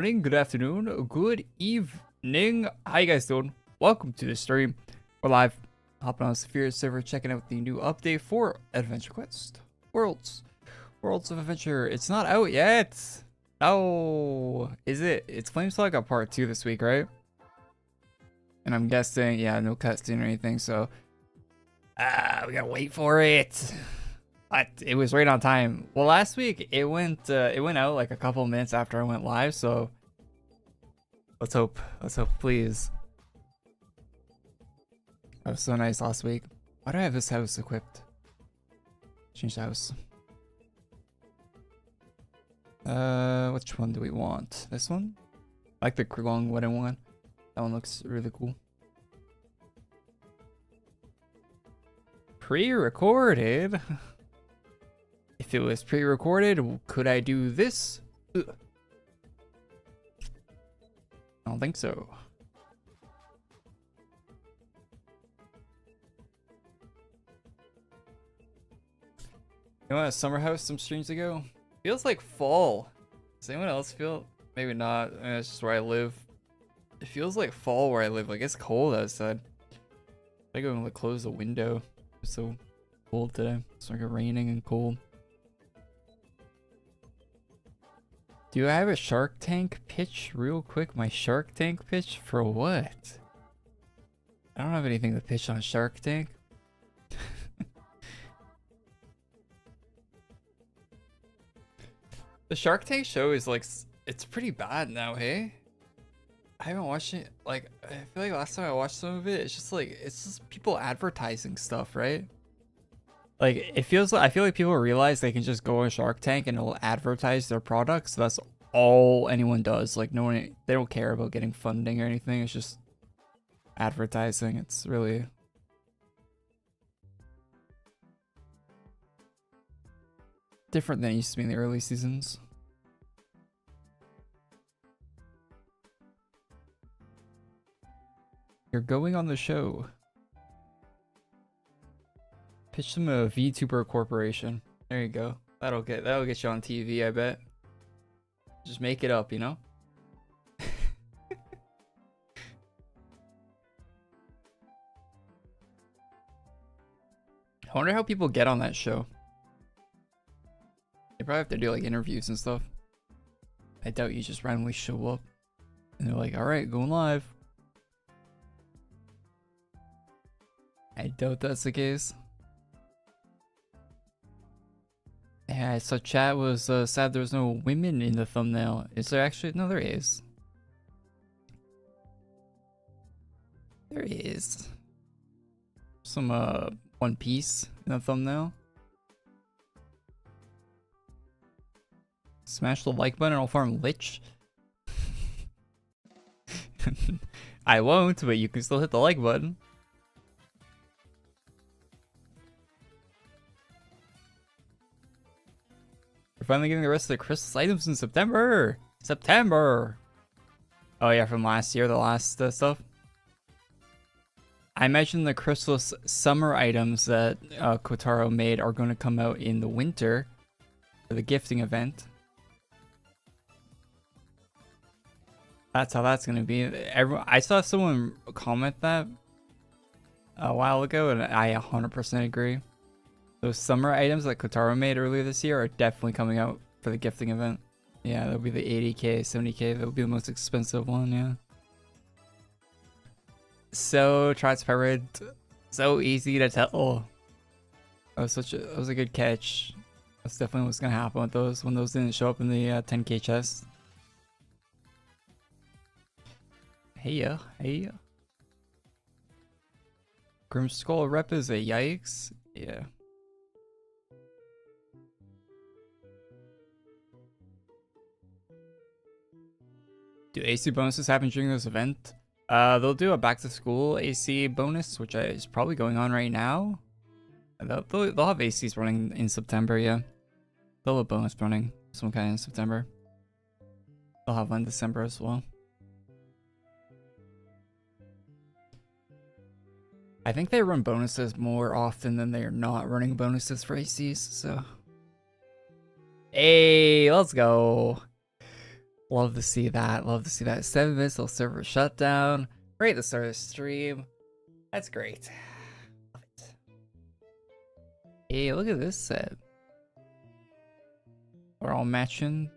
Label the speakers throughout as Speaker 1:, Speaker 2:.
Speaker 1: Morning, good afternoon, good evening. How you guys doing? Welcome to the stream. We're live, hopping on Sphere server, checking out the new update for Adventure Quest Worlds. Worlds of Adventure. It's not out yet. Oh, is it? It's Flame Saga Part 2 this week, right? And I'm guessing, yeah, no cutscene or anything, so we gotta wait for it. But it was right on time. Well, last week it went out like a couple minutes after I went live, so let's hope, please. That was so nice last week. Why do I have this house equipped? Change the house. Which one do we want? This one? I like the long wooden one. That one looks really cool. Pre-recorded? If it was pre-recorded, could I do this? Ugh. I don't think so. You know what, Summer House some streams ago? Feels like fall. Does anyone else feel? Maybe not. I mean, it's just where I live. It feels like fall where I live. Like, it's cold outside. I go and close the window. It's so cold today. It's like raining and cold. Do I have a Shark Tank pitch real quick? My Shark Tank pitch for what? I don't have anything to pitch on Shark Tank. The Shark Tank show is like, it's pretty bad now, hey? I haven't watched it, like, I feel like last time I watched some of it, it's just people advertising stuff, right? Like, it feels like, I feel like people realize they can just go on Shark Tank and it'll advertise their products. That's all anyone does. Like, no one, they don't care about getting funding or anything. It's just advertising. It's really different than it used to be in the early seasons. You're going on the show. Pitch them a VTuber corporation. There you go. That'll get you on TV, I bet. Just make it up, you know? I wonder how people get on that show. They probably have to do like interviews and stuff. I doubt you just randomly show up and they're like, alright, going live. I doubt that's the case. Yeah, so chat was sad there was no women in the thumbnail. Is there actually? No, there is. There is. Some One Piece in the thumbnail. Smash the like button, I'll farm Lich. I won't, but you can still hit the like button. We're finally getting the rest of the Christmas items in September. Oh yeah, from last year, the last stuff. I imagine the Christmas summer items that Kotaro made are going to come out in the winter for the gifting event. That's how that's going to be. I saw someone comment that a while ago, and I 100% agree. Those summer items that Kotaro made earlier this year are definitely coming out for the gifting event. Yeah, that'll be the 80k, 70k. That'll be the most expensive one, yeah. So transparent, so easy to tell. That was a good catch. That's definitely what's gonna happen with those when those didn't show up in the 10k chest. Hey. Grimskull rep is a yikes. Yeah. Do AC bonuses happen during this event? They'll do a back to school AC bonus, which is probably going on right now. They'll have ACs running in September, yeah. They'll have a bonus running some kind in September. They'll have one in December as well. I think they run bonuses more often than they are not running bonuses for ACs, so. Hey, let's go. Love to see that. Love to see that. 7 minutes till server shutdown. Right at the start of the stream. That's great. Love it. Hey, look at this set. We're all matching.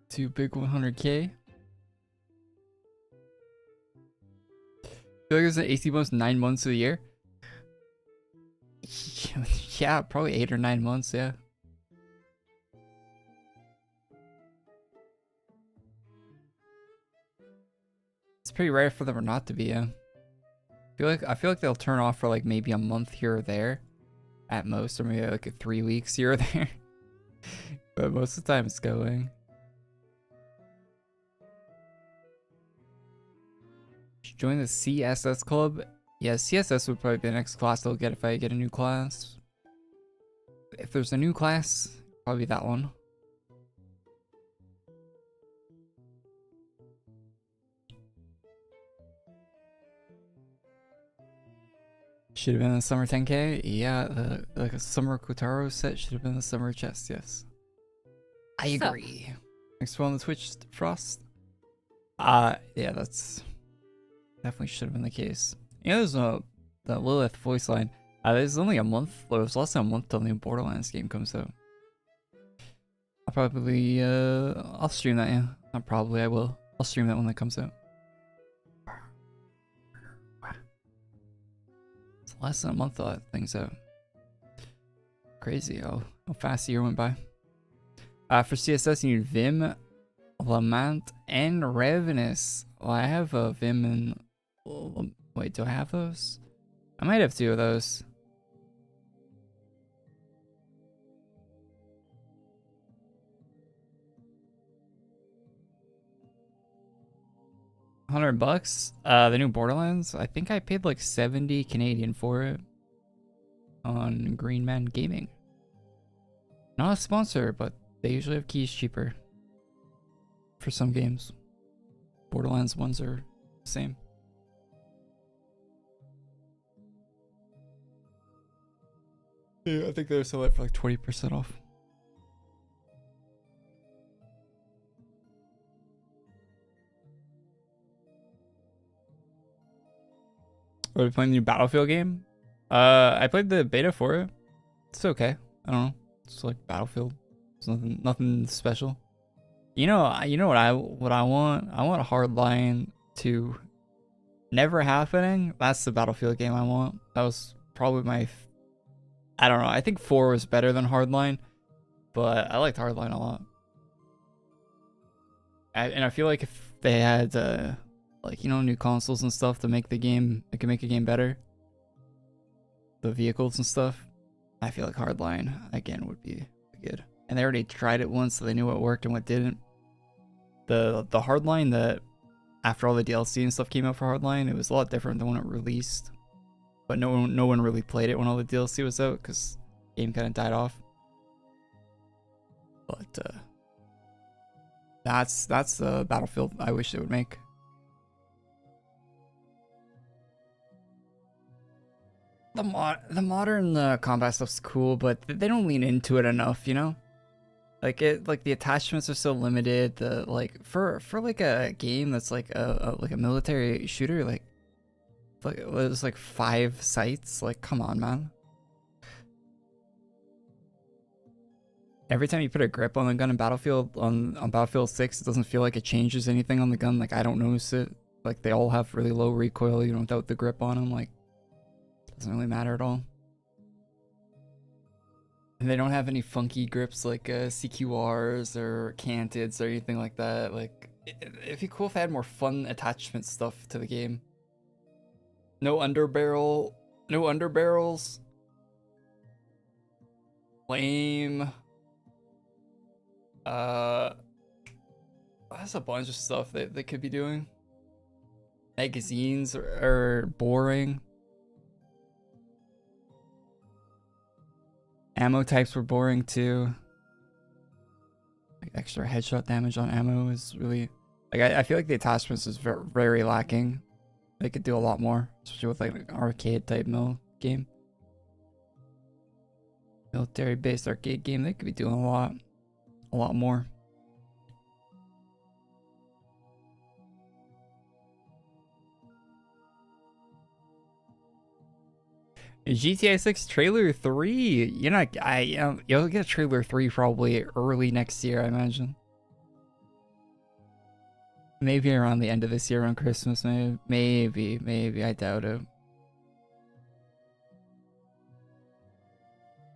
Speaker 1: 2 big 100K. I feel like it's an 18 months, 9 months of the year. Yeah, probably 8 or 9 months, yeah. It's pretty rare for them not to be, yeah. I feel like they'll turn off for like maybe a month here or there at most, or maybe like 3 weeks here or there. But most of the time it's going. Join the CSS club. Yeah, CSS would probably be the next class I'll get if I get a new class. If there's a new class, probably that one. Should have been the summer 10K. Yeah, like a summer Kotaro set should have been the summer chest. Yes, I agree. Thanks for on the Twitch, Frost. Yeah, that's definitely should have been the case. You know, there's that Lilith voice line. There's only a month. Well, it was less than a month till the new Borderlands game comes out. I'll probably I'll stream that. Yeah, I will. I'll stream that when that comes out. It's less than a month till that thing's out. Crazy how fast the year went by. For CSS, you need Vim, Lament, and Ravenous. Well, I have a Vim and... Wait, do I have those? I might have 2 of those. $100? The new Borderlands? I think I paid like 70 Canadian for it. On Green Man Gaming. Not a sponsor, but they usually have keys cheaper. For some games. Borderlands ones are the same. Yeah, I think they're selling it for like 20% off. Are we playing the new Battlefield game? I played the beta for it. It's okay. I don't know. It's like Battlefield. It's nothing special. You know what I want? I want a Hardline 2. Never happening. That's the Battlefield game I want. That was probably my... I don't know. I think 4 was better than Hardline, but I liked Hardline a lot. And I feel like if they had, like, you know, new consoles and stuff to make the game, it could make a game better. The vehicles and stuff. I feel like Hardline, again, would be good. And they already tried it once, so they knew what worked and what didn't. The Hardline that, after all the DLC and stuff came out for Hardline, it was a lot different than when it released. But no one really played it when all the DLC was out because the game kind of died off. But that's the Battlefield I wish they would make. The modern combat stuff's cool, but they don't lean into it enough, you know. Like the attachments are so limited. The for like a game that's like a military shooter, like it was like 5 sights. Like, come on, man. Every time you put a grip on the gun in Battlefield on Battlefield 6, it doesn't feel like it changes anything on the gun. Like, I don't notice it. Like, they all have really low recoil, you know, without the grip on them. Like, it doesn't really matter at all. And they don't have any funky grips like CQRs or Canteds or anything like that. Like, it'd be cool if they had more fun attachment stuff to the game. No underbarrels. Lame. That's a bunch of stuff that they could be doing. Magazines are boring. Ammo types were boring too. Like, extra headshot damage on ammo is really... Like, I feel like the attachments is very, very lacking. They could do a lot more, especially with like an arcade type game. Military based arcade game, they could be doing a lot more. GTA 6 trailer 3. You're not. You'll get a trailer 3 probably early next year, I imagine. Maybe around the end of this year, around Christmas. Maybe. I doubt it.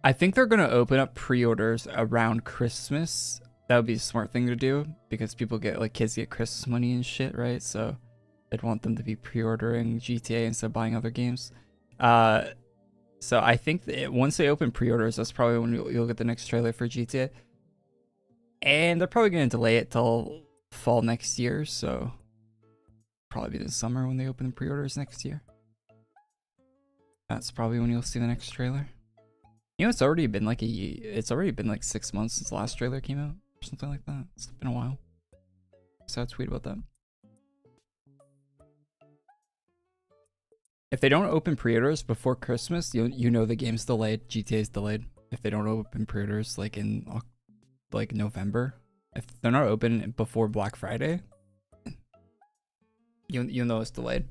Speaker 1: I think they're gonna open up pre-orders around Christmas. That would be a smart thing to do because people get like kids get Christmas money and shit, right? So I'd want them to be pre-ordering GTA instead of buying other games. So I think that once they open pre-orders, that's probably when you'll get the next trailer for GTA. And they're probably going to delay it till fall next year, so probably be the summer when they open the pre-orders next year. That's probably when you'll see the next trailer. You know, it's already been like 6 months since the last trailer came out, or something like that. It's been a while. So I'll tweet about that. If they don't open pre-orders before Christmas, you know the game's delayed. GTA's delayed. If they don't open pre-orders like in like November, if they're not open before Black Friday, you know it's delayed.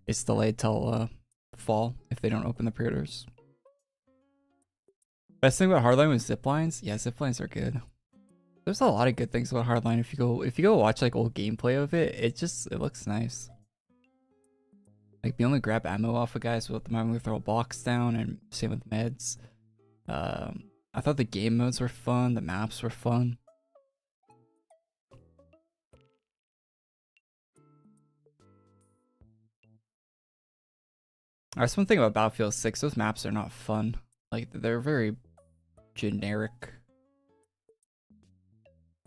Speaker 1: It's delayed till fall if they don't open the pre-orders. Best thing about Hardline was ziplines. Yeah, ziplines are good. There's a lot of good things about Hardline. If you go watch like old gameplay of it, it looks nice. Like, be able to grab ammo off of guys without them having to throw a box down, and same with meds. I thought the game modes were fun, the maps were fun. That's one thing about Battlefield 6, those maps are not fun. Like, they're very generic.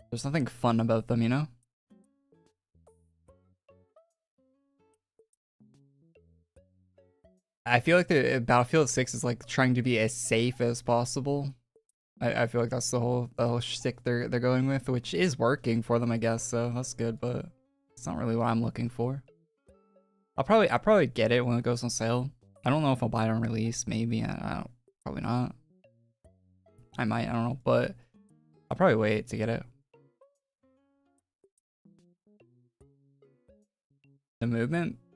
Speaker 1: There's nothing fun about them, you know? I feel like the Battlefield 6 is like trying to be as safe as possible. I feel like that's the whole shtick they're going with, which is working for them, I guess. So that's good, but it's not really what I'm looking for. I'll probably get it when it goes on sale. I don't know if I'll buy it on release. Maybe probably not. I might. I don't know, but I'll probably wait to get it.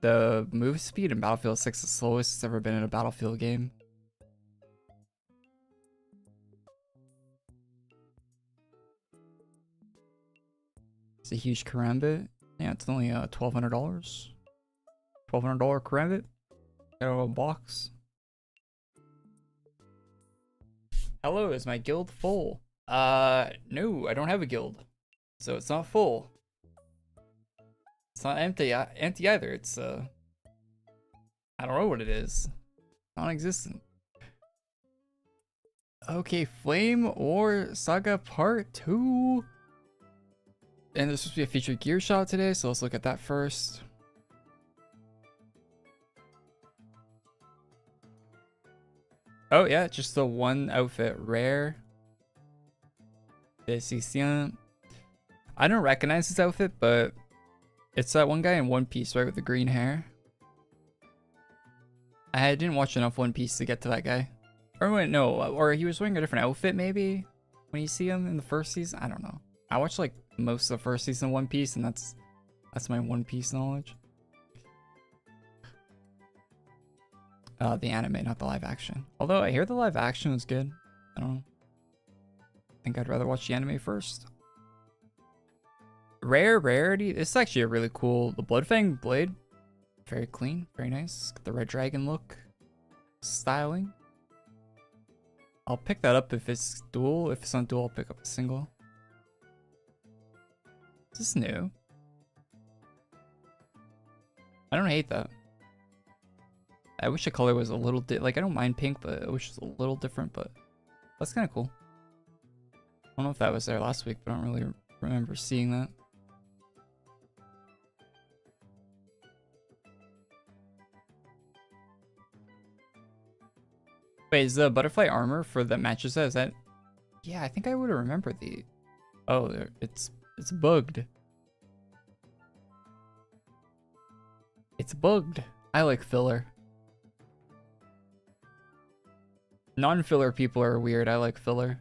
Speaker 1: The move speed in Battlefield 6 is the slowest it's ever been in a Battlefield game. It's a huge karambit. Yeah, it's only $1,200. $1,200 karambit. Got a box. Hello, is my guild full? No, I don't have a guild, so it's not full. It's not empty either. It's I don't know what it is. Non-existent. Okay, Flame or Saga Part 2. And there's supposed to be a featured gear shot today, so let's look at that first. Oh yeah, just the one outfit, rare. Décision. I don't recognize this outfit, but it's that one guy in One Piece, right, with the green hair. I didn't watch enough One Piece to get to that guy. Or wait, no, or he was wearing a different outfit maybe when you see him in the first season. I don't know. I watched like most of the first season of One Piece, and that's my One Piece knowledge. The anime, not the live action. Although I hear the live action was good. I don't know. I think I'd rather watch the anime first. Rarity. This is actually a really cool. The Bloodfang blade. Very clean. Very nice. Got the red dragon look. Styling. I'll pick that up if it's dual. If it's not dual, I'll pick up a single. Is this new? I don't hate that. I wish the color was a little like, I don't mind pink, but I wish it was a little different, but that's kind of cool. I don't know if that was there last week, but I don't really remember seeing that. Wait, is the butterfly armor for the matches set, is that? Yeah, I think I would have remembered the. Oh, it's bugged. It's bugged. I like filler. Non-filler people are weird. I like filler.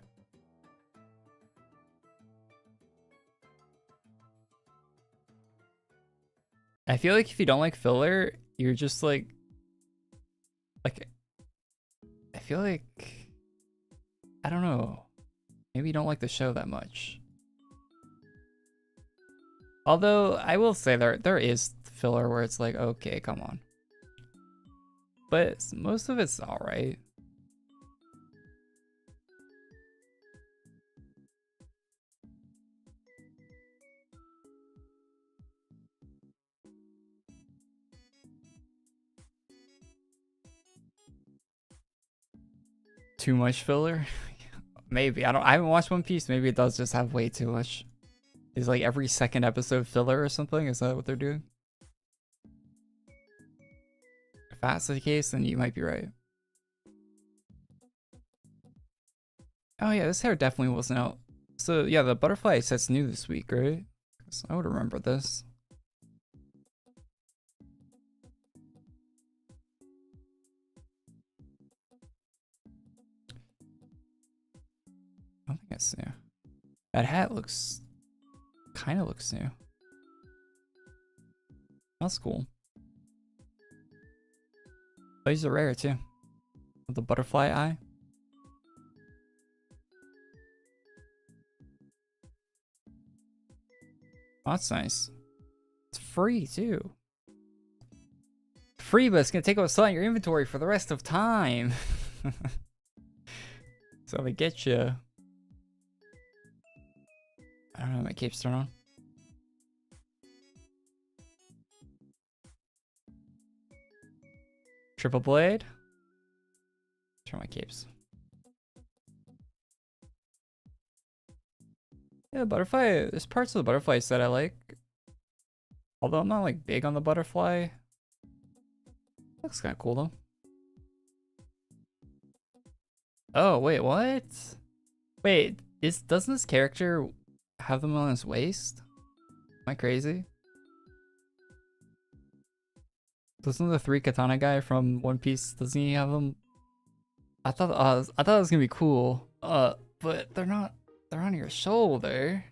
Speaker 1: I feel like if you don't like filler, you're just like feel like, I don't know. Maybe you don't like the show that much. Although I will say there is filler where it's like, okay, come on. But most of it's alright. Too much filler? Maybe. I haven't watched One Piece. Maybe it does just have way too much. Is like every second episode filler or something? Is that what they're doing? If that's the case, then you might be right. Oh yeah, this hair definitely wasn't out. So yeah, the butterfly set's new this week, right? So I would remember this. I don't think that's new. That hat kind of looks new. That's cool. These are rare too. With the butterfly eye. Oh, that's nice. It's free too. Free, but it's gonna take up a slot in your inventory for the rest of time. So they get you. I don't know, my cape's turned on. Triple blade. Turn my capes. Yeah, butterfly. There's parts of the butterfly set I like. Although I'm not like big on the butterfly. Looks kind of cool though. Oh wait, what? Wait, doesn't this character have them on his waist? Am I crazy? Doesn't the 3 katana guy from One Piece, doesn't he have them? I thought it was gonna be cool. But they're not. They're on your shoulder.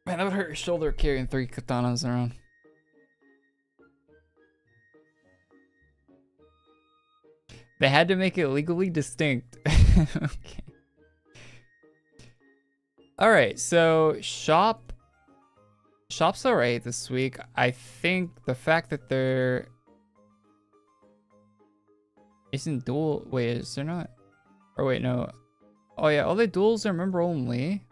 Speaker 1: Man, that would hurt your shoulder carrying 3 katanas around. They had to make it legally distinct. Okay. Alright, so shop's alright this week. I think the fact that there isn't dual. Wait, is there not? Or wait, no. Oh yeah, all the duels are member only.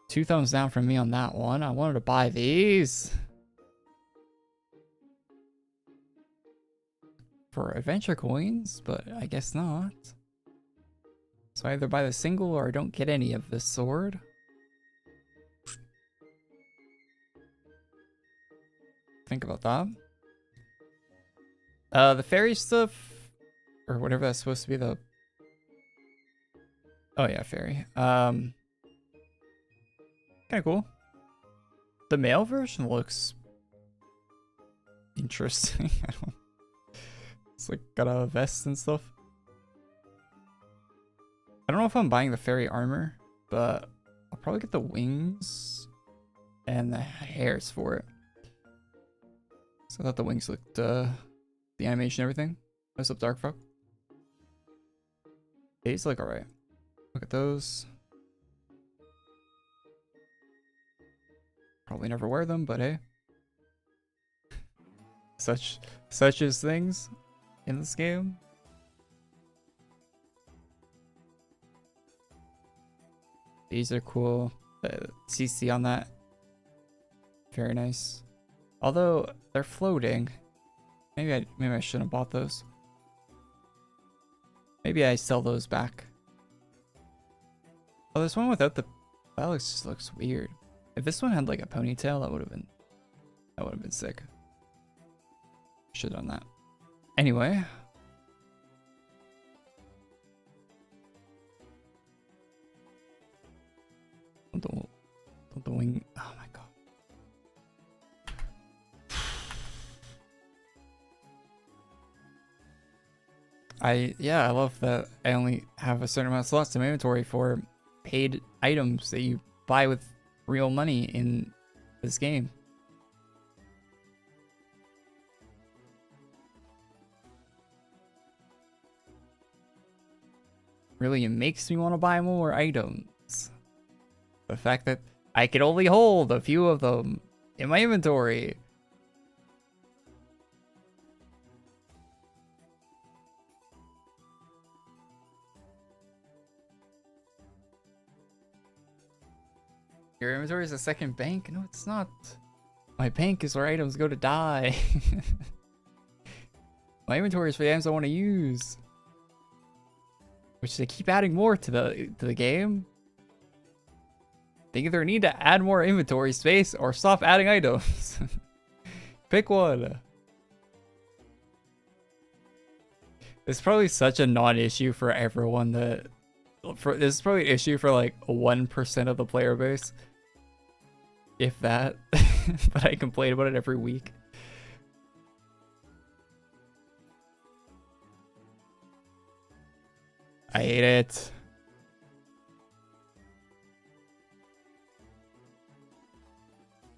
Speaker 1: 2 thumbs down from me on that one. I wanted to buy these for adventure coins, but I guess not. So I either buy the single or I don't get any of this sword. Think about that. The fairy stuff, or whatever that's supposed to be, the... Oh yeah, fairy. Kind of cool. The male version looks interesting. I don't... It's like got a vest and stuff. I don't know if I'm buying the fairy armor, but I'll probably get the wings and the hairs for it. So I thought the wings looked, the animation, everything. What's up, Darkfuck? These look alright. Look at those. Probably never wear them, but hey. Such as things in this game. These are cool. CC on that. Very nice. Although they're floating. Maybe I shouldn't have bought those. Maybe I sell those back. Oh, this one without the... That just looks weird. If this one had like a ponytail, that would have been sick. Should have done that. Anyway. The wing. Oh my god. I love that I only have a certain amount of slots in my inventory for paid items that you buy with real money in this game. really makes me want to buy more items. The fact that I can only hold a few of them in my inventory. Your inventory is a second bank? No, it's not. My bank is where items go to die. My inventory is for the items I want to use. Which they keep adding more to the game. They either need to add more inventory space or stop adding items. Pick one. It's probably such a non-issue for everyone that... this is probably an issue for like 1% of the player base. If that. But I complain about it every week. I hate it.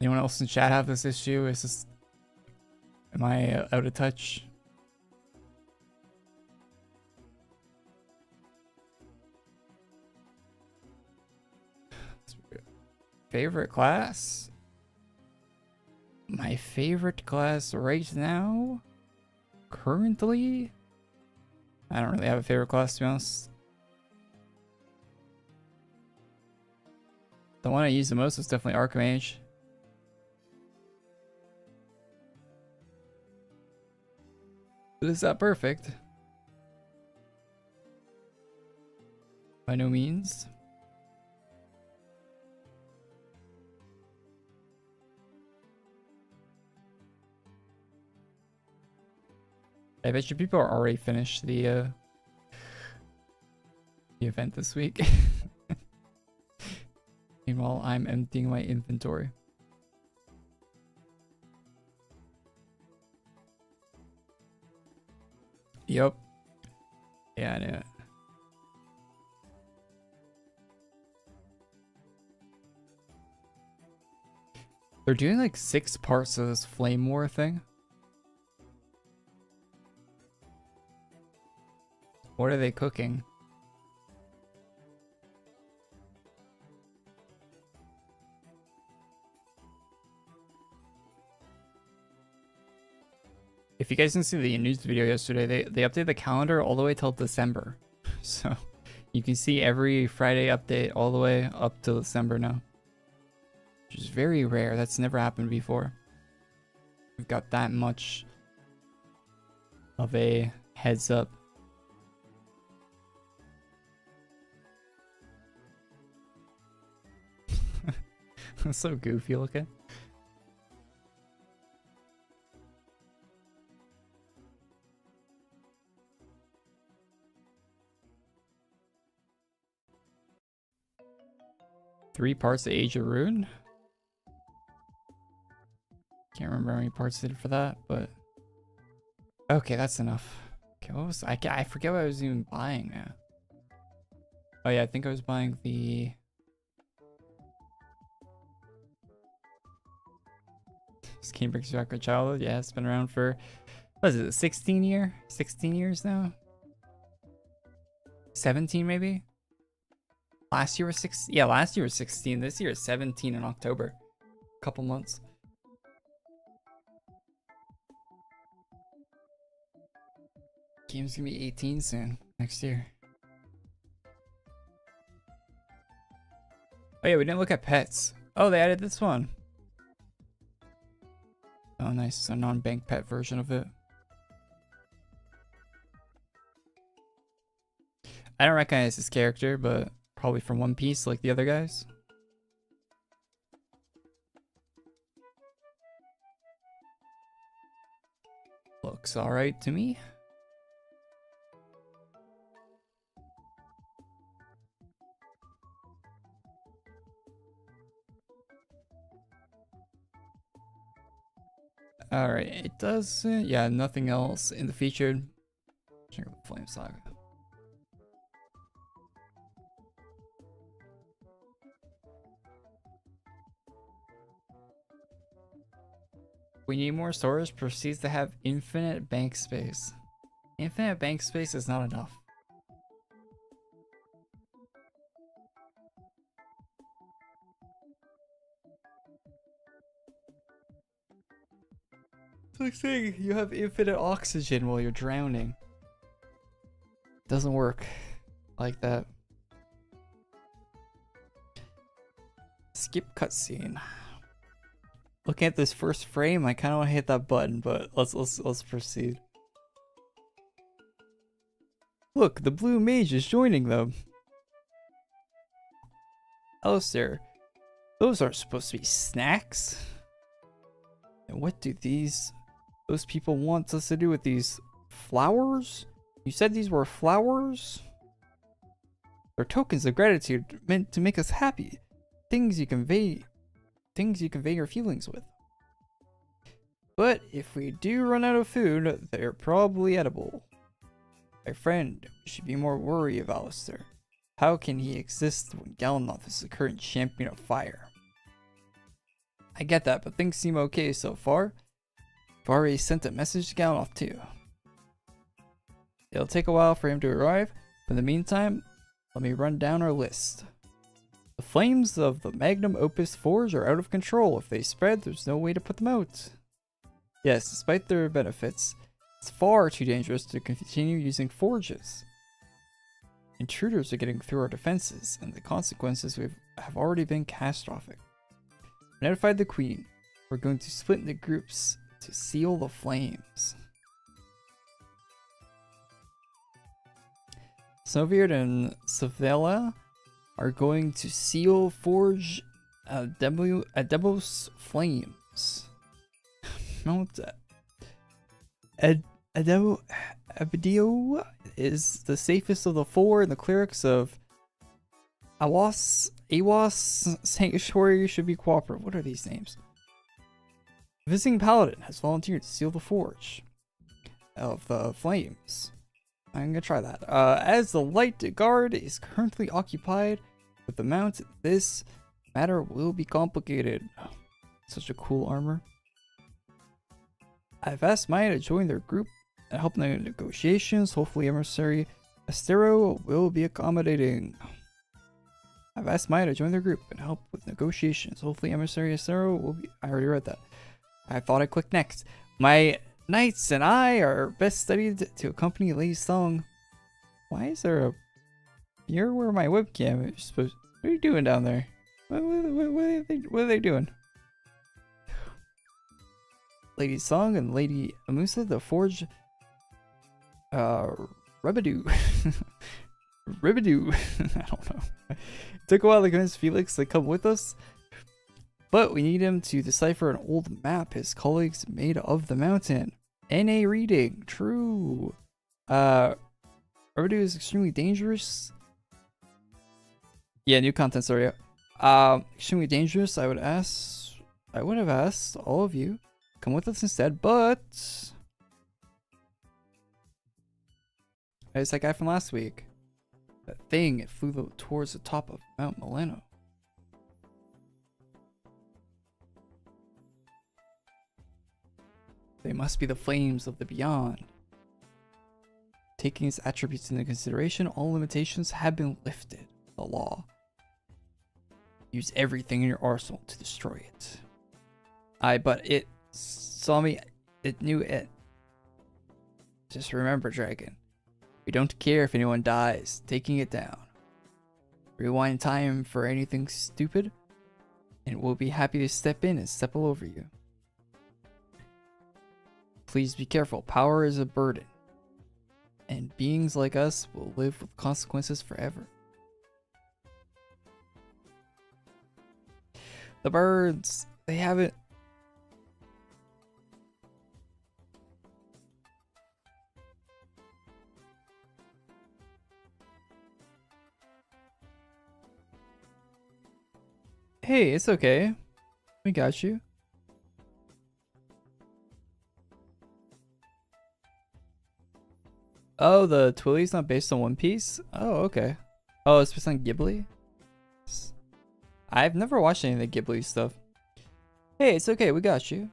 Speaker 1: Anyone else in chat have this issue? Is this... am I out of touch? Favorite class? My favorite class right now? Currently? I don't really have a favorite class, to be honest. The one I use the most is definitely Archmage. But is that perfect? By no means. I bet you people are already finished the event this week. Meanwhile, I'm emptying my inventory. Yep. Yeah, I knew it. They're doing like 6 parts of this flame war thing. What are they cooking? If you guys didn't see the news video yesterday, they updated the calendar all the way till December. So you can see every Friday update all the way up till December now. Which is very rare. That's never happened before. We've got that much of a heads up. That's so goofy looking. Three parts of Age of Ruin. Can't remember how many parts they did for that, but okay, that's enough. Okay, what was I forget what I was even buying now. Oh yeah, I think I was buying the this game brings you back to childhood. Yeah, it's been around for what is it, 16 years now? 17 maybe? Last year was 6. Yeah, last year was 16. This year is 17 in October. Couple months. Game's gonna be 18 soon, next year. Oh yeah, we didn't look at pets. Oh, they added this one. Oh nice, it's a non-bank pet version of it. I don't recognize this character, but probably from One Piece like the other guys. Looks alright to me. Alright, it does, yeah, nothing else in the featured. Check out the Flame Saga. We need more storage, proceeds to have infinite bank space. Infinite bank space is not enough. It's like saying you have infinite oxygen while you're drowning. Doesn't work like that. Skip cutscene. Looking at this first frame, I kind of want to hit that button, but let's proceed. Look, the blue mage is joining them. Alistair, those aren't supposed to be snacks. And what do those people want us to do with these flowers? You said these were flowers? They're tokens of gratitude meant to make us happy. Things you convey your feelings with. But if we do run out of food, they're probably edible. My friend, we should be more worried of Alistair. How can he exist when Galanoth is the current champion of fire? I get that, but things seem okay so far. I've already sent a message to Galanoth too. It'll take a while for him to arrive, but in the meantime, let me run down our list. The flames of the Magnum Opus Forge are out of control. If they spread, there's no way to put them out. Yes, despite their benefits, it's far too dangerous to continue using forges. Intruders are getting through our defenses, and the consequences have already been catastrophic. I notified the Queen. We're going to split into groups to seal the flames. Snowbeard and Savella are going to seal forge Adebos flames. Mount Abedio is the safest of the four, and the clerics of Awas Sanctuary should be cooperative. What are these names? Visiting Paladin has volunteered to seal the forge of the flames. I'm gonna try that. As the light guard is currently occupied with the mount, this matter will be complicated. Such a cool armor. I've asked Maya to join their group and help in the negotiations. Hopefully Emissary Astero will be accommodating. I've asked Maya to join their group and help with negotiations. Hopefully Emissary Astero will be... I already read that. I thought I'd click next. My knights and I are best studied to accompany Lady's song. Why is there a... You're where my webcam is supposed... What are you doing down there? What are they doing? Lady Song and Lady Amusa, the forge... Rebidoo. Ribidoo. I don't know. It took a while to convince Felix to come with us, but we need him to decipher an old map his colleagues made of the mountain. NA reading. True. Ribidoo is extremely dangerous. Yeah, new content, sorry. Extremely dangerous. I would have asked all of you come with us instead, but it's that guy from last week. That thing, it flew towards the top of Mount Maleno. They must be the flames of the beyond. Taking its attributes into consideration, all limitations have been lifted. The law. Use everything in your arsenal to destroy it. But it saw me. It knew it. Just remember, Dragon. We don't care if anyone dies. Taking it down. Rewind time for anything stupid, and we'll be happy to step in and step all over you. Please be careful. Power is a burden, and beings like us will live with consequences forever. The birds, they haven't... Hey, it's okay. We got you. Oh, the Twilly's not based on One Piece? Oh, okay. Oh, it's based on Ghibli? I've never watched any of the Ghibli stuff. Hey, it's okay. We got you.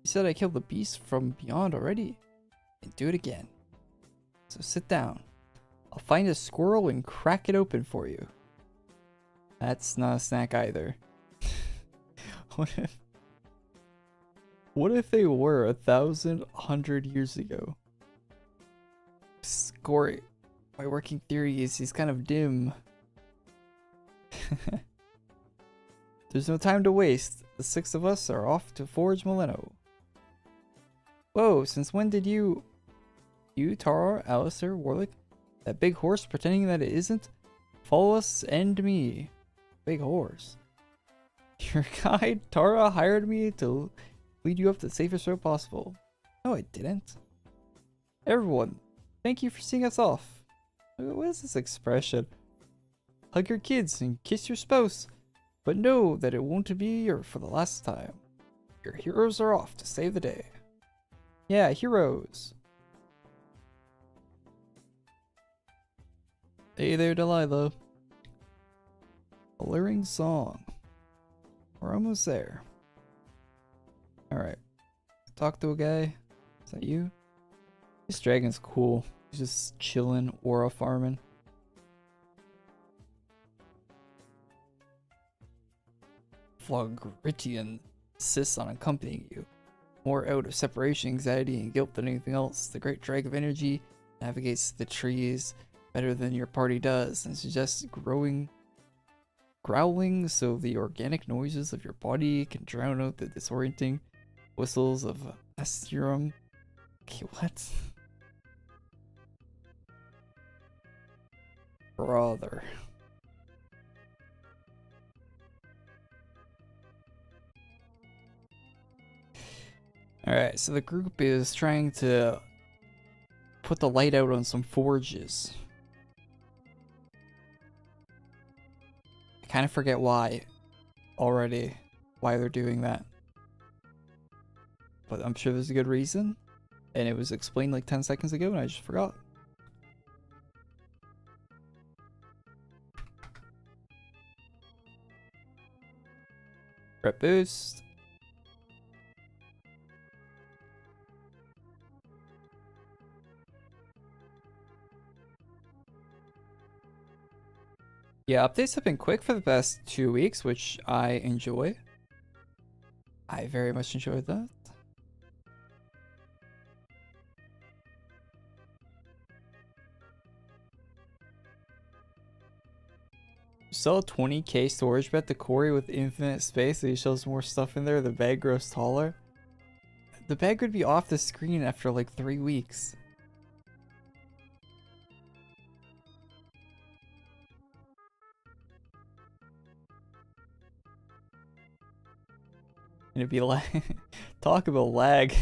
Speaker 1: You said I killed the beast from beyond already. And do it again. So sit down. I'll find a squirrel and crack it open for you. That's not a snack either. What if they were 1,100 years ago? Korey, my working theory is he's kind of dim. There's no time to waste. The 6 of us are off to forge Maleno. Whoa, since when did you, Tara, Alistair, Warlick, that big horse pretending that it isn't, follow us and me? Big horse. Your guide, Tara, hired me to lead you up the safest road possible. No, I didn't. Everyone, thank you for seeing us off. What is this expression? Hug your kids and kiss your spouse, but know that it won't be for the last time. Your heroes are off to save the day. Yeah, heroes. Hey there, Delilah. Alluring song. We're almost there. Alright. Talk to a guy. Is that you? This dragon's cool. He's just chilling, aura farming. Flogritian insists on accompanying you. More out of separation anxiety and guilt than anything else, the great drag of energy navigates the trees better than your party does and suggests growling so the organic noises of your body can drown out the disorienting whistles of Asterum. Okay, what? Brother. Alright, so the group is trying to put the light out on some forges. I kind of forget why already, why they're doing that. But I'm sure there's a good reason. And it was explained like 10 seconds ago and I just forgot. Rep boost. Yeah, updates have been quick for the past 2 weeks, which I enjoy. I very much enjoyed that. Sell a 20k storage bet to Korey with infinite space so he shows more stuff in there, the bag grows taller. The bag would be off the screen after like 3 weeks. And it'd be like, talk about lag.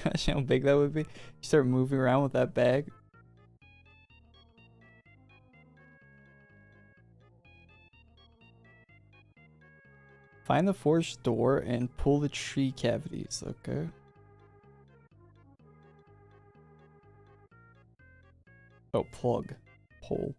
Speaker 1: Imagine how big that would be. You start moving around with that bag. Find the forged door and pull the tree cavities. Okay. Oh, plug. Pull.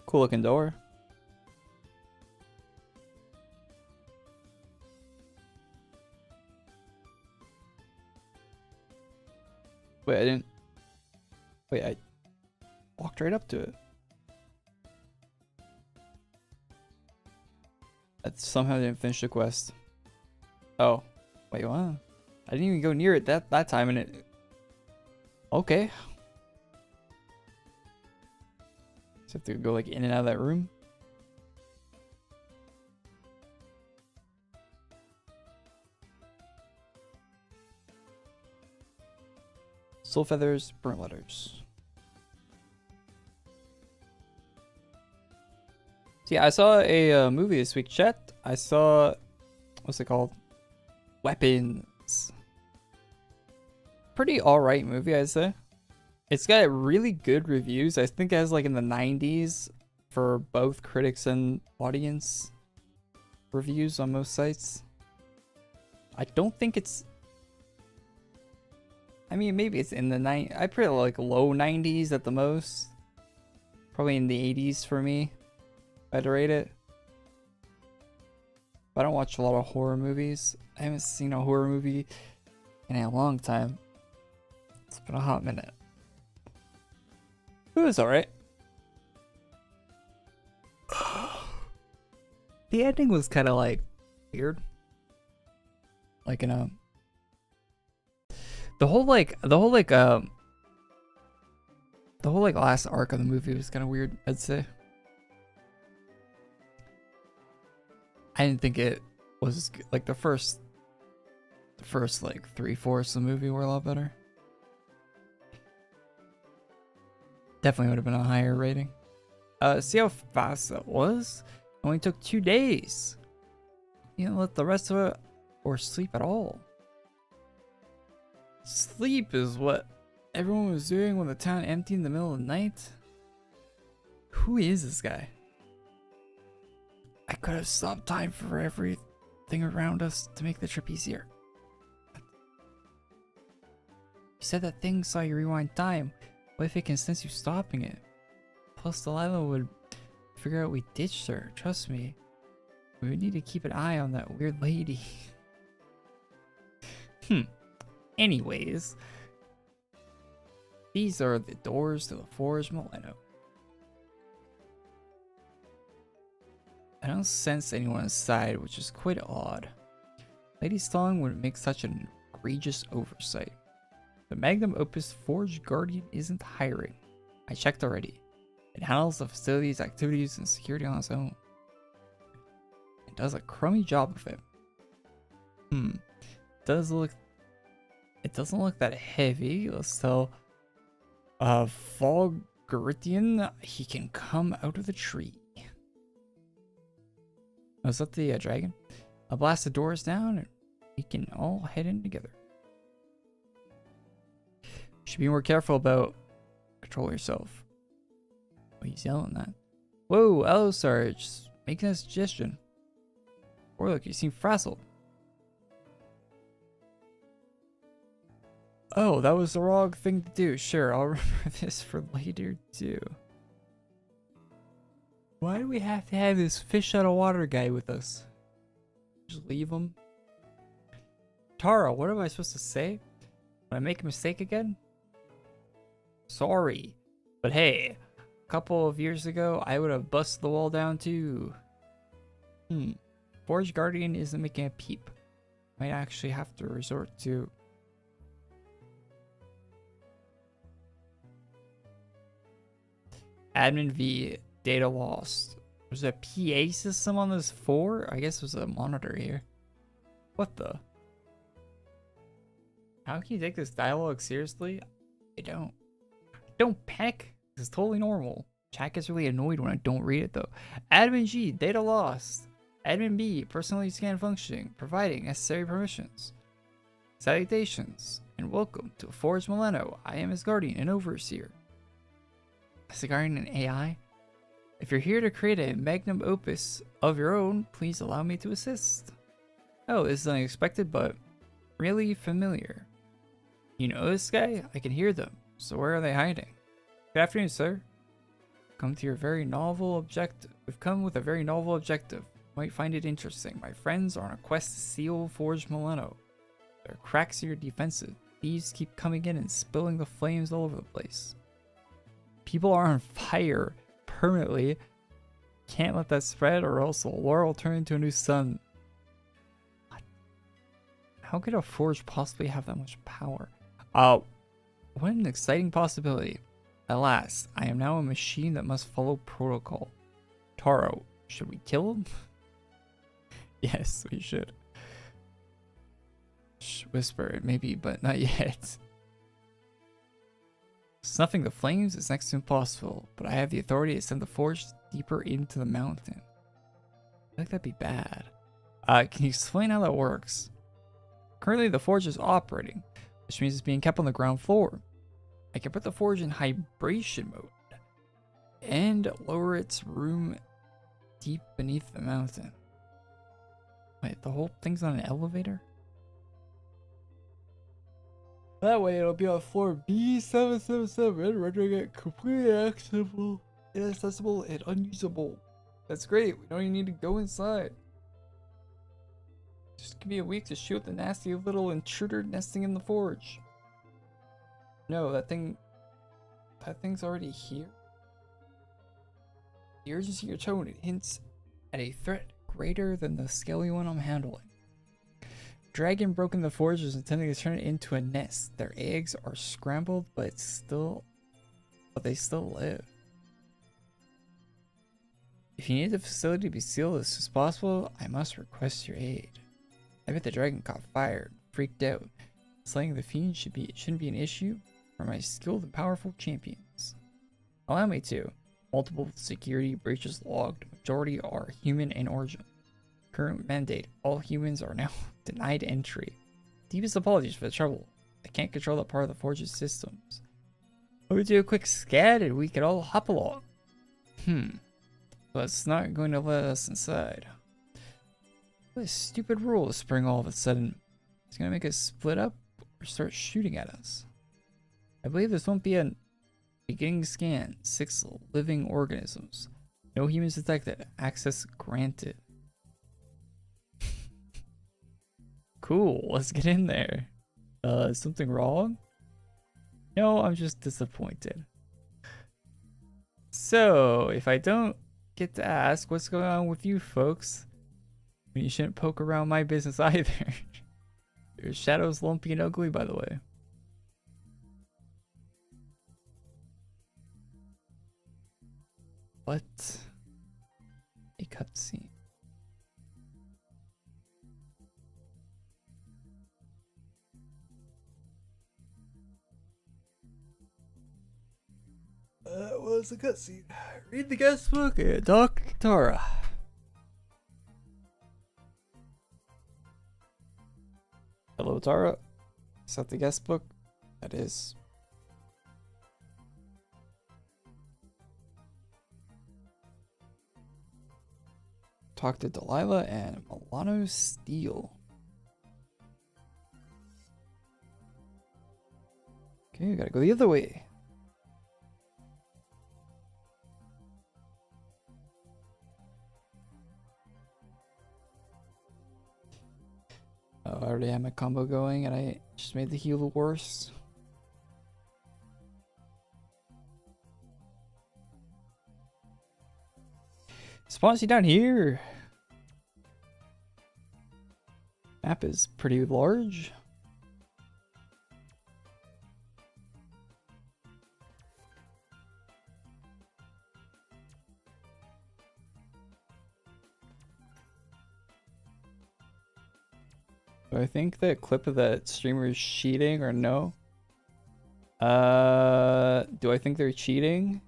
Speaker 1: Cool looking door. Wait, I didn't. Wait, I walked right up to it. I somehow didn't finish the quest. Oh, wait, what? I didn't even go near it that time, and it. Okay. Just have to go like in and out of that room. Soul feathers, burnt letters. So yeah, I saw a movie this week, chat. I saw, what's it called? Weapons. Pretty alright movie, I'd say. It's got really good reviews. I think it has like in the 90s for both critics and audience reviews on most sites. I don't think it's... I mean, maybe it's in the I put it like low 90s at the most. Probably in the 80s for me. I'd rate it. But I don't watch a lot of horror movies. I haven't seen a horror movie in a long time. It's been a hot minute. It was alright. The ending was kind of like weird. Like in a the whole last arc of the movie was kind of weird, I'd say. I didn't think it was like the first like 3/4 of the movie were a lot better. Definitely would have been a higher rating. See how fast that was? It only took 2 days. You didn't let the rest of it or sleep at all. Sleep is what everyone was doing when the town emptied in the middle of the night. Who is this guy? I could have stopped time for everything around us to make the trip easier. You said that thing saw you rewind time. What if it can sense you stopping it? Plus, Delilah would figure out we ditched her. Trust me. We would need to keep an eye on that weird lady. Anyways. These are the doors to the Forge Maleno. I don't sense anyone inside, which is quite odd. Lady Stalling would make such an egregious oversight. The Magnum Opus Forge Guardian isn't hiring. I checked already. It handles the facility's activities and security on its own. It does a crummy job of it. It doesn't look that heavy. Let's tell Foggeritian he can come out of the tree. Oh, is that the dragon? I'll blast the doors down and we can all head in together. Should be more careful about control yourself. Oh, he's yelling that. Whoa, hello, Sarge. Making a suggestion. Or look, you seem frazzled. Oh, that was the wrong thing to do. Sure, I'll remember this for later too. Why do we have to have this fish out of water guy with us? Just leave him. Tara, what am I supposed to say? When I make a mistake again? Sorry. But hey, a couple of years ago, I would have busted the wall down too. Forge Guardian isn't making a peep. Might actually have to resort to... Admin V, data lost. There's a PA system on this 4? I guess there's a monitor here. What the? How can you take this dialogue seriously? I don't. Don't panic. This is totally normal. Chat gets really annoyed when I don't read it though. Admin G, data lost. Admin B, personally scan functioning, providing necessary permissions. Salutations, and welcome to Forge Maleno. I am his guardian and overseer. Is the guardian an AI? If you're here to create a magnum opus of your own, please allow me to assist. Oh, this is unexpected, but really familiar. You know this guy? I can hear them. So where are they hiding? Good afternoon, sir. Come to your very novel objective. We've come with a very novel objective. You might find it interesting. My friends are on a quest to seal Forge Maleno. There are cracks in your defenses. Thieves keep coming in and spilling the flames all over the place. People are on fire permanently. Can't let that spread or else the war will turn into a new sun. What? How could a forge possibly have that much power? What an exciting possibility. Alas, I am now a machine that must follow protocol. Taro, should we kill him? Yes, we should. Shh, whisper, maybe, but not yet. Snuffing the flames is next to impossible, but I have the authority to send the forge deeper into the mountain. I think that'd be bad. Can you explain how that works? Currently, the forge is operating, which means it's being kept on the ground floor. I can put the forge in hibernation mode and lower its room deep beneath the mountain. Wait, the whole thing's on an elevator? That way it'll be on floor B777, rendering it completely inaccessible and unusable. That's great, we don't even need to go inside. Just give me a week to shoot the nasty little intruder nesting in the forge. No, that thing's already here. The urgency of your tone, it hints at a threat greater than the scaly one I'm handling. Dragon broke in the forge is intending to turn it into a nest. Their eggs are scrambled, but they still live. If you need the facility to be sealed as soon as possible, I must request your aid. I bet the dragon caught fire, freaked out. Slaying the fiend shouldn't be an issue for my skilled and powerful champions. Allow me to. Multiple security breaches logged. Majority are human in origin. Current mandate. All humans are now denied entry. Deepest apologies for the trouble. I can't control that part of the forge's systems. We'll do a quick scan and we can all hop along. But it's not going to let us inside. What a stupid rule to spring all of a sudden. It's going to make us split up or start shooting at us. I believe this won't be a beginning scan. 6 living organisms. No humans detected. Access granted. Cool, let's get in there. Is something wrong? No, I'm just disappointed. So, if I don't get to ask what's going on with you folks, you shouldn't poke around my business either. Your shadow's lumpy and ugly, by the way. What? A cutscene. What was the cutscene? Read the guest book and talk to Tara. Hello, Tara. Is that the guest book? That is. Talk to Delilah and Maleno Steel. Okay, we gotta go the other way. Oh, I already had my combo going and I just made the heal worse. Spawns you down here. Map is pretty large. Do I think that clip of that streamer is cheating or no? Do I think they're cheating?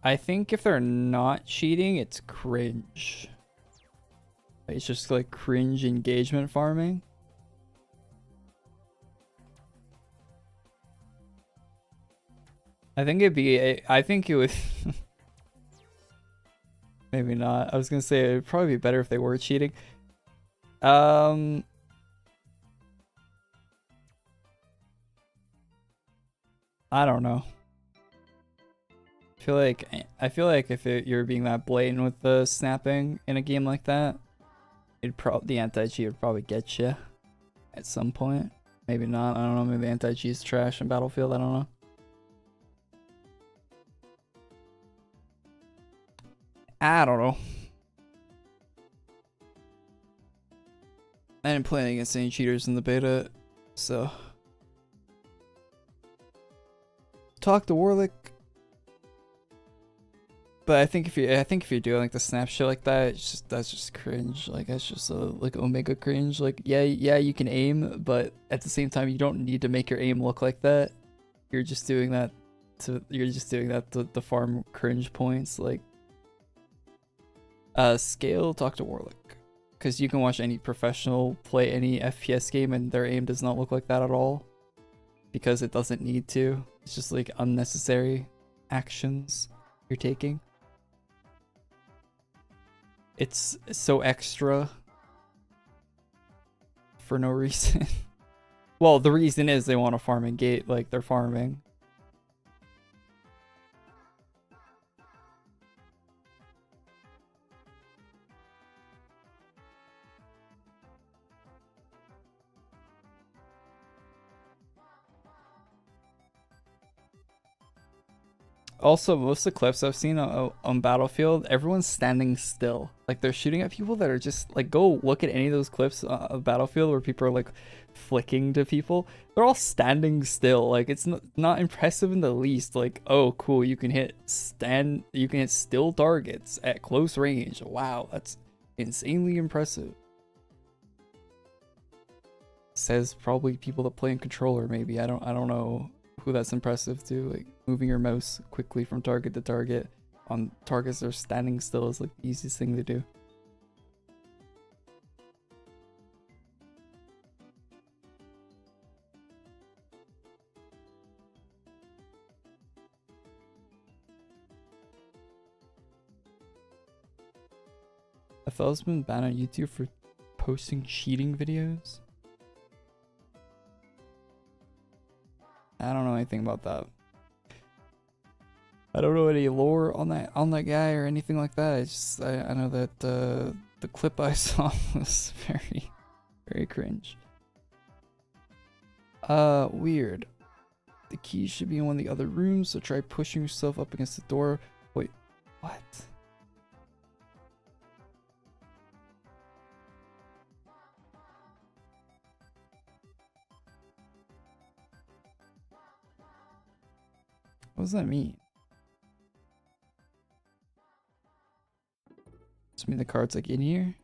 Speaker 1: I think if they're not cheating, it's cringe. It's just like cringe engagement farming. I think it would maybe not. I was gonna say it'd probably be better if they were cheating. I don't know. I feel like if you're being that blatant with the snapping in a game like that, the anti-cheat would probably get you at some point. Maybe not. I don't know. Maybe the anti-cheat is trash in Battlefield. I don't know. I don't know. I didn't play against any cheaters in the beta, so talk to Warlick. But I think if you're doing like the snap shit like that, that's just cringe. Like that's just like Omega cringe. Like yeah, you can aim, but at the same time you don't need to make your aim look like that. You're just doing that to farm cringe points. Like scale, talk to Warlick, because you can watch any professional play any FPS game and their aim does not look like that at all, because it doesn't need to. It's just like unnecessary actions you're taking. It's so extra for no reason. Well, the reason is they want to farm and gate, like they're farming. Also, most of the clips I've seen on Battlefield, everyone's standing still. Like they're shooting at people that are just like, go look at any of those clips of Battlefield where people are like flicking to people. They're all standing still. Like it's not impressive in the least. Like, oh cool, you can hit still targets at close range. Wow, that's insanely impressive. Says probably people that play in controller. Maybe I don't know who that's impressive to. Like moving your mouse quickly from target to target on targets that are standing still is like the easiest thing to do. I thought it's been banned on YouTube for posting cheating videos. I don't know anything about that. I don't know any lore on that guy or anything like that. I know that the clip I saw was very cringe. Weird. The key should be in one of the other rooms, so try pushing yourself up against the door. Wait, what? What does that mean? Does it mean the card's like in here?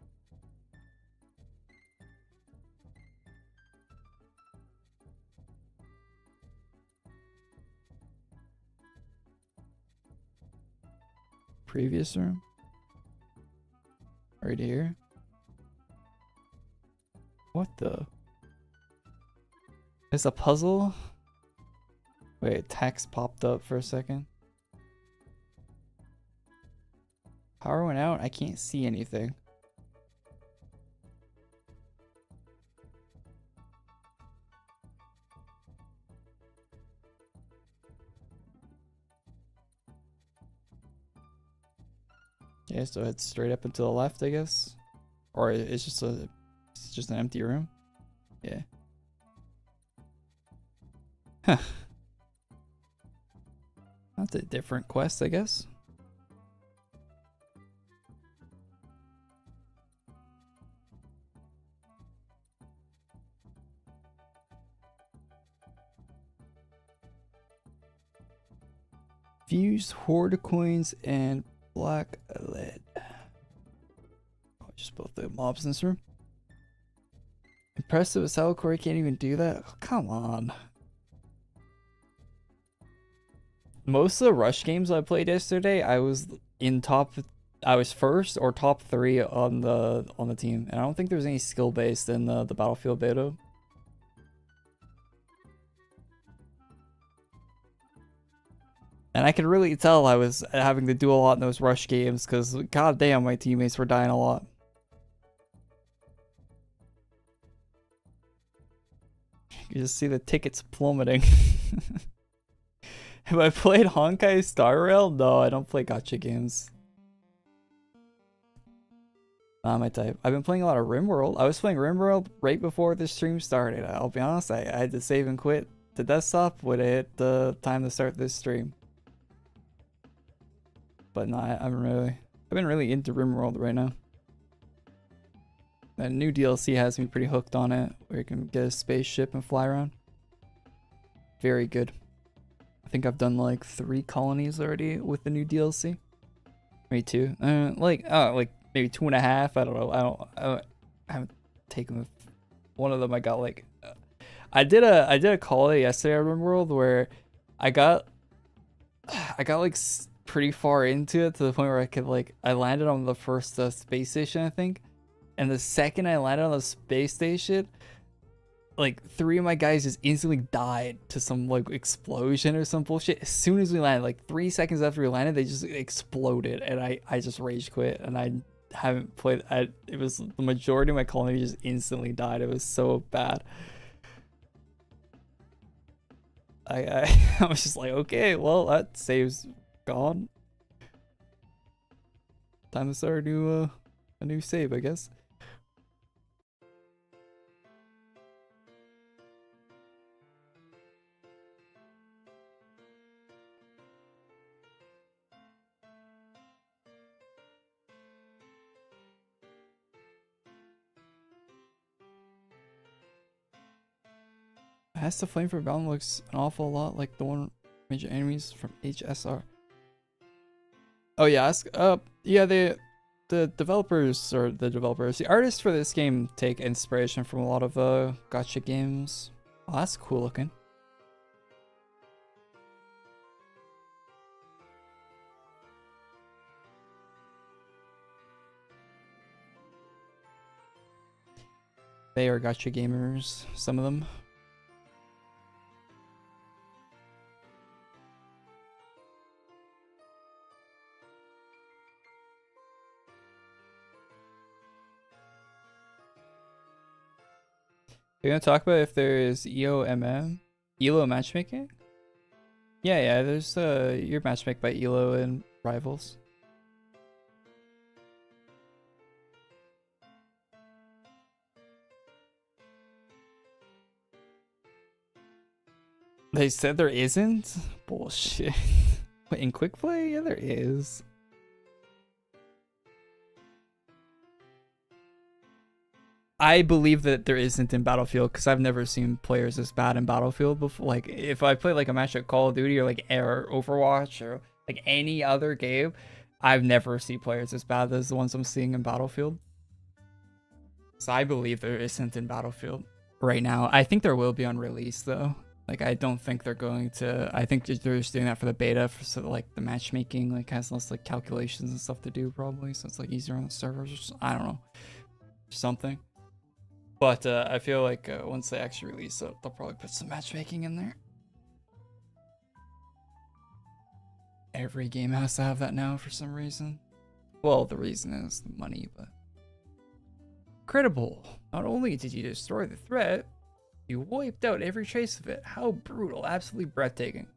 Speaker 1: Previous room? Right here? What the? It's a puzzle? Wait, text popped up for a second. Power went out? I can't see anything. Yeah, so it's straight up and to the left, I guess. Or it's just an empty room. Yeah. Huh. That's a different quest, I guess. Fused horde coins and black lead. Oh, just both the mobs in this room. Impressive as hell, Korey can't even do that. Oh, come on. Most of the rush games I played yesterday, I was first or top 3 on the team, and I don't think there was any skill based in the Battlefield beta. And I could really tell I was having to do a lot in those rush games because goddamn, my teammates were dying a lot. You just see the tickets plummeting. Have I played Honkai Star Rail? No, I don't play gacha games. Not my type. I've been playing a lot of RimWorld. I was playing RimWorld right before the stream started. I'll be honest, I had to save and quit the desktop when it hit the time to start this stream. But no, I've been really into RimWorld right now. That new DLC has me pretty hooked on it, where you can get a spaceship and fly around. Very good. I think I've done like 3 colonies already with the new DLC. Maybe 2. Like maybe 2.5. I don't know. I haven't taken one of them. I got like I did a colony yesterday at RimWorld where I got like pretty far into it to the point where I landed on the first space station, I think. And the second I landed on the space station, like 3 of my guys just instantly died to some like explosion or some bullshit. As soon as we landed, like 3 seconds after we landed, they just exploded, and I just rage quit, and I haven't played. It was the majority of my colony just instantly died. It was so bad. I was just like, okay, well that save's gone. Time to start a new save, I guess. Has the flame for bound looks an awful lot like the one major enemies from HSR. Oh yeah, yeah, the the artists for this game take inspiration from a lot of gacha games. Oh, that's cool looking. They are gacha gamers, some of them. You're gonna talk about if there is ELO matchmaking? Yeah, there's you're matchmake by ELO and Rivals. They said there isn't? Bullshit. In quick play? Yeah, there is. I believe that there isn't in Battlefield because I've never seen players this bad in Battlefield before. Like, if I play like a match at Call of Duty or like Overwatch or like any other game, I've never seen players as bad as the ones I'm seeing in Battlefield. So I believe there isn't in Battlefield right now. I think there will be on release though. Like, I don't think they're going to. I think they're just doing that for the beta, for so like the matchmaking like has less like calculations and stuff to do probably, so it's like easier on the servers. Or just, I don't know, something. But I feel like once they actually release it, they'll probably put some matchmaking in there. Every game has to have that now for some reason. Well, the reason is the money, but incredible. Not only did you destroy the threat, you wiped out every trace of it. How brutal, absolutely breathtaking.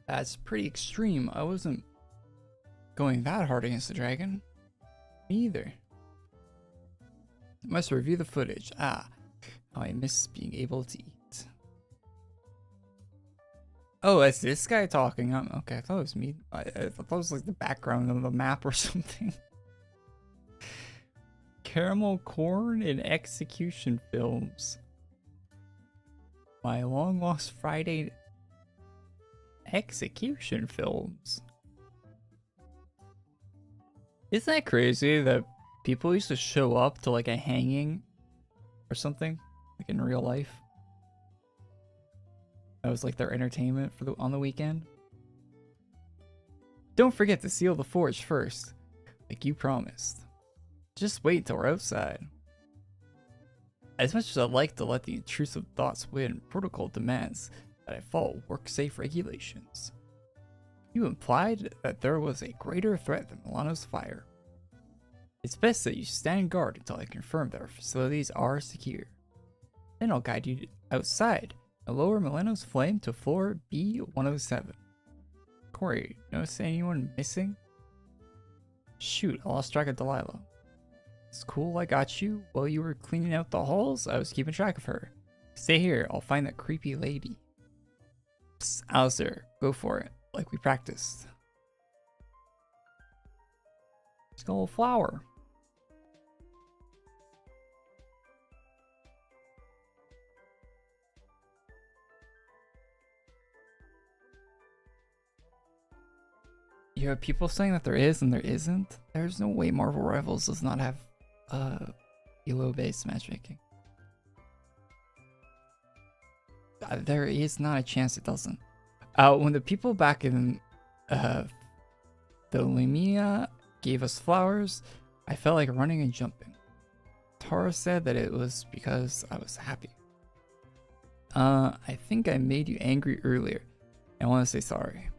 Speaker 1: That's pretty extreme. I wasn't going that hard against the dragon. Me either. I must review the footage. Ah, how I miss being able to eat. Oh, that's this guy talking. Okay, I thought it was me. I thought it was like the background of the map or something. Caramel corn and execution films. My long lost Friday execution films. Isn't that crazy that people used to show up to like a hanging or something like in real life? That was like their entertainment for on the weekend. Don't forget to seal the forge first, like you promised. Just wait till we're outside. As much as I'd like to let the intrusive thoughts win, protocol demands that I follow work-safe regulations. You implied that there was a greater threat than Maleno's fire. It's best that you stand guard until I confirm that our facilities are secure. Then I'll guide you outside and lower Maleno's flame to floor B107. Korey, notice anyone missing? Shoot, I lost track of Delilah. It's cool, I got you. While you were cleaning out the halls, I was keeping track of her. Stay here, I'll find that creepy lady. Psst, Alistair, go for it, like we practiced. Just got a little flower. You have people saying that there is and there isn't. There's no way Marvel Rivals does not have ELO-based matchmaking. There is not a chance it doesn't. When the people back in the Lumia gave us flowers, I felt like running and jumping. Tara said that it was because I was happy. I think I made you angry earlier. I want to say sorry.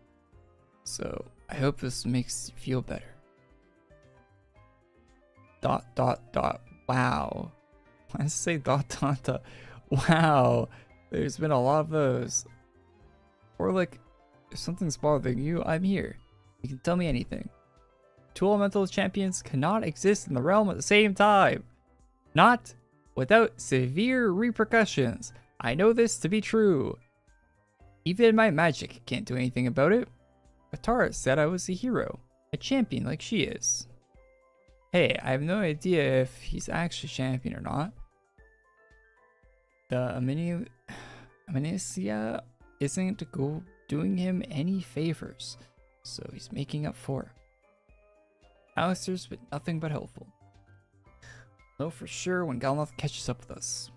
Speaker 1: So I hope this makes you feel better. ... Wow. Let's say ... Wow. There's been a lot of those. Or like, if something's bothering you, I'm here. You can tell me anything. Two elemental champions cannot exist in the realm at the same time. Not without severe repercussions. I know this to be true. Even my magic can't do anything about it. Katara said I was a hero, a champion like she is. Hey, I have no idea if he's actually champion or not. The amnesia isn't doing him any favors, so he's making up for it. Alistair's been nothing but helpful. Know for sure when Galnoth catches up with us.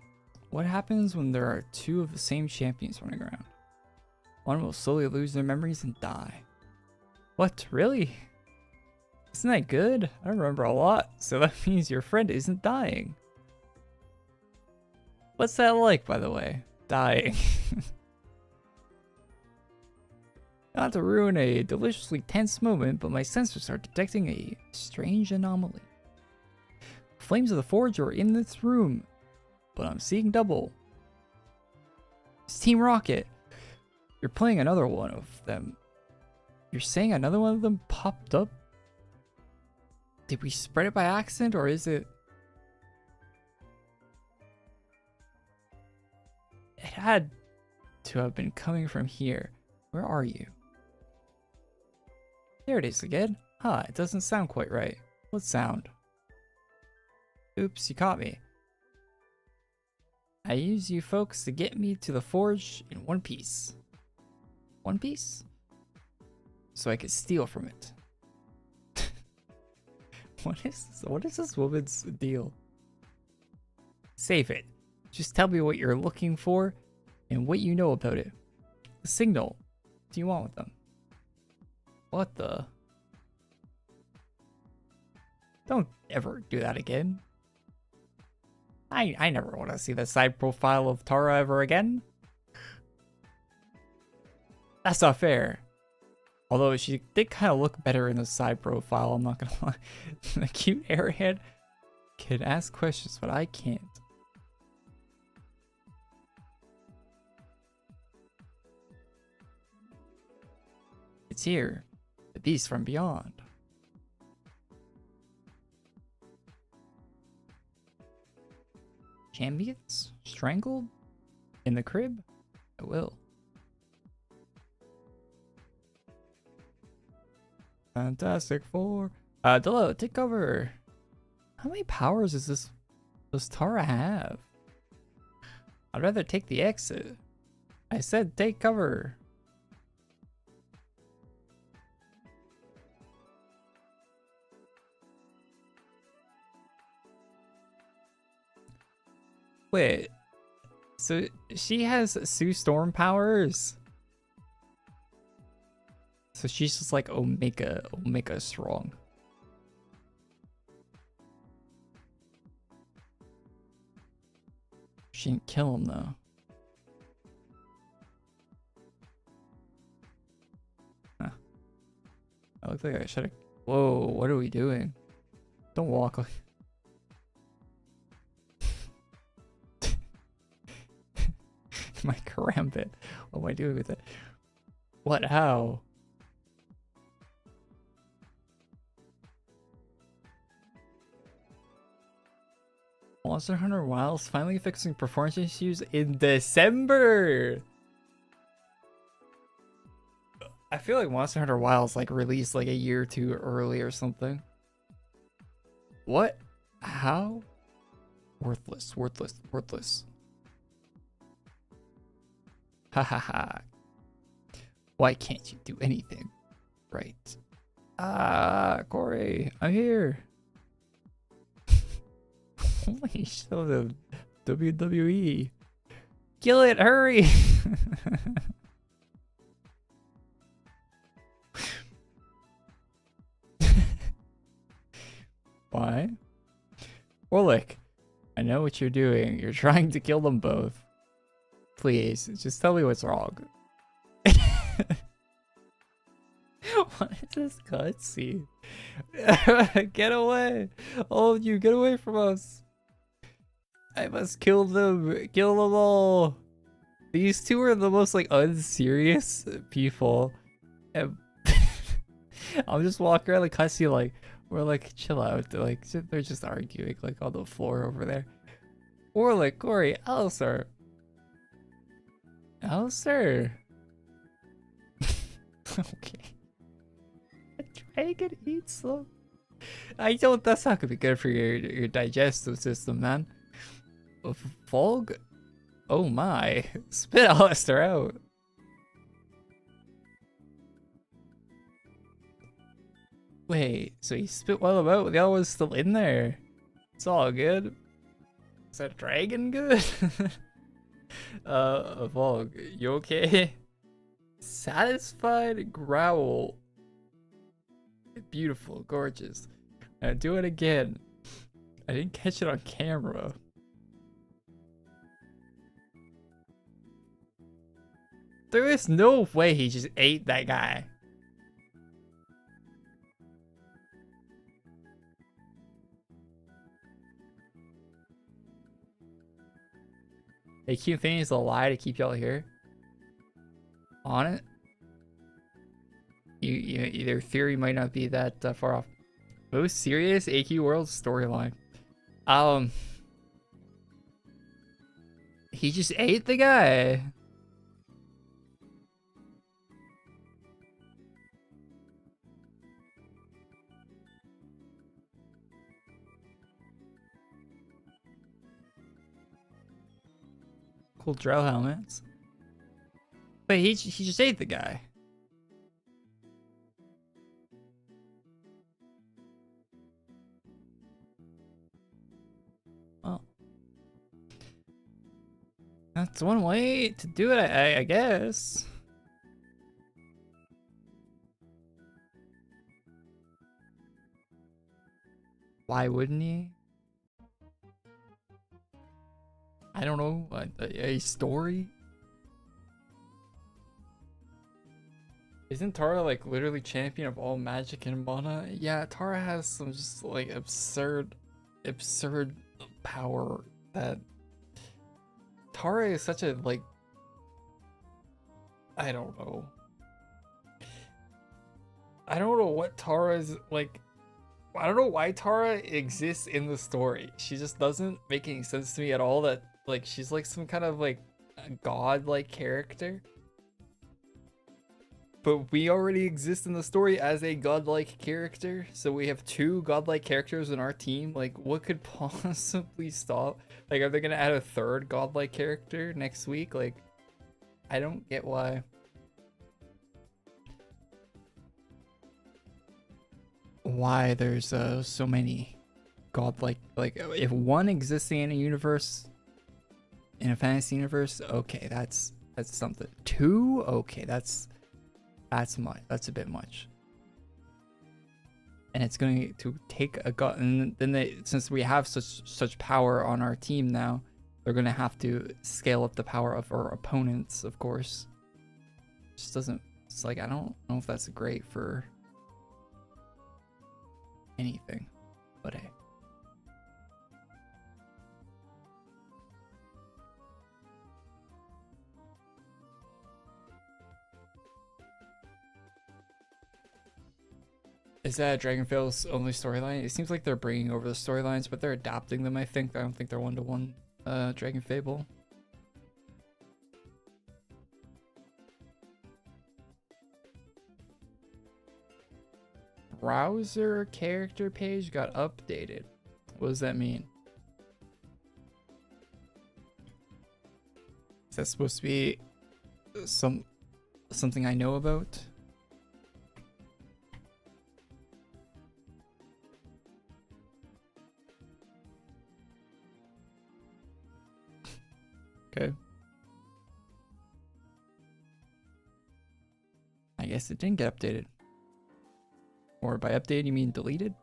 Speaker 1: What happens when there are two of the same champions running around? One will slowly lose their memories and die. What, really? Isn't that good? I remember a lot, so that means your friend isn't dying. What's that like, by the way? Dying. Not to ruin a deliciously tense moment, but my sensors are detecting a strange anomaly. Flames of the Forge are in this room, but I'm seeing double. It's Team Rocket. You're playing another one of them. You're saying another one of them popped up? Did we spread it by accident, or is it... It had to have been coming from here. Where are you? There it is again. Huh, it doesn't sound quite right. What sound? Oops, you caught me. I use you folks to get me to the forge in one piece. One piece? So I could steal from it. What is this woman's deal? Save it. Just tell me what you're looking for and what you know about it. The signal. What do you want with them? What the? Don't ever do that again. I never want to see the side profile of Tara ever again. That's not fair. Although she did kind of look better in the side profile, I'm not gonna lie. The cute airhead can ask questions, but I can't. It's here. The beast from beyond. Champions? Strangled? In the crib? I will. Fantastic Four. Delo, take cover. How many powers does Tara have? I'd rather take the exit. I said take cover. Wait, so she has Sue Storm powers? So she's just like Omega strong. She didn't kill him though. Huh. I look like I should have. Whoa, what are we doing? Don't walk like. My karambit. What am I doing with it? What? How? Monster Hunter Wilds finally fixing performance issues in December. I feel like Monster Hunter Wilds like released like a year or two early or something. What? How? Worthless. Ha ha ha. Why can't you do anything? Right. Ah, Korey, I'm here. Holy shit, the WWE. Kill it, hurry! Why? Orlick, I know what you're doing. You're trying to kill them both. Please, just tell me what's wrong. What is this cutscene? Get away! All of you, get away from us! I must kill them! Kill them all! These two are the most like unserious people. And I'll just walk around the cutscene like, we're like, chill out. Like, they're just arguing like on the floor over there. Or like, Korey, Alistair. Alistair. Okay. A dragon eats them. That's not gonna be good for your digestive system, man. Fog? Oh my. Spit Alistair out. Wait, so he spit one of them out, the other one's still in there. It's all good. Is that dragon good? Vog, you okay? Satisfied growl. Beautiful, gorgeous. Now do it again. I didn't catch it on camera. There is no way he just ate that guy. They keep thinking it's a lie to keep y'all here. On it. Their theory might not be that far off. Most serious AQWorlds storyline. He just ate the guy. Cool drill helmets. Wait, he just ate the guy. Well, that's one way to do it, I guess. Why wouldn't he? I don't know, a story? Isn't Tara like literally champion of all magic and mana? Yeah, Tara has some just like absurd power that Tara is such a like, I don't know. I don't know what Tara's like. I don't know why Tara exists in the story. She just doesn't make any sense to me at all that like she's like some kind of like god-like character. But we already exist in the story as a godlike character. So we have two godlike characters in our team. Like what could possibly stop? Like are they gonna add a third godlike character next week? Like I don't get why. Why there's so many godlike, like if one existing in a universe, in a fantasy universe, okay, that's something. Two, okay, that's much. That's a bit much. And it's going to take a god, and then they, since we have such power on our team now, they're gonna have to scale up the power of our opponents, of course. It just doesn't. It's like I don't know if that's great for anything, but hey. Is that Dragonfell's only storyline? It seems like they're bringing over the storylines, but they're adapting them, I think. I don't think they're one-to-one Dragon Fable. Browser character page got updated. What does that mean? Is that supposed to be something I know about? Okay. I guess it didn't get updated. Or by updated, you mean deleted?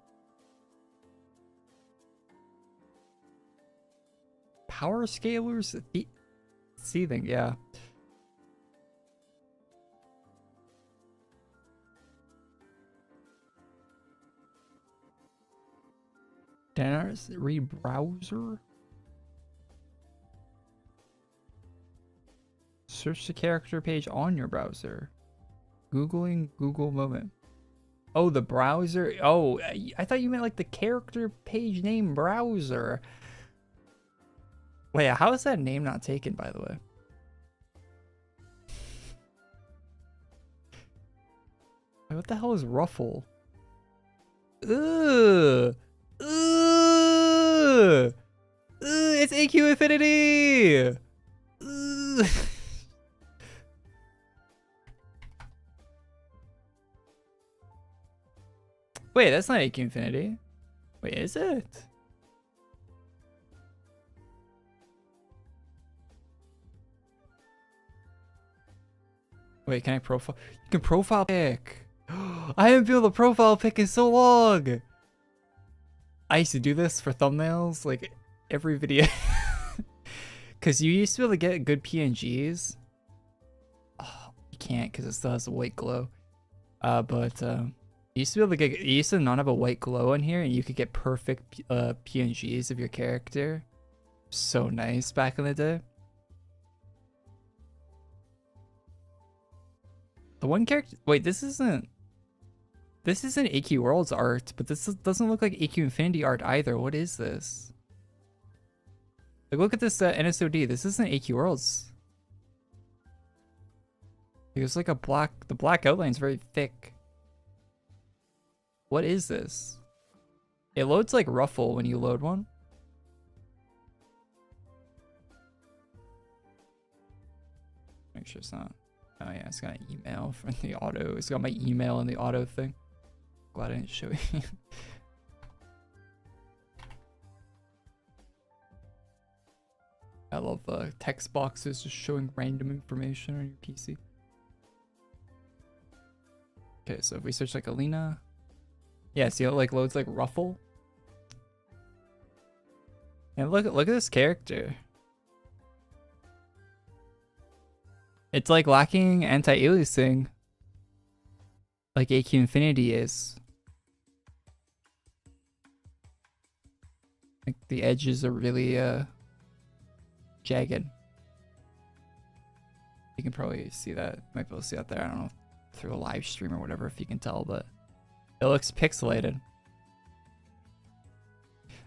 Speaker 1: Power scalers? Seething, yeah. $10 rebrowser? Search the character page on your browser. Googling Google moment. Oh, the browser. Oh, I thought you meant like the character page name browser. Wait, how is that name not taken, by the way? Wait, what the hell is Ruffle? Ugh. Ugh. Ugh, it's AQ Infinity. Wait, that's not AQ Infinity. Wait, is it? Wait, can I profile? You can profile pick. I haven't been able to profile pick in so long. I used to do this for thumbnails, like every video. Because you used to be able to get good PNGs. Oh, you can't because it still has a white glow. You used to be able to get, you used to not have a white glow in here, and you could get perfect PNGs of your character. So nice back in the day. The one character, wait, this isn't AQWorlds art, but this doesn't look like AQ Infinity art either. What is this? Like, look at this NSOD. This isn't AQWorlds. There's like a the black outline's very thick. What is this? It loads like Ruffle when you load one. Make sure it's not. Oh yeah, it's got an email from the auto. It's got my email in the auto thing. Glad I didn't show you. I love text boxes just showing random information on your PC. Okay, so if we search like Alina. Yeah, see how it like loads like Ruffle? And look at this character. It's like lacking anti-aliasing like AQ Infinity is. Like the edges are really jagged. You can probably see that. Might be able to see that there. I don't know through a live stream or whatever if you can tell, but it looks pixelated.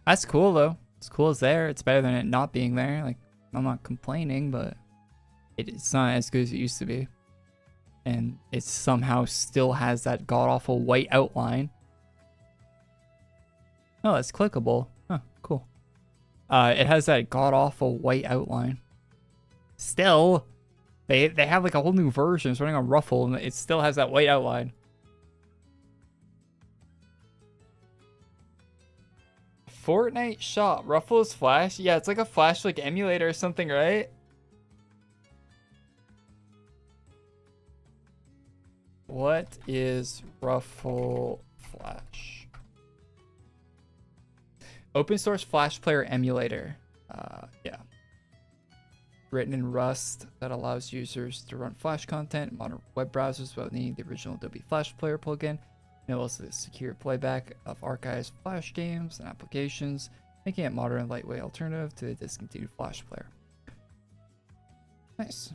Speaker 1: That's cool though. It's cool as there. It's better than it not being there. Like, I'm not complaining, but it's not as good as it used to be. And it somehow still has that god-awful white outline. Oh, it's clickable. Huh, cool. It has that god-awful white outline. Still, they have like a whole new version. It's running on Ruffle, and it still has that white outline. Fortnite shop. Ruffle's Flash? Yeah, it's like a Flash like emulator or something, right? What is Ruffle Flash? Open source Flash player emulator. Yeah. Written in Rust that allows users to run Flash content in modern web browsers without needing the original Adobe Flash Player plugin. It also secure playback of archived Flash games and applications, making it a modern and lightweight alternative to the discontinued Flash player. Nice.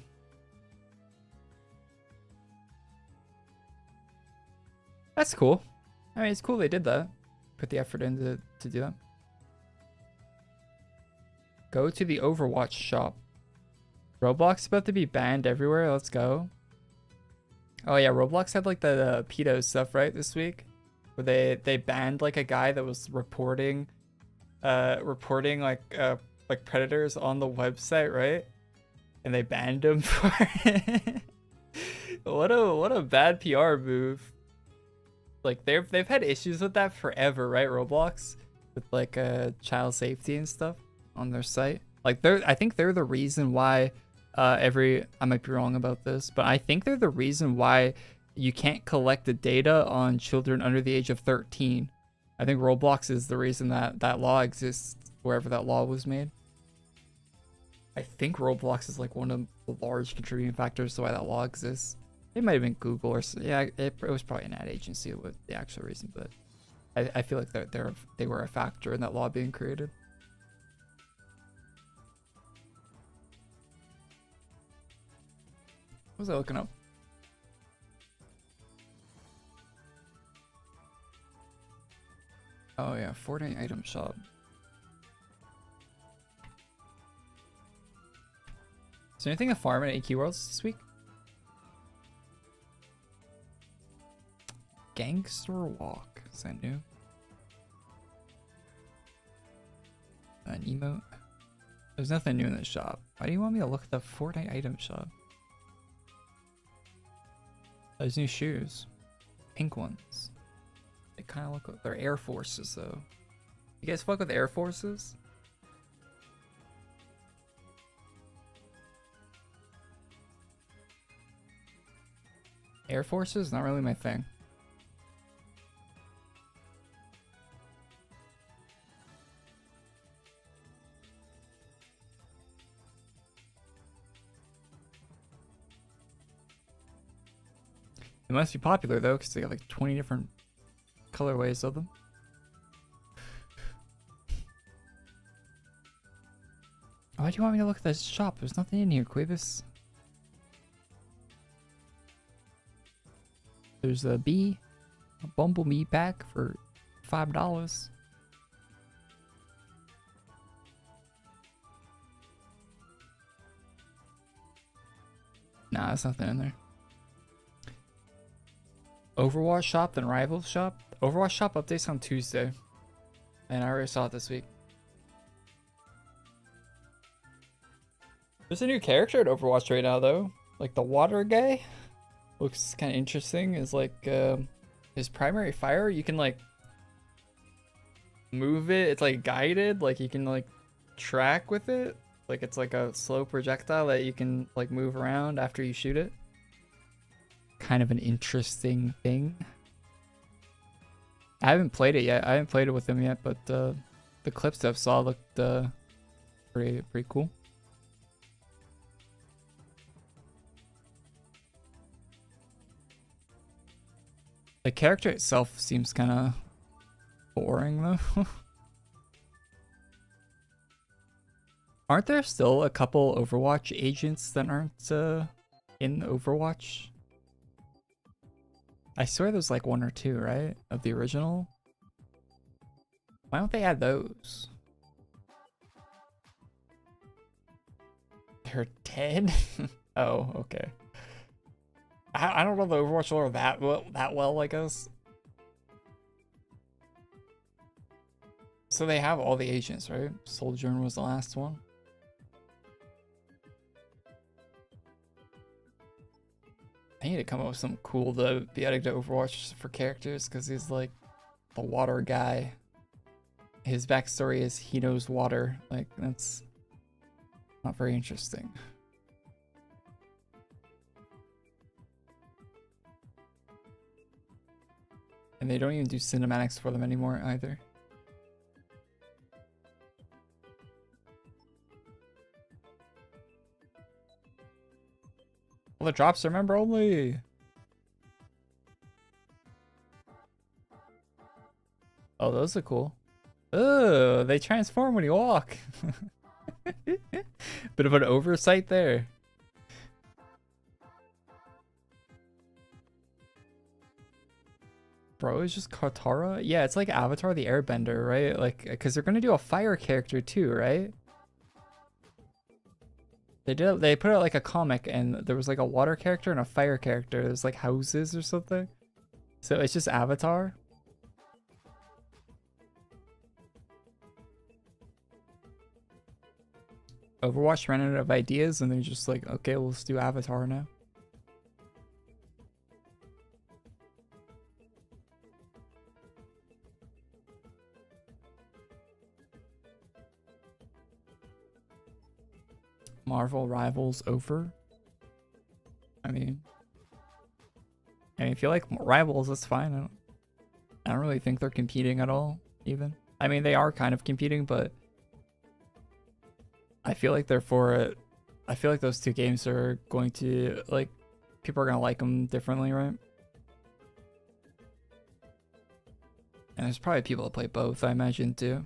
Speaker 1: That's cool. I mean, it's cool they did that. Put the effort in to do that. Go to the Overwatch shop. Roblox is about to be banned everywhere. Let's go. Oh yeah, Roblox had like the pedo stuff, right, this week? Where they banned like a guy that was reporting like predators on the website, right? And they banned him for it. What a bad PR move. Like they've had issues with that forever, right? Roblox with like child safety and stuff on their site. Like I think they're the reason why I might be wrong about this, but I think they're the reason why you can't collect the data on children under the age of 13. I think Roblox is the reason that law exists wherever that law was made. I think Roblox is like one of the large contributing factors to why that law exists. It might have been Google or yeah, it was probably an ad agency with the actual reason, but I feel like they were a factor in that law being created. What was I looking up? Oh yeah, Fortnite item shop. Is there anything to farm at AQWorlds this week? Gangster Walk. Is that new? An emote. There's nothing new in this shop. Why do you want me to look at the Fortnite item shop? Those new shoes. Pink ones. They kind of look like they're Air Forces though. You guys fuck with Air Forces? Air Forces? Not really my thing. It must be popular though, because they got like 20 different colorways of them. Why do you want me to look at this shop? There's nothing in here, Quavis. There's a bumblebee pack for $5. Nah, there's nothing in there. Overwatch shop, then Rivals shop. Overwatch shop updates on Tuesday. And I already saw it this week. There's a new character at Overwatch right now though. Like the water guy. Looks kind of interesting. Is like his primary fire. You can like move it. It's like guided. Like you can like track with it. Like it's like a slow projectile that you can like move around after you shoot it. Kind of an interesting thing. I haven't played it yet. I haven't played it with him yet, but the clips I've saw looked pretty cool. The character itself seems kind of boring though. Aren't there still a couple Overwatch agents that aren't in Overwatch? I swear there's like one or two, right? Of the original. Why don't they add those? They're dead? Oh, okay. I don't know the Overwatch lore that well, I guess. So they have all the agents, right? Sojourn was the last one. I need to come up with something cool to be added to Overwatch for characters, because he's like the water guy. His backstory is he knows water. Like, that's not very interesting. And they don't even do cinematics for them anymore either. All the drops are member only. Oh, those are cool. Oh, they transform when you walk. Bit of an oversight there. Bro, it's just Katara? Yeah, it's like Avatar the Airbender, right? Like, because they're gonna do a fire character too, right? They put out like a comic and there was like a water character and a fire character. There's like houses or something. So it's just Avatar. Overwatch ran out of ideas and they're just like, okay, well, let's do Avatar now. Marvel Rivals over. I mean, if you like Rivals, that's fine. I don't really think they're competing at all, even. I mean, they are kind of competing, but I feel like they're for it. I feel like those two games are going to, like, people are going to like them differently, right? And there's probably people that play both, I imagine, too.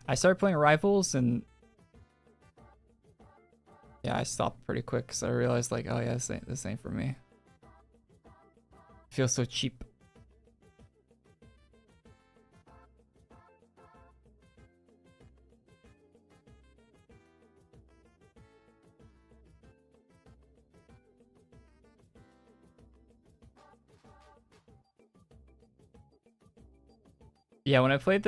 Speaker 1: I started playing Rivals and yeah, I stopped pretty quick because I realized like, oh yeah, this ain't for me. It feels so cheap. Yeah, when I played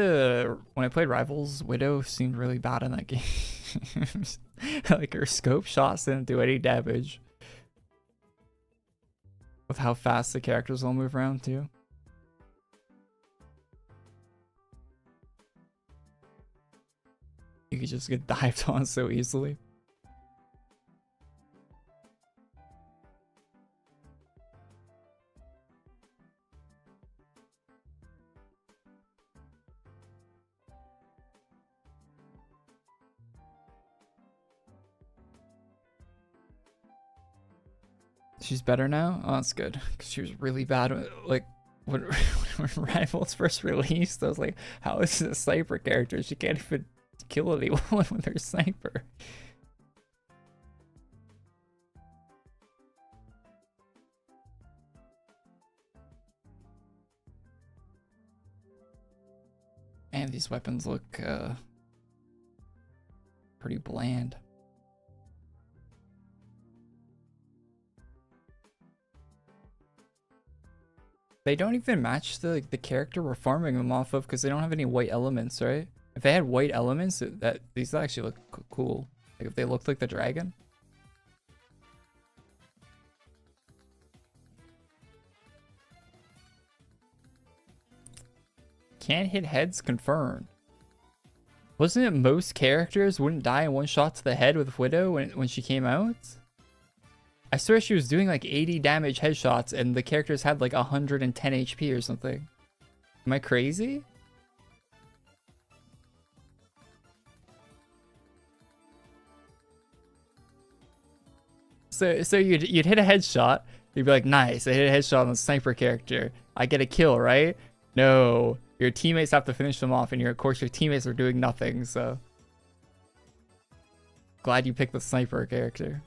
Speaker 1: Rivals, Widow seemed really bad in that game. Like her scope shots didn't do any damage. With how fast the characters all move around too. You could just get dived on so easily. She's better now? Oh, that's good. Because she was really bad. Like, when Rivals first released, I was like, how is this a sniper character? She can't even kill anyone with her sniper. And these weapons look pretty bland. They don't even match the character we're farming them off of because they don't have any white elements, right? If they had white elements, these actually look cool. Like if they looked like the dragon. Can't hit heads confirmed. Wasn't it most characters wouldn't die in one shot to the head with Widow when she came out? I swear she was doing like 80 damage headshots and the characters had like 110 HP or something. Am I crazy? So you'd hit a headshot, you'd be like, nice, I hit a headshot on the sniper character. I get a kill, right? No, your teammates have to finish them off, and of course your teammates are doing nothing, so. Glad you picked the sniper character.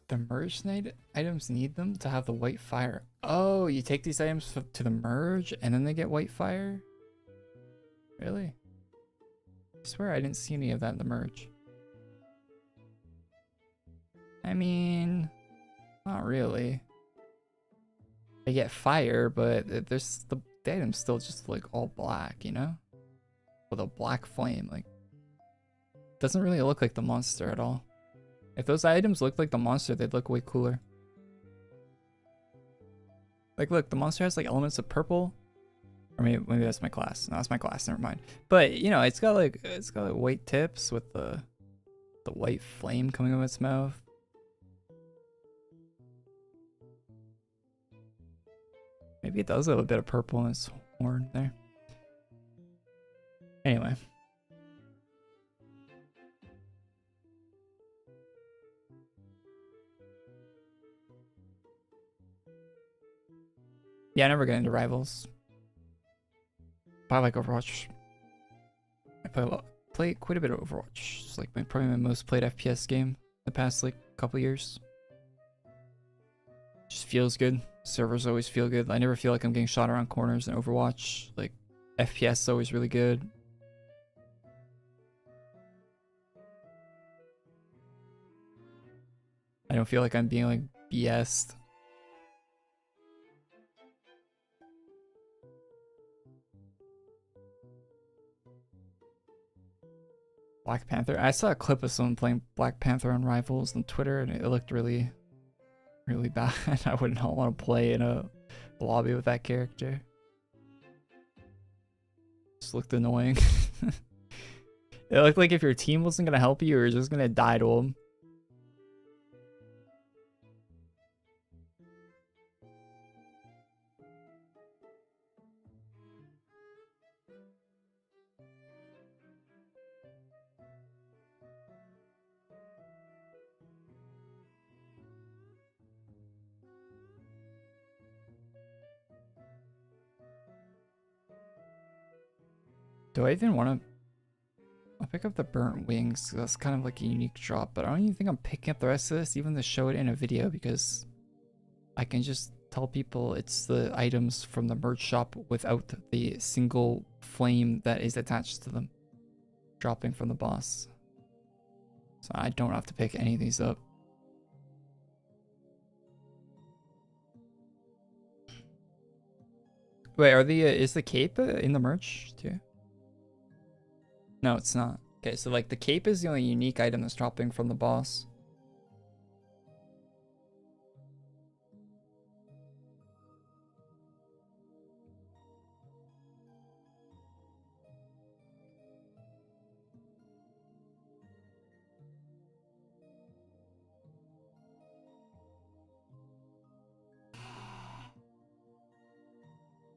Speaker 1: The merge items need them to have the white fire. Oh, you take these items to the merge and then they get white fire? Really? I swear I didn't see any of that in the merge. I mean, not really. They get fire, but there's the item's still just like all black, you know? With a black flame, like, doesn't really look like the monster at all. If those items looked like the monster, they'd look way cooler. Like, look, the monster has like elements of purple. Or maybe that's my class. No, that's my class, never mind. But, you know, it's got like white tips with the white flame coming out of its mouth. Maybe it does have a bit of purple in its horn there. Anyway. Yeah, I never got into Rivals. But I like Overwatch. I play quite a bit of Overwatch. It's like probably my most played FPS game the past like couple years. Just feels good. Servers always feel good. I never feel like I'm getting shot around corners in Overwatch. Like FPS is always really good. I don't feel like I'm being like BS'd. Black Panther. I saw a clip of someone playing Black Panther on Rivals on Twitter, and it looked really, really bad. I would not want to play in a lobby with that character. Just looked annoying. It looked like if your team wasn't gonna help you, you were just gonna die to him. Do I even want to? I'll pick up the burnt wings. That's kind of like a unique drop, but I don't even think I'm picking up the rest of this, even to show it in a video, because I can just tell people it's the items from the merch shop without the single flame that is attached to them dropping from the boss. So I don't have to pick any of these up. Wait, are the is the cape in the merch too? No, it's not. Okay, so like the cape is the only unique item that's dropping from the boss.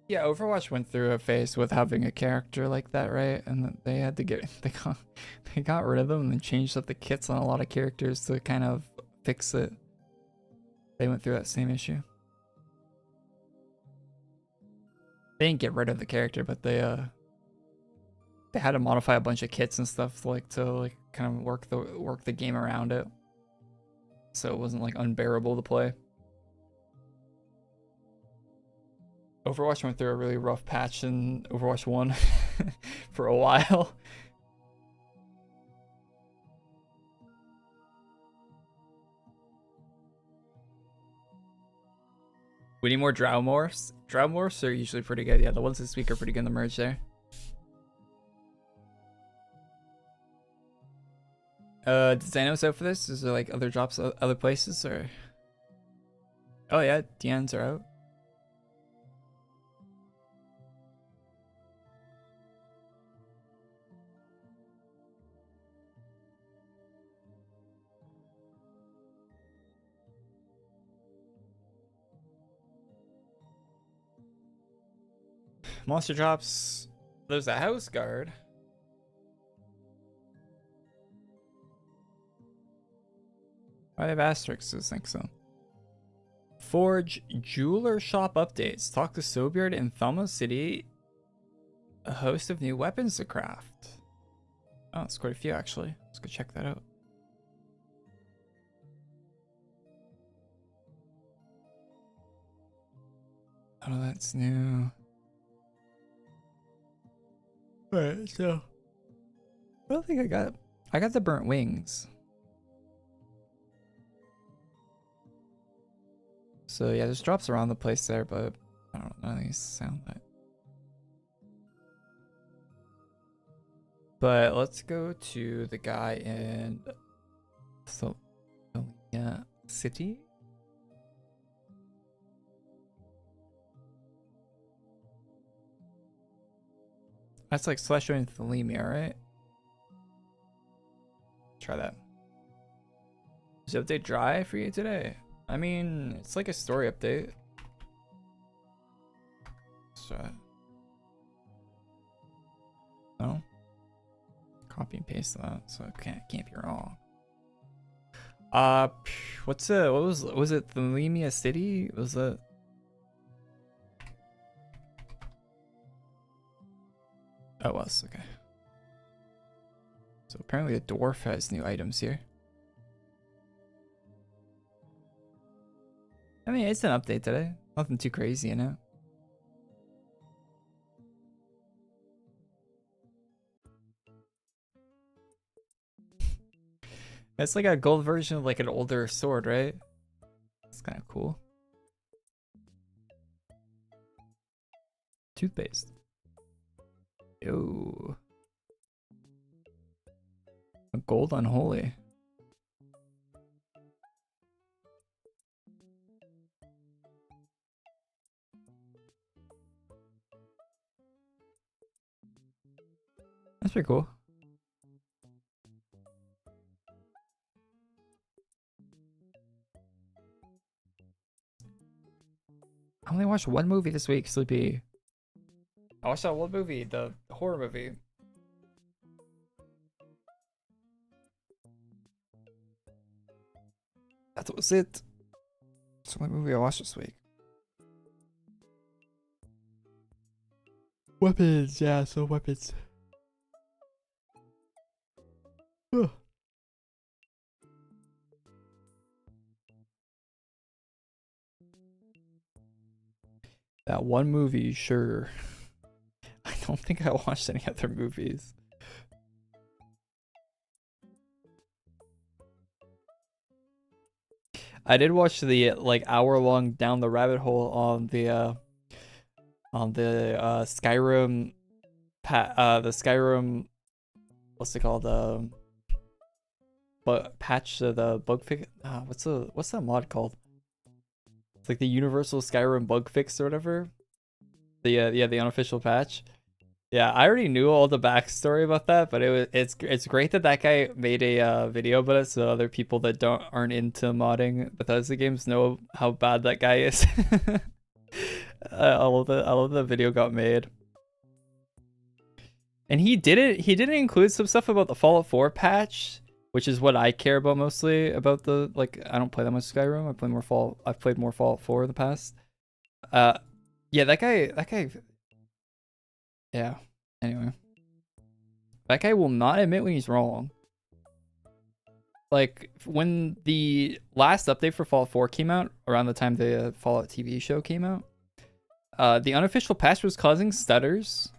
Speaker 1: Yeah, Overwatch went through a phase with having a character like that, right? And they had to get they got rid of them and then changed up the kits on a lot of characters to kind of fix it. They went through that same issue. They didn't get rid of the character, but they had to modify a bunch of kits and stuff to kind of work the game around it. So it wasn't like unbearable to play. Overwatch went through a really rough patch in Overwatch 1 for a while. We need more Drow Morphs. Drow Morphs are usually pretty good. Yeah, the ones this week are pretty good in the merge there. Did Xanos out for this? Is there like other drops other places or? Oh yeah, DNs are out. Monster drops. There's a house guard. Why do they have asterisks? I think so. Forge jeweler shop updates. Talk to Sobeard in Thelma City. A host of new weapons to craft. Oh, it's quite a few actually. Let's go check that out. Oh, that's new. Alright, so I don't think I got the burnt wings. So yeah, there's drops around the place there, but I don't know, none of these sound that. But let's go to the guy in City. That's like Celestial and Thalemia, right? Try that. Is the update dry for you today? I mean, it's like a story update. Let's try it. No? Copy and paste that, so it can't be wrong. What was it Thalemia City? Was it? Oh, it was, okay. So apparently the dwarf has new items here. I mean, it's an update today. Nothing too crazy, you know? It's like a gold version of like an older sword, right? It's kind of cool. Toothpaste. Yo. A gold unholy. That's pretty cool. I only watched one movie this week, Sleepy. I watched that one movie, the horror movie. That was it. It's the only movie I watched this week. Weapons, yeah, so weapons. Ugh. That one movie, sure. I don't think I watched any other movies. I did watch the like hour-long Down the Rabbit Hole on the Skyrim the Skyrim, what's it called, but patch, the bug fix, what's that mod called? It's like the Universal Skyrim bug fix or whatever. The yeah, the unofficial patch. Yeah, I already knew all the backstory about that, but it's great that that guy made a video about it, so other people that aren't into modding Bethesda games know how bad that guy is. I love the video got made. And he didn't include some stuff about the Fallout 4 patch, which is what I care about mostly about the, like, I don't play that much Skyrim. I've played more Fallout 4 in the past. Yeah, that guy yeah. Anyway. That guy will not admit when he's wrong. Like, when the last update for Fallout 4 came out, around the time the Fallout TV show came out, the unofficial patch was causing stutters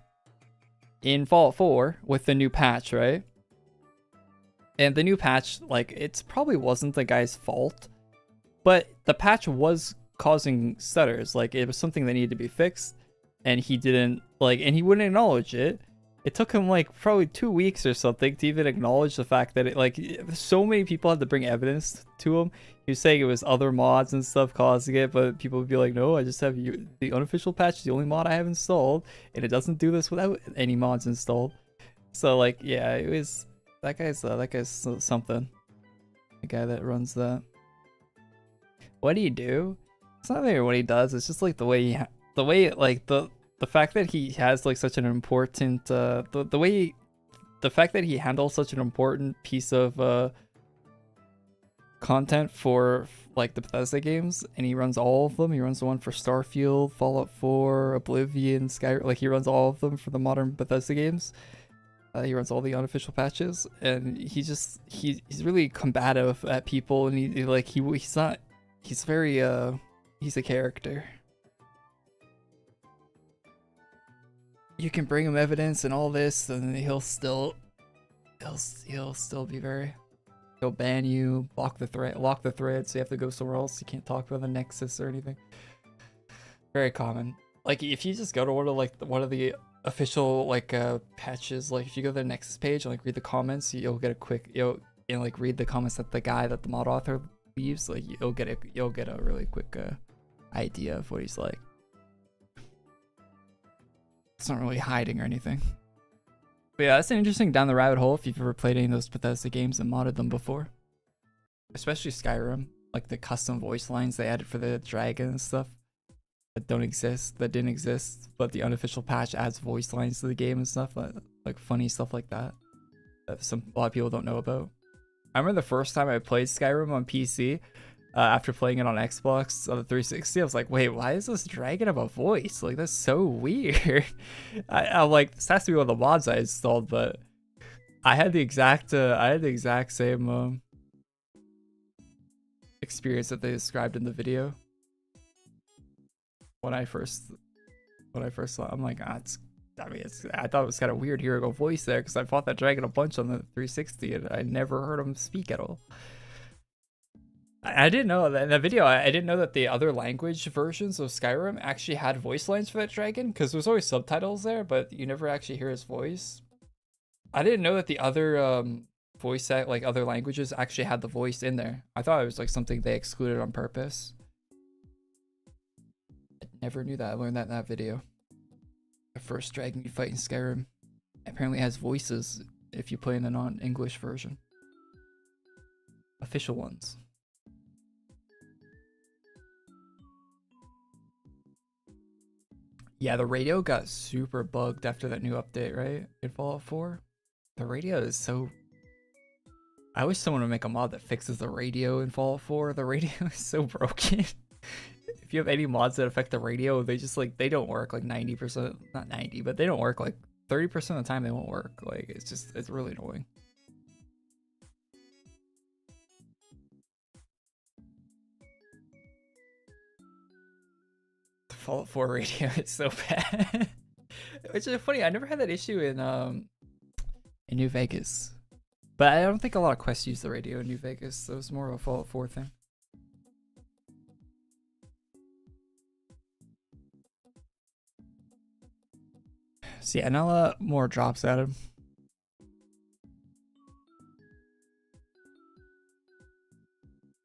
Speaker 1: in Fallout 4 with the new patch, right? And the new patch, like, it probably wasn't the guy's fault, but the patch was causing stutters. Like, it was something that needed to be fixed, and he didn't, like, and he wouldn't acknowledge it. It took him like probably 2 weeks or something to even acknowledge the fact that it, like, so many people had to bring evidence to him. He was saying it was other mods and stuff causing it, but people would be like, no, I just have the unofficial patch is the only mod I have installed, and it doesn't do this without any mods installed. So, like, yeah, it was, that guy's something. The guy that runs that. What do you do? It's not really what he does. It's just like the way the fact that he has like such an important the fact that he handles such an important piece of content for like the Bethesda games, and he runs all of them. He runs the one for Starfield, Fallout 4, Oblivion, Skyrim. Like, he runs all of them for the modern Bethesda games. He runs all the unofficial patches, and he's really combative at people, and he's a character. You can bring him evidence and all this, and he'll still be very, he'll ban you, lock the thread, so you have to go somewhere else. You can't talk about the Nexus or anything. Very common. Like, if you just go to one of the official like patches, like if you go to the Nexus page and like read the comments, you'll get a quick, like read the comments that the guy that the mod author leaves, like you'll get a really quick idea of what he's like. It's not really hiding or anything. But yeah, that's an interesting down the rabbit hole if you've ever played any of those Bethesda games and modded them before. Especially Skyrim, like the custom voice lines they added for the dragon and stuff that didn't exist, but the unofficial patch adds voice lines to the game and stuff, like funny stuff like that a lot of people don't know about. I remember the first time I played Skyrim on PC, after playing it on Xbox on the 360, I was like, wait, why is this dragon have a voice? Like, that's so weird. I'm like, this has to be one of the mods I installed, but I had the exact same experience that they described in the video when I first saw it. I'm like, I thought it was kind of weird hearing a voice there, because I fought that dragon a bunch on the 360 and I never heard him speak at all. I didn't know that in that video. I didn't know that the other language versions of Skyrim actually had voice lines for that dragon, because there's always subtitles there, but you never actually hear his voice. I didn't know that the other other languages actually had the voice in there. I thought it was like something they excluded on purpose. I never knew that. I learned that in that video. The first dragon you fight in Skyrim apparently has voices if you play in the non-English version. Official ones. Yeah, the radio got super bugged after that new update, right? In Fallout 4. The radio is so... I wish someone would make a mod that fixes the radio in Fallout 4. The radio is so broken. If you have any mods that affect the radio, they just like, they don't work like 90%, not 90, but they don't work like 30% of the time. They won't work. Like, it's really annoying. Fallout 4 radio. It's so bad. Which is funny. I never had that issue in New Vegas, but I don't think a lot of quests use the radio in New Vegas. So it's more of a Fallout 4 thing. So yeah, now more drops at him.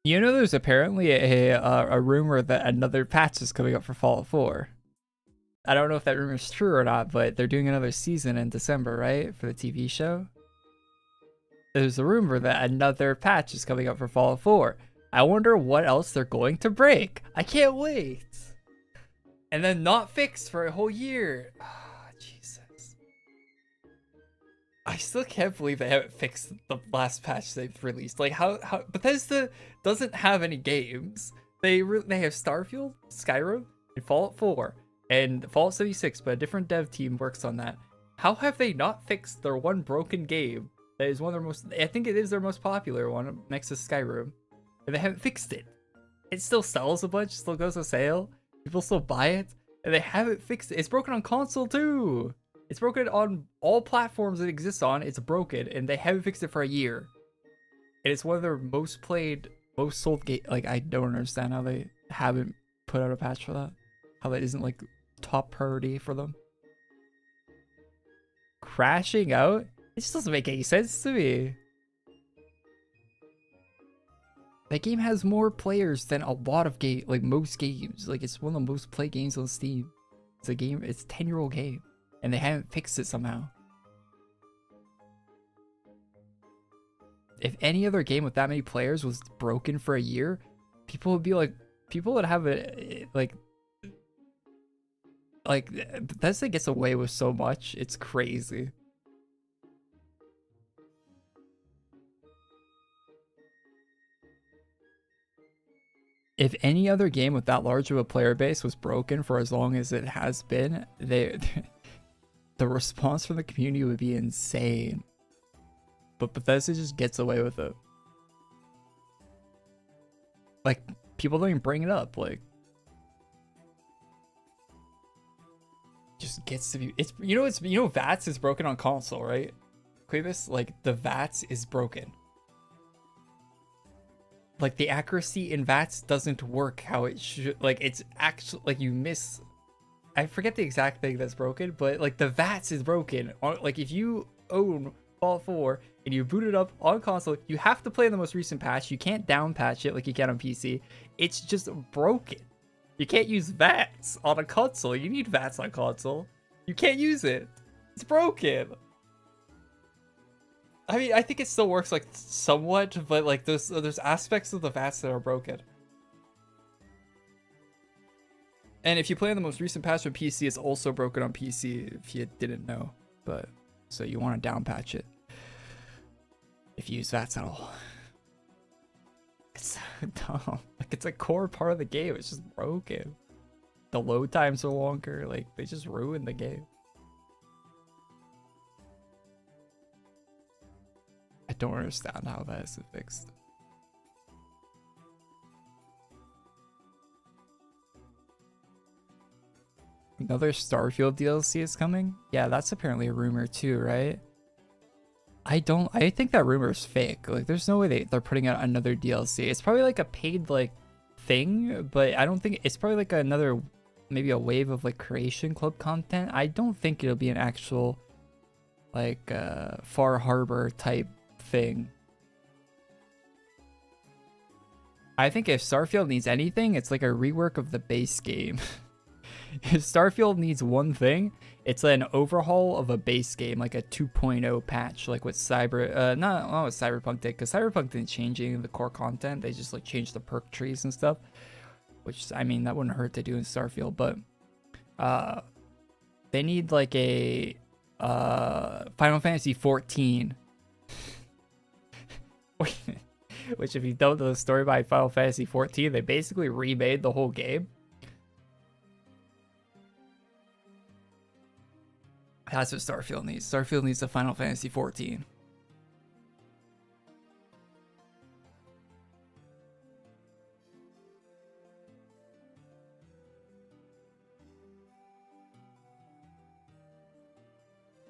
Speaker 1: You know, there's apparently a rumor that another patch is coming up for Fallout 4. I don't know if that rumor is true or not, but they're doing another season in December, right? For the TV show. There's a rumor that another patch is coming up for Fallout 4. I wonder what else they're going to break. I can't wait. And then not fixed for a whole year. Oh, Jesus. I still can't believe they haven't fixed the last patch they've released. Like how Bethesda doesn't have any games. They have Starfield, Skyrim, and Fallout 4, and Fallout 76, but a different dev team works on that. How have they not fixed their one broken game that is one of their most, I think it is their most popular one next to Skyrim, and they haven't fixed it? It still sells a bunch, still goes on sale, people still buy it, and they haven't fixed it. It's broken on console too. It's broken on all platforms it exists on. It's broken, and they haven't fixed it for a year. And it's one of their most played, most sold game. Like, I don't understand how they haven't put out a patch for that. How that isn't like top priority for them. Crashing out? It just doesn't make any sense to me. That game has more players than a lot of like most games. Like, it's one of the most played games on Steam. It's a game. It's a 10-year-old game. And they haven't fixed it somehow. If any other game with that many players was broken for a year, people would be like, people would have it like Bethesda gets away with so much. It's crazy. If any other game with that large of a player base was broken for as long as it has been, the response from the community would be insane. But Bethesda just gets away with it. Like, people don't even bring it up. Like, just gets to be. It's VATS is broken on console, right? Quavis, like the VATS is broken. Like the accuracy in VATS doesn't work how it should. Like it's actually like you miss. I forget the exact thing that's broken, but like the VATS is broken. Like if you own Fallout 4 and you boot it up on console, you have to play the most recent patch. You can't down patch it like you can on PC. It's just broken. You can't use VATS on a console. You need VATS on console. You can't use it. It's broken. I mean, I think it still works like somewhat, but like there's aspects of the VATS that are broken. And if you play on the most recent patch on PC, it's also broken on PC if you didn't know. But so you want to down patch it if you use VATS at all. It's so dumb. Like it's a core part of the game. It's just broken. The load times are longer. Like they just ruined the game. I don't understand how that isn't fixed. Another Starfield DLC is coming? Yeah, that's apparently a rumor too, right? I think that rumor is fake. Like, there's no way they're putting out another DLC. It's probably like a paid, like, thing, but I don't think... It's probably like another... Maybe a wave of, like, Creation Club content. I don't think it'll be an actual, like, Far Harbor type thing. I think if Starfield needs anything, it's like a rework of the base game. If Starfield needs one thing, it's an overhaul of a base game, like a 2.0 patch, like what not what Cyberpunk did, because Cyberpunk didn't change any of the core content. They just like changed the perk trees and stuff, which I mean that wouldn't hurt to do in Starfield, but they need like a Final Fantasy 14. Which if you don't know the story behind Final Fantasy 14, they basically remade the whole game. That's what Starfield needs. Starfield needs a Final Fantasy 14.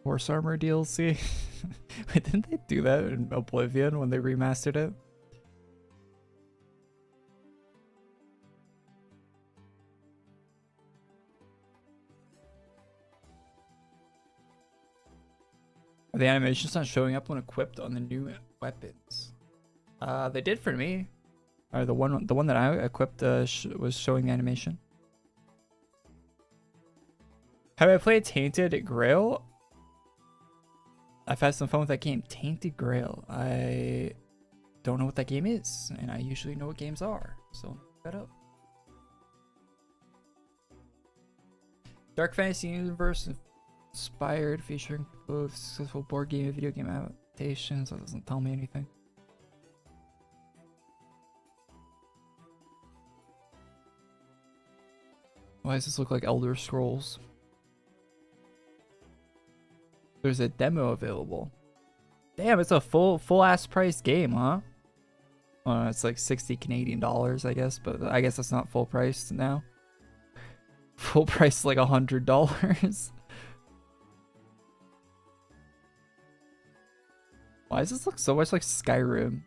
Speaker 1: Horse Armor DLC. Wait, didn't they do that in Oblivion when they remastered it? The animation's not showing up when equipped on the new weapons. They did for me. Or the one that I equipped was showing the animation. Have I played Tainted Grail? I've had some fun with that game. Tainted Grail. I don't know what that game is, and I usually know what games are, so look that up. Dark fantasy universe inspired, featuring both successful board game and video game adaptations. That doesn't tell me anything. Why does this look like Elder Scrolls? There's a demo available. Damn, it's a full ass price game, huh? It's like 60 Canadian dollars, I guess, but I guess that's not full price now. Full price like $100. Why does this look so much like Skyrim?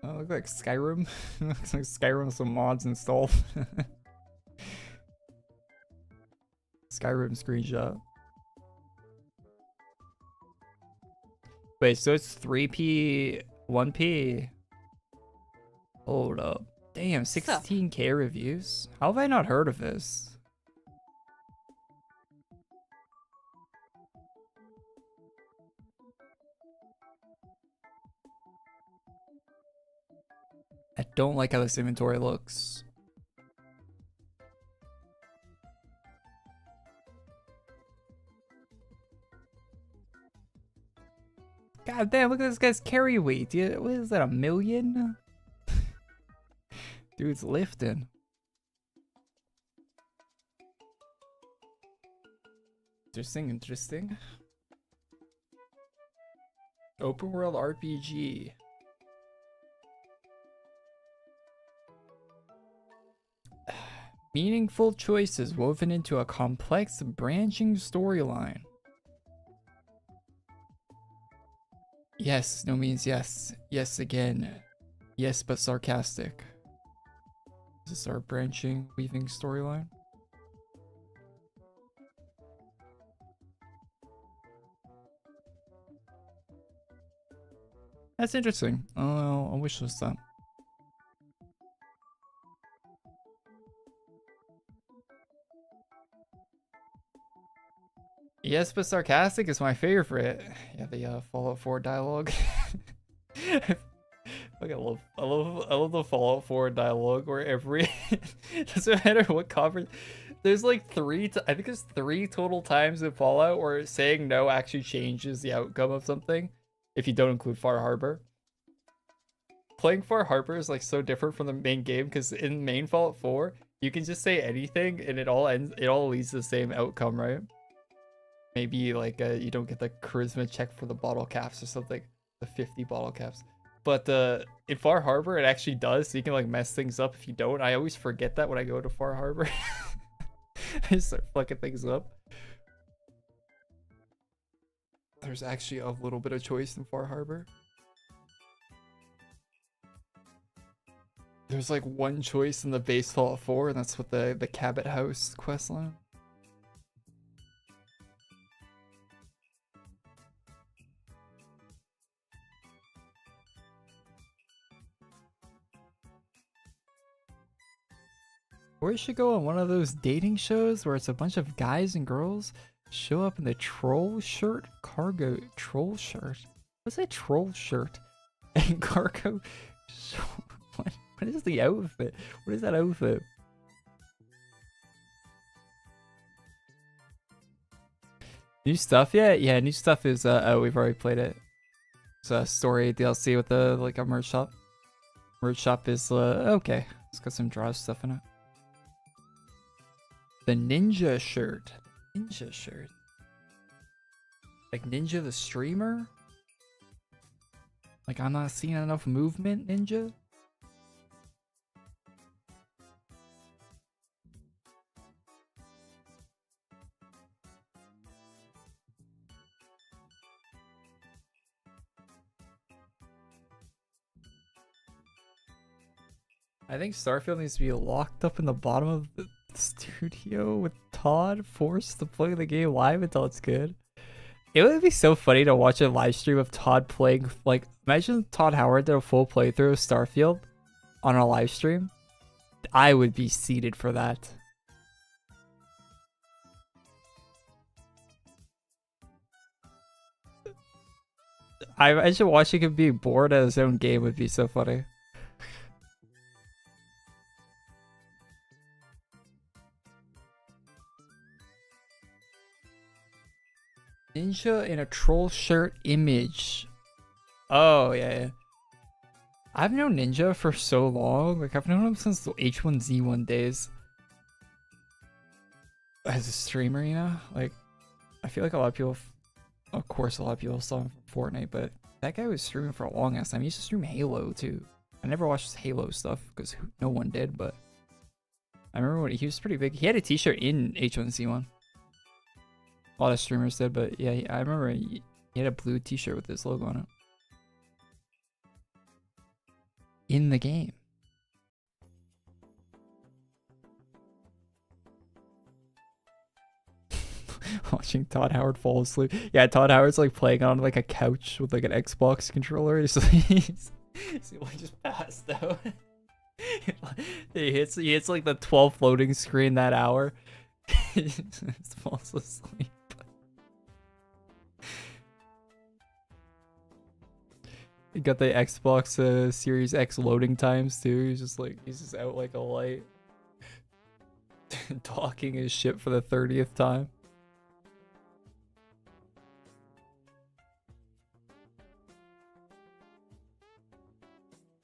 Speaker 1: Oh, look like Skyrim. Looks like Skyrim with some mods installed. Skyrim screenshot. Wait, so it's 3p, 1p. Hold up. Damn, 16k reviews? How have I not heard of this? I don't like how this inventory looks. God damn, look at this guy's carry weight. What is that, 1,000,000? Dude's lifting. Interesting. Open world RPG. Meaningful choices woven into a complex, branching storyline. Yes, no means yes. Yes again. Yes, but sarcastic. Is this our branching, weaving storyline? That's interesting. I'll wish list that. Yes, but sarcastic is my favorite. Yeah, the Fallout 4 dialogue. Like I love the Fallout 4 dialogue where every doesn't matter what conference. There's like I think there's 3 total times in Fallout where saying no actually changes the outcome of something. If you don't include Far Harbor. Playing Far Harbor is like so different from the main game because in main Fallout 4 you can just say anything and it all leads to the same outcome, right? Maybe like you don't get the charisma check for the bottle caps or something, the 50 bottle caps. But in Far Harbor, it actually does, so you can like mess things up if you don't. I always forget that when I go to Far Harbor. I start fucking things up. There's actually a little bit of choice in Far Harbor. There's like one choice in the base Fallout 4, and that's with the Cabot House questline. Or you should go on one of those dating shows where it's a bunch of guys and girls show up in the troll shirt, cargo troll shirt. What's a troll shirt? And cargo. What is the outfit? What is that outfit? New stuff yet? Yeah, new stuff is oh, we've already played it. It's a story DLC with the like a merch shop. Merch shop is okay. It's got some draw stuff in it. The ninja shirt. Ninja shirt. Like Ninja the streamer? Like I'm not seeing enough movement, Ninja? I think Starfield needs to be locked up in the bottom of the studio with Todd forced to play the game live until it's good. It would be so funny to watch a live stream of Todd playing, like, imagine Todd Howard did a full playthrough of Starfield on a live stream. I would be seated for that. I imagine watching him being bored at his own game would be so funny. Ninja in a troll shirt image. Oh, yeah. I've known Ninja for so long. Like, I've known him since the H1Z1 days. As a streamer, you know? Like, I feel like a lot of people, of course, a lot of people saw him from Fortnite, but that guy was streaming for a long ass time. He used to stream Halo, too. I never watched his Halo stuff because no one did, but I remember when he was pretty big. He had a t-shirt in H1Z1. A lot of streamers did, but yeah, I remember he had a blue t-shirt with his logo on it. In the game. Watching Todd Howard fall asleep. Yeah, Todd Howard's like playing on like a couch with like an Xbox controller. He's just passed out. he hits like the 12th loading screen that hour. He just falls asleep. He got the Xbox Series X loading times too. He's just out like a light. Talking his shit for the 30th time.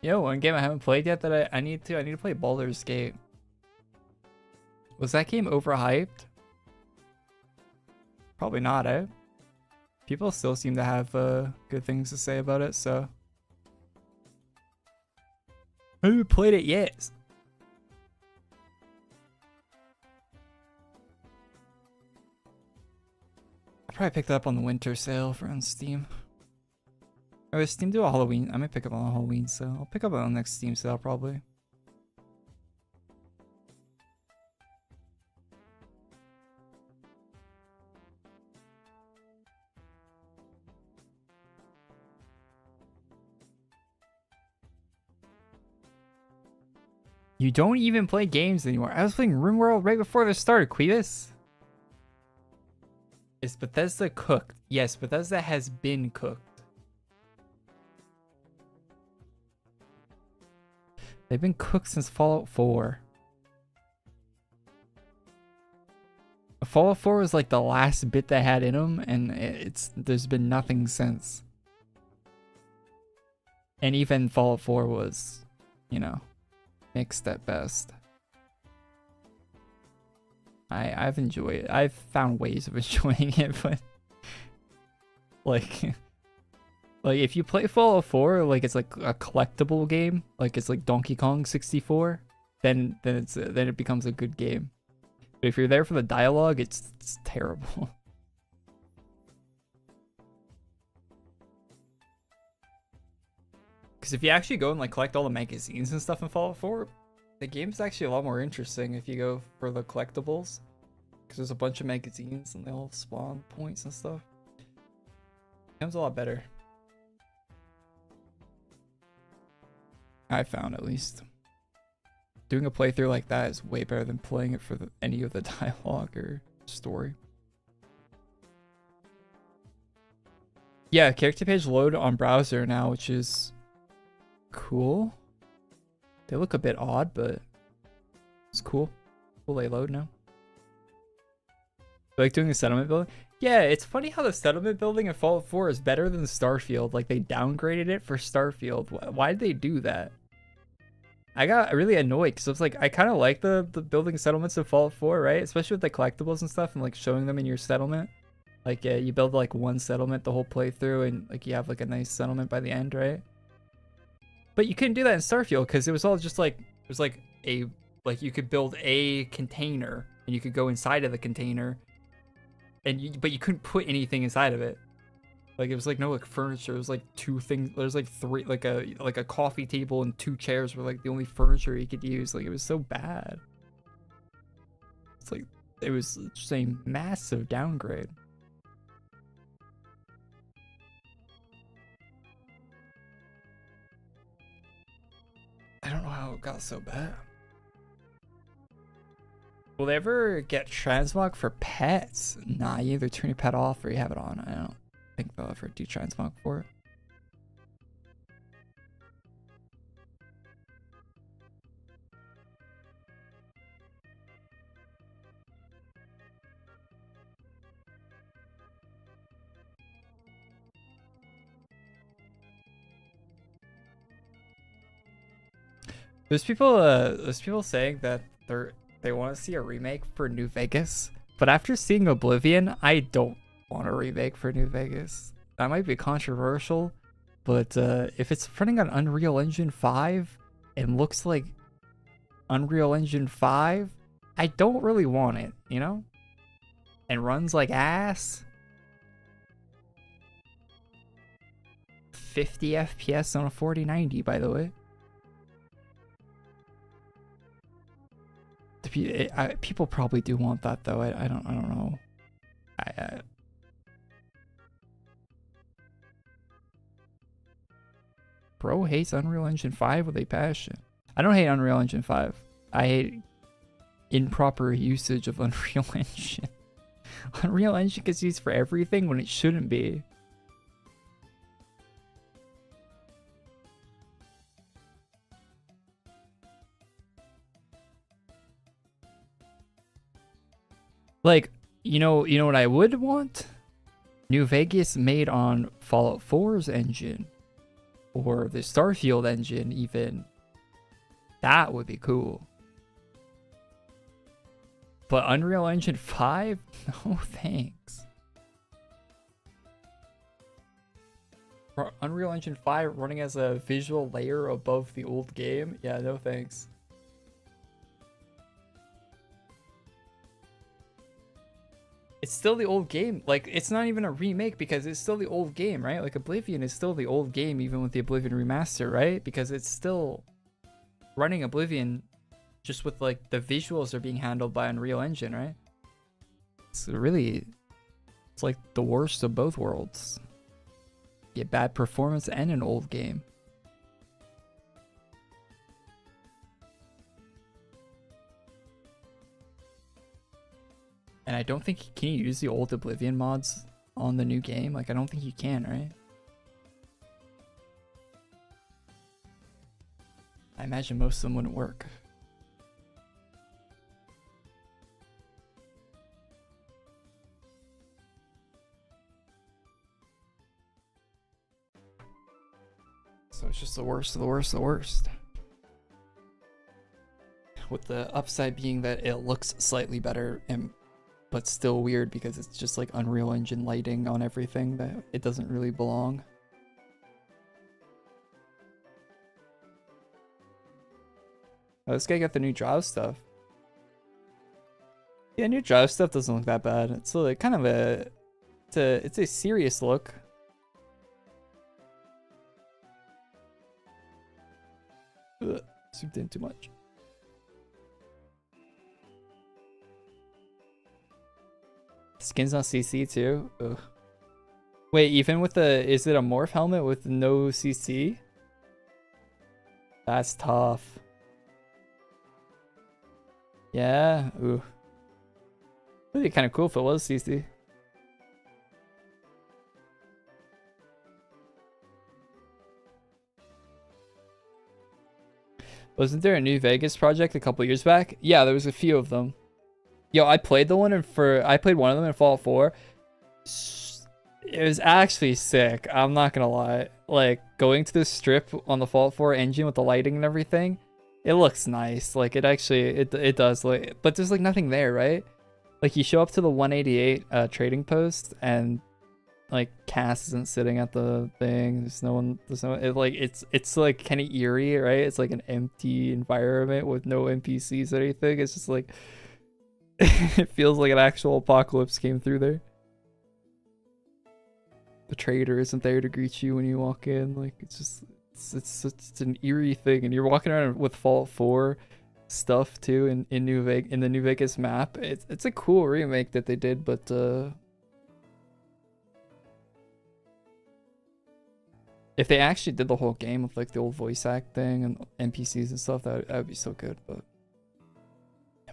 Speaker 1: Yo, one game I haven't played yet that I need to play Baldur's Gate. Was that game overhyped? Probably not, eh? People still seem to have good things to say about it, so I haven't played it yet. I probably picked it up on the winter sale on Steam. Oh, is Steam do a Halloween? I might pick up on a Halloween sale. I'll pick up on the next Steam sale probably. You don't even play games anymore. I was playing RimWorld right before this started, Queebus. Is Bethesda cooked? Yes, Bethesda has been cooked. They've been cooked since Fallout 4. Fallout 4 was like the last bit they had in them, and there's been nothing since. And even Fallout 4 was, you know, mixed at best. I've enjoyed it. I've found ways of enjoying it, but like if you play Fallout 4 like it's like a collectible game, like it's like Donkey Kong 64, then it becomes a good game. But if you're there for the dialogue, it's terrible. Because if you actually go and like collect all the magazines and stuff in Fallout 4, the game's actually a lot more interesting if you go for the collectibles. Because there's a bunch of magazines and they all spawn points and stuff. It becomes a lot better. I found, at least. Doing a playthrough like that is way better than playing it for any of the dialogue or story. Yeah, character page load on browser now, which is cool. They look a bit odd, but it's cool. Cool they load now. Like doing a settlement building? Yeah, it's funny how the settlement building in Fallout 4 is better than Starfield. Like they downgraded it for Starfield. Why did they do that? I got really annoyed because it's like I kind of like the building settlements of Fallout 4, right? Especially with the collectibles and stuff and like showing them in your settlement. Like you build like one settlement the whole playthrough and like you have like a nice settlement by the end, right? But you couldn't do that in Starfield because it was all just like it was like you could build a container and you could go inside of the container and but you couldn't put anything inside of it. Like it was like no like furniture. It was like two things. There's like three like a coffee table and two chairs were like the only furniture you could use. Like it was so bad. It's like it was just a massive downgrade. I don't know how it got so bad. Will they ever get transmog for pets? Nah, you either turn your pet off or you have it on. I don't think they'll ever do transmog for it. There's people saying that they want to see a remake for New Vegas, but after seeing Oblivion, I don't want a remake for New Vegas. That might be controversial, but if it's running on Unreal Engine 5 and looks like Unreal Engine 5, I don't really want it, you know? And runs like ass. 50 FPS on a 4090, by the way. People probably do want that though. I don't know. Bro hates Unreal Engine 5 with a passion. I don't hate Unreal Engine 5. I hate improper usage of Unreal Engine. Unreal Engine gets used for everything when it shouldn't be. Like, you know what I would want? New Vegas made on Fallout 4's engine. Or the Starfield engine, even. That would be cool. But Unreal Engine 5? No thanks. Unreal Engine 5 running as a visual layer above the old game? Yeah, no thanks. It's still the old game. Like, it's not even a remake because it's still the old game, right? Like, Oblivion is still the old game even with the Oblivion remaster, right? Because it's still running Oblivion, just with, like, the visuals are being handled by Unreal Engine, right? It's really... It's like the worst of both worlds. Get bad performance and an old game. And I don't think, can you use the old Oblivion mods on the new game? Like, I don't think you can, right? I imagine most of them wouldn't work. So it's just the worst of the worst of the worst. With the upside being that it looks slightly better and but still weird because it's just like Unreal Engine lighting on everything that it doesn't really belong. Oh, this guy got the new Jaws stuff. Yeah, new Jaws stuff doesn't look that bad. It's like kind of it's a serious look. Ugh, zoomed in too much. Skins on CC too? Ugh. Wait, even with the... Is it a morph helmet with no CC? That's tough. Yeah? Ooh. Would be kind of cool if it was CC. Wasn't there a New Vegas project a couple years back? Yeah, there was a few of them. Yo, I played the one I played one of them in Fallout 4. It was actually sick. I'm not gonna lie. Like, going to the strip on the Fallout 4 engine with the lighting and everything, it looks nice. Like it actually it does like, but there's like nothing there, right? Like you show up to the 188 trading post and like Cass isn't sitting at the thing. There's no one. There's no. It like it's like kind of eerie, right? It's like an empty environment with no NPCs or anything. It's just like it feels like an actual apocalypse came through there. The trader isn't there to greet you when you walk in. Like it's just it's an eerie thing, and you're walking around with Fallout 4 stuff too in the New Vegas map. It's a cool remake that they did, but if they actually did the whole game with like the old voice acting and NPCs and stuff, that would be so good. But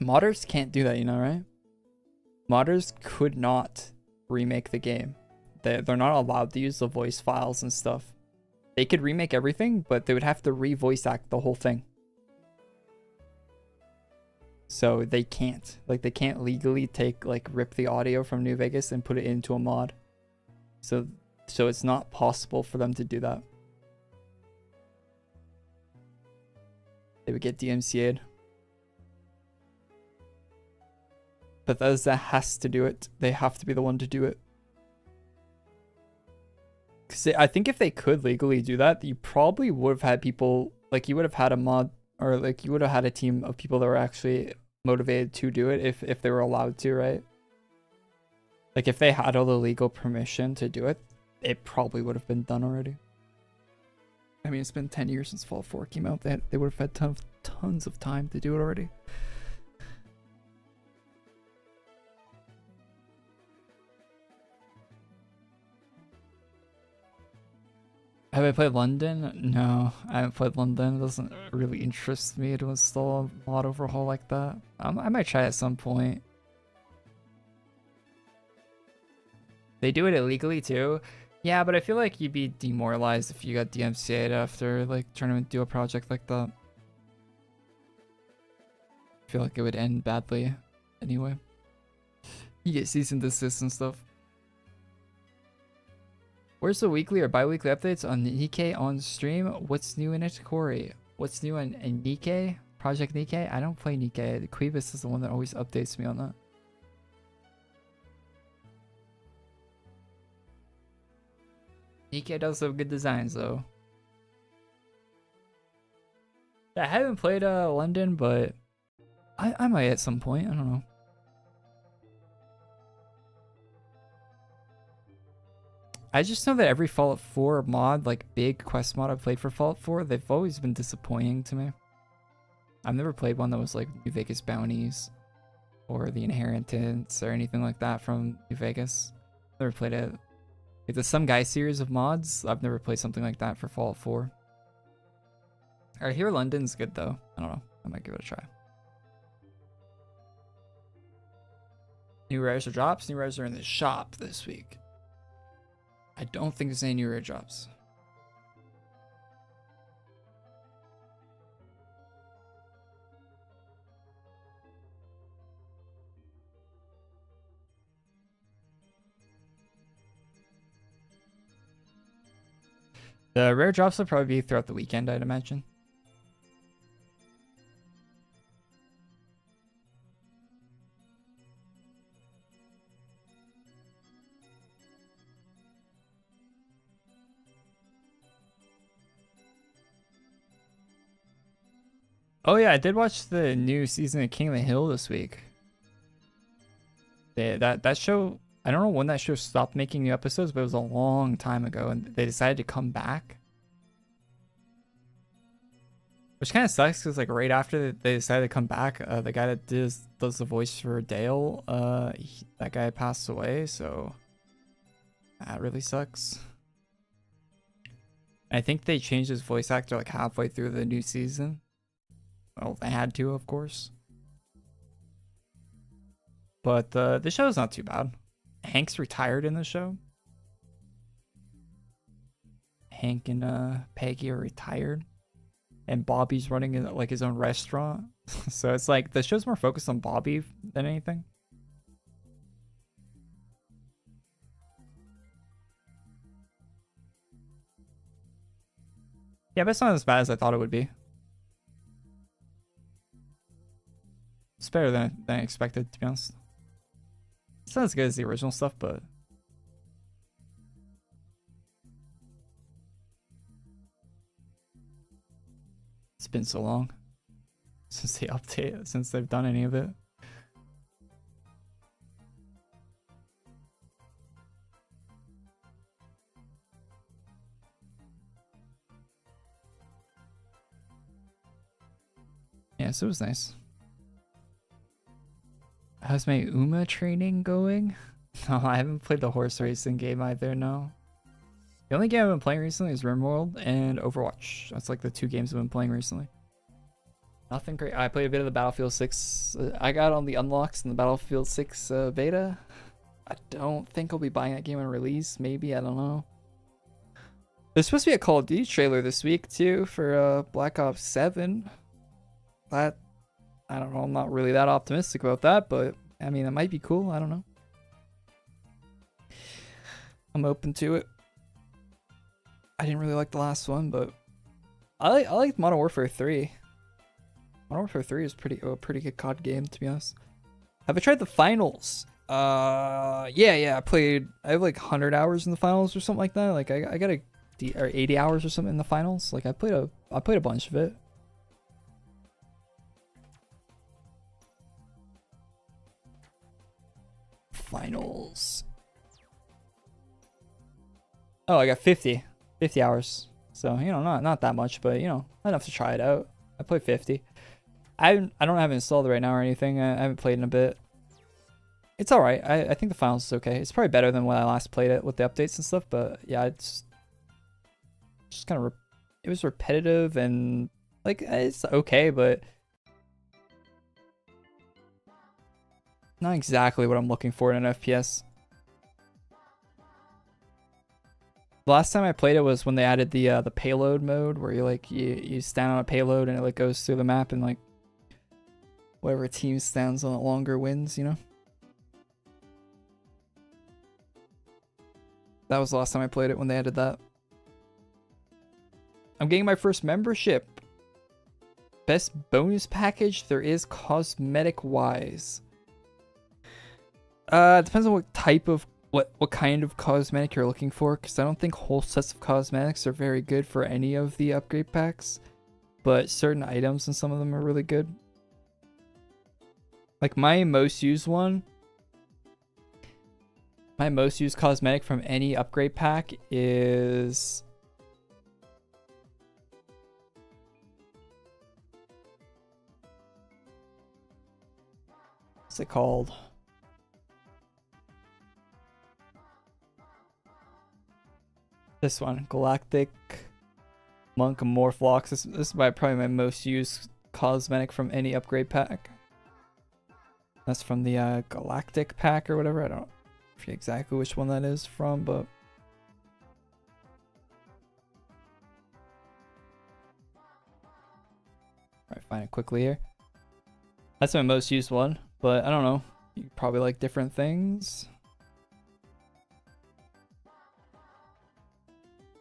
Speaker 1: modders can't do that, you know, right? Modders could not remake the game. They're not allowed to use the voice files and stuff. They could remake everything, but they would have to re-voice act the whole thing. So they can't. Like, they can't legally rip the audio from New Vegas and put it into a mod. So it's not possible for them to do that. They would get DMCA'd. Bethesda has to do it. They have to be the one to do it. Because I think if they could legally do that, you probably would have had people, like you would have had a mod, or like you would have had a team of people that were actually motivated to do it if they were allowed to, right? Like if they had all the legal permission to do it, it probably would have been done already. I mean, it's been 10 years since Fallout 4 came out. They would have had tons of time to do it already. Have I played London? No, I haven't played London. It doesn't really interest me to install a mod overhaul like that. I might try at some point. They do it illegally too. Yeah, but I feel like you'd be demoralized if you got DMCA'd after like trying to do a project like that. I feel like it would end badly anyway. You get cease and desist and stuff. Where's the weekly or bi-weekly updates on Nikkei on stream? What's new in it, Korey? What's new in Nikkei? Project Nikkei? I don't play Nikkei. Quibus is the one that always updates me on that. Nikkei does have good designs though. Yeah, I haven't played London, but I might at some point. I don't know. I just know that every Fallout 4 mod, like big quest mod I've played for Fallout 4, they've always been disappointing to me. I've never played one that was like New Vegas Bounties or the Inheritance or anything like that from New Vegas. Never played it. Like the Some Guy series of mods, I've never played something like that for Fallout 4. I hear London's good though. I don't know. I might give it a try. New rares or drops? New rares are in the shop this week. I don't think there's any new rare drops. The rare drops will probably be throughout the weekend, I'd imagine. Oh yeah, I did watch the new season of King of the Hill this week. That show, I don't know when that show stopped making new episodes, but it was a long time ago, and they decided to come back. Which kind of sucks because like right after they decided to come back, the guy that does the voice for Dale, that guy passed away, so that really sucks. I think they changed his voice actor like halfway through the new season. Well, they had to, of course. But the show's not too bad. Hank's retired in the show. Hank and Peggy are retired. And Bobby's running like his own restaurant. So it's like the show's more focused on Bobby than anything. Yeah, but it's not as bad as I thought it would be. It's better than I expected, to be honest. It's not as good as the original stuff, but it's been so long since they update, since they've done any of it. Yeah, so it was nice. How's my Uma training going? No, I haven't played the horse racing game either, no. The only game I've been playing recently is RimWorld and Overwatch. That's like the 2 games I've been playing recently. Nothing great. I played a bit of the Battlefield 6. I got on the unlocks in the Battlefield 6 beta. I don't think I'll be buying that game on release. Maybe, I don't know. There's supposed to be a Call of Duty trailer this week too for Black Ops 7. That, I don't know, I'm not really that optimistic about that, but I mean, it might be cool. I don't know. I'm open to it. I didn't really like the last one, but I liked Modern Warfare 3. Modern Warfare 3 is a pretty good COD game, to be honest. Have I tried the finals? Yeah, I have like 100 hours in the finals or something like that. Like I got or 80 hours or something in the finals. Like I played a bunch of it. Finals. Oh, I got 50 hours. So, you know, not that much, but you know, enough to try it out. I played 50. I don't have it installed right now or anything. I haven't played in a bit. It's all right. I think the finals is okay. It's probably better than when I last played it with the updates and stuff, but yeah, it's just kind of it was repetitive and like it's okay, but not exactly what I'm looking for in an FPS. The last time I played it was when they added the payload mode, where you stand on a payload and it like goes through the map and like whatever team stands on it longer wins, you know? That was the last time I played it, when they added that. I'm getting my first membership. Best bonus package there is cosmetic wise. It depends on what type of what kind of cosmetic you're looking for, because I don't think whole sets of cosmetics are very good for any of the upgrade packs, but certain items and some of them are really good. Like my most used cosmetic from any upgrade pack is what's it called? This one, Galactic Monk Morphlox. This is probably my most used cosmetic from any upgrade pack. That's from the Galactic pack or whatever. I don't forget exactly which one that is from, but alright, find it quickly here. That's my most used one, but I don't know. You probably like different things.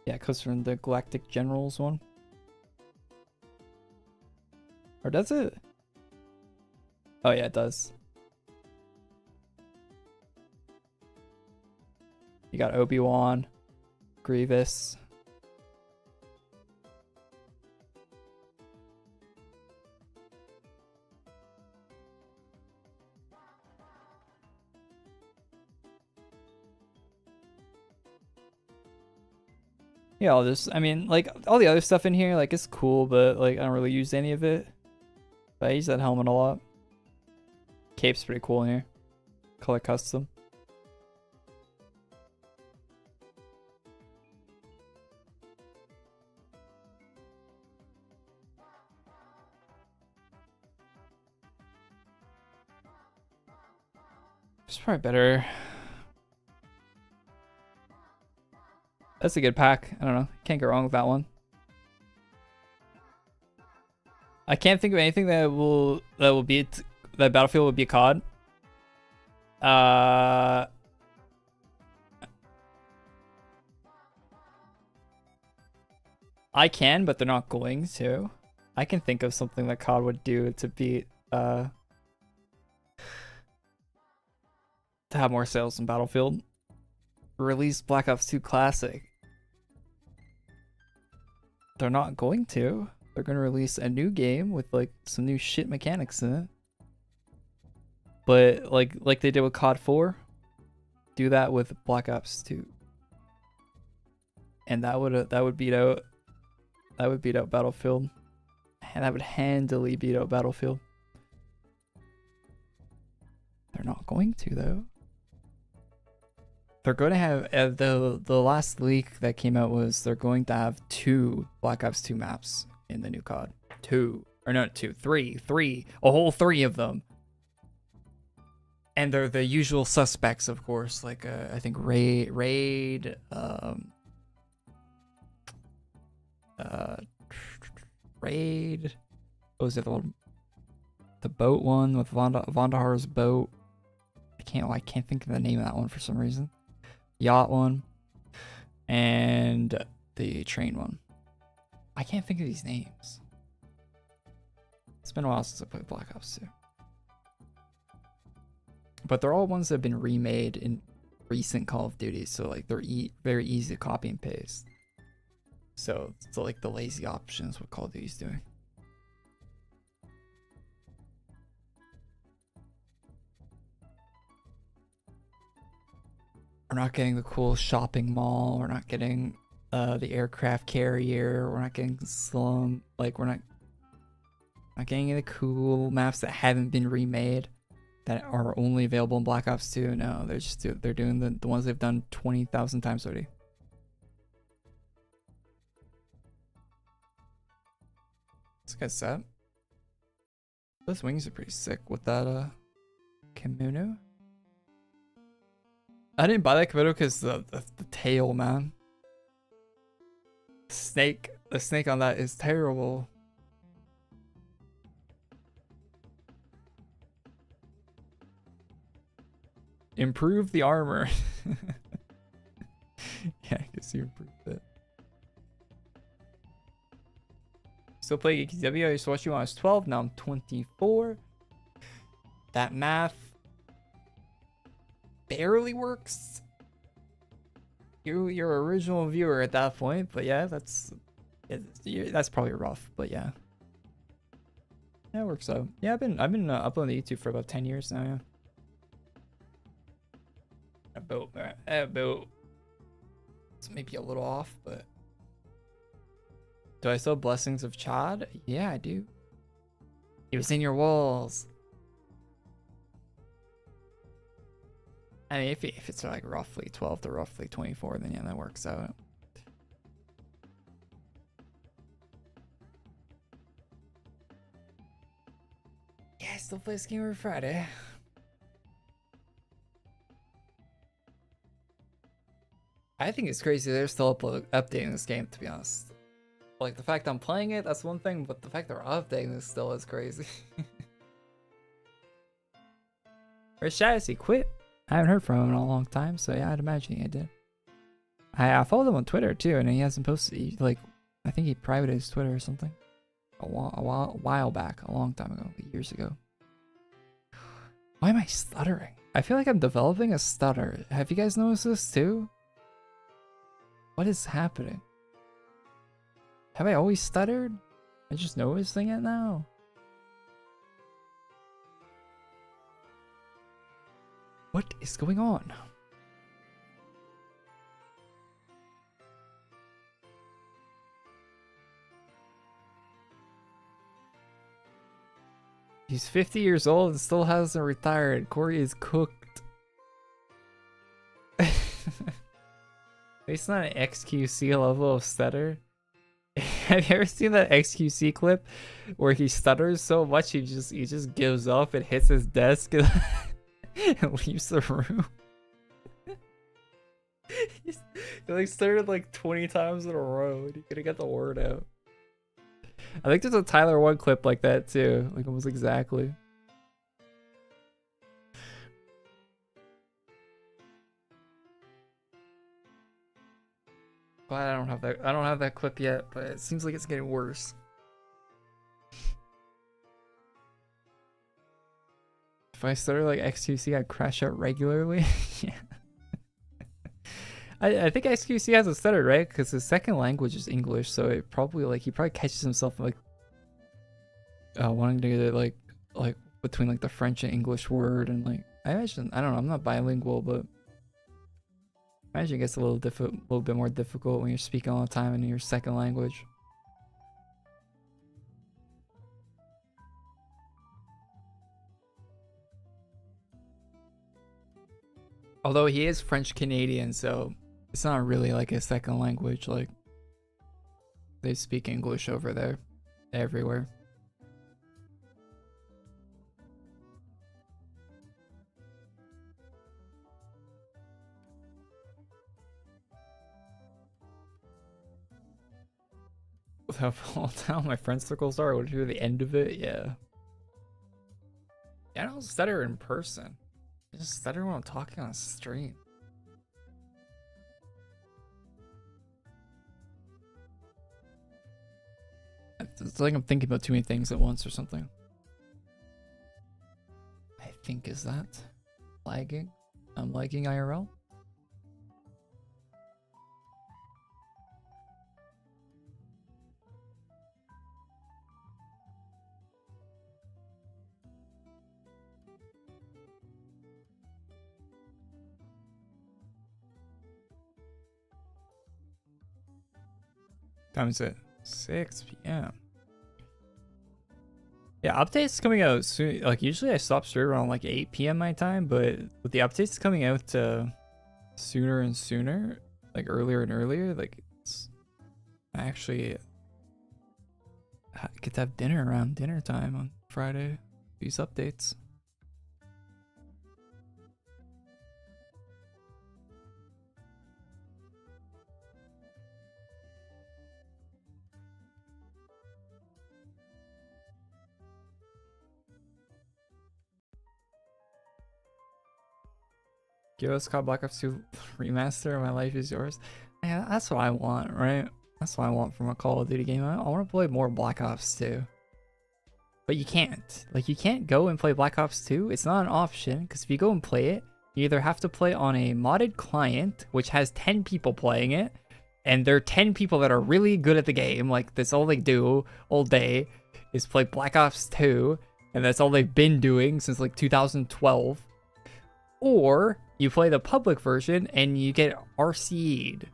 Speaker 1: Yeah, it comes from the Galactic Generals one. Or does it? Oh yeah, it does. You got Obi-Wan, Grievous. Yeah, I mean, like, all the other stuff in here, like, it's cool, but, like, I don't really use any of it. But I use that helmet a lot. Cape's pretty cool in here. Color custom. It's probably better. That's a good pack. I don't know. Can't go wrong with that one. I can't think of anything that Battlefield will be COD. I can, but they're not going to. I can think of something that COD would do to beat to have more sales than Battlefield. Release Black Ops 2 Classic. They're not going to. They're going to release a new game with like some new shit mechanics in it. But like they did with COD 4, do that with Black Ops 2. And that would beat out Battlefield. And that would handily beat out Battlefield. They're not going to though. They're going to have the last leak that came out was they're going to have 2 Black Ops 2 maps in the new COD. 2 or not 2, 3, a whole 3 of them. And they're the usual suspects, of course, like I think Raid, Raid. What was the other one? The boat one with Vondahar's boat. I can't think of the name of that one for some reason. Yacht one, and the train one. I can't think of these names. It's been a while since I played Black Ops 2. But they're all ones that have been remade in recent Call of Duty, so like they're very easy to copy and paste. So it's like the lazy options what Call of Duty's doing. We're not getting the cool shopping mall. We're not getting the aircraft carrier. We're not getting slum. Like we're not getting any cool maps that haven't been remade that are only available in Black Ops 2. No, they're doing the ones they've done 20,000 times already. This guy's set. Those wings are pretty sick with that kimono. I didn't buy that kimono because the tail, man. The snake on that is terrible. Improve the armor. Yeah, I guess you improved it. Still playing AQW. I used to watch you when I was 12. Now I'm 24. That math barely works. You're original viewer at that point, but yeah, that's probably rough, but yeah. Yeah, it works out. Yeah, I've been uploading to YouTube for about 10 years now. Yeah. About it's maybe a little off, but do I still have Blessings of Chad? Yeah, I do. It was in your walls. I mean, if it's like roughly 12 to roughly 24, then yeah, that works out. Yeah, I still play this game every Friday. I think it's crazy they're still updating this game, to be honest. Like, the fact I'm playing it, that's one thing, but the fact they're updating this still is crazy. Where's Shadows? He quit? I haven't heard from him in a long time, so yeah, I'd imagine he did. I followed him on Twitter too, and he hasn't posted, like, I think he privated his Twitter or something. A while back, a long time ago, years ago. Why am I stuttering? I feel like I'm developing a stutter. Have you guys noticed this too? What is happening? Have I always stuttered? I just noticing it now. What is going on? He's 50 years old and still hasn't retired. Korey is cooked. It's not an XQC level of stutter. Have you ever seen that XQC clip where he stutters so much he just gives up and hits his desk and leaves the room? He like stuttered like 20 times in a row and he couldn't get the word out. I think there's a Tyler 1 clip like that too, like almost exactly. Glad I don't have that clip yet, but it seems like it's getting worse. If I started like XQC, I'd crash out regularly. Yeah. I think XQC has a stutter, right? Because his second language is English, so it probably like he probably catches himself like wanting to get like between like the French and English word, and like I imagine, I don't know, I'm not bilingual, but I imagine it gets a little bit more difficult when you're speaking all the time in your second language. Although he is French Canadian, so it's not really like a second language. Like they speak English over there, everywhere. All down my friend circles are. What if you're the end of it? Yeah. I don't stutter in person. I just stutter when I'm talking on stream. It's like I'm thinking about too many things at once or something. I think, is that lagging? I'm lagging IRL? Time is it? 6 p.m. Yeah, updates coming out soon. Like usually I stop stream around like 8 p.m. my time, but with the updates coming out sooner and sooner, like earlier and earlier, like I actually get to have dinner around dinner time on Friday. These updates. Give us CoD Black Ops 2 remaster. My life is yours. Yeah, that's what I want, right? That's what I want from a Call of Duty game. I want to play more Black Ops 2. But you can't. Like, you can't go and play Black Ops 2. It's not an option, because if you go and play it, you either have to play on a modded client, which has 10 people playing it, and there are 10 people that are really good at the game. Like, that's all they do all day is play Black Ops 2, and that's all they've been doing since, like, 2012. Or you play the public version and you get RC'd,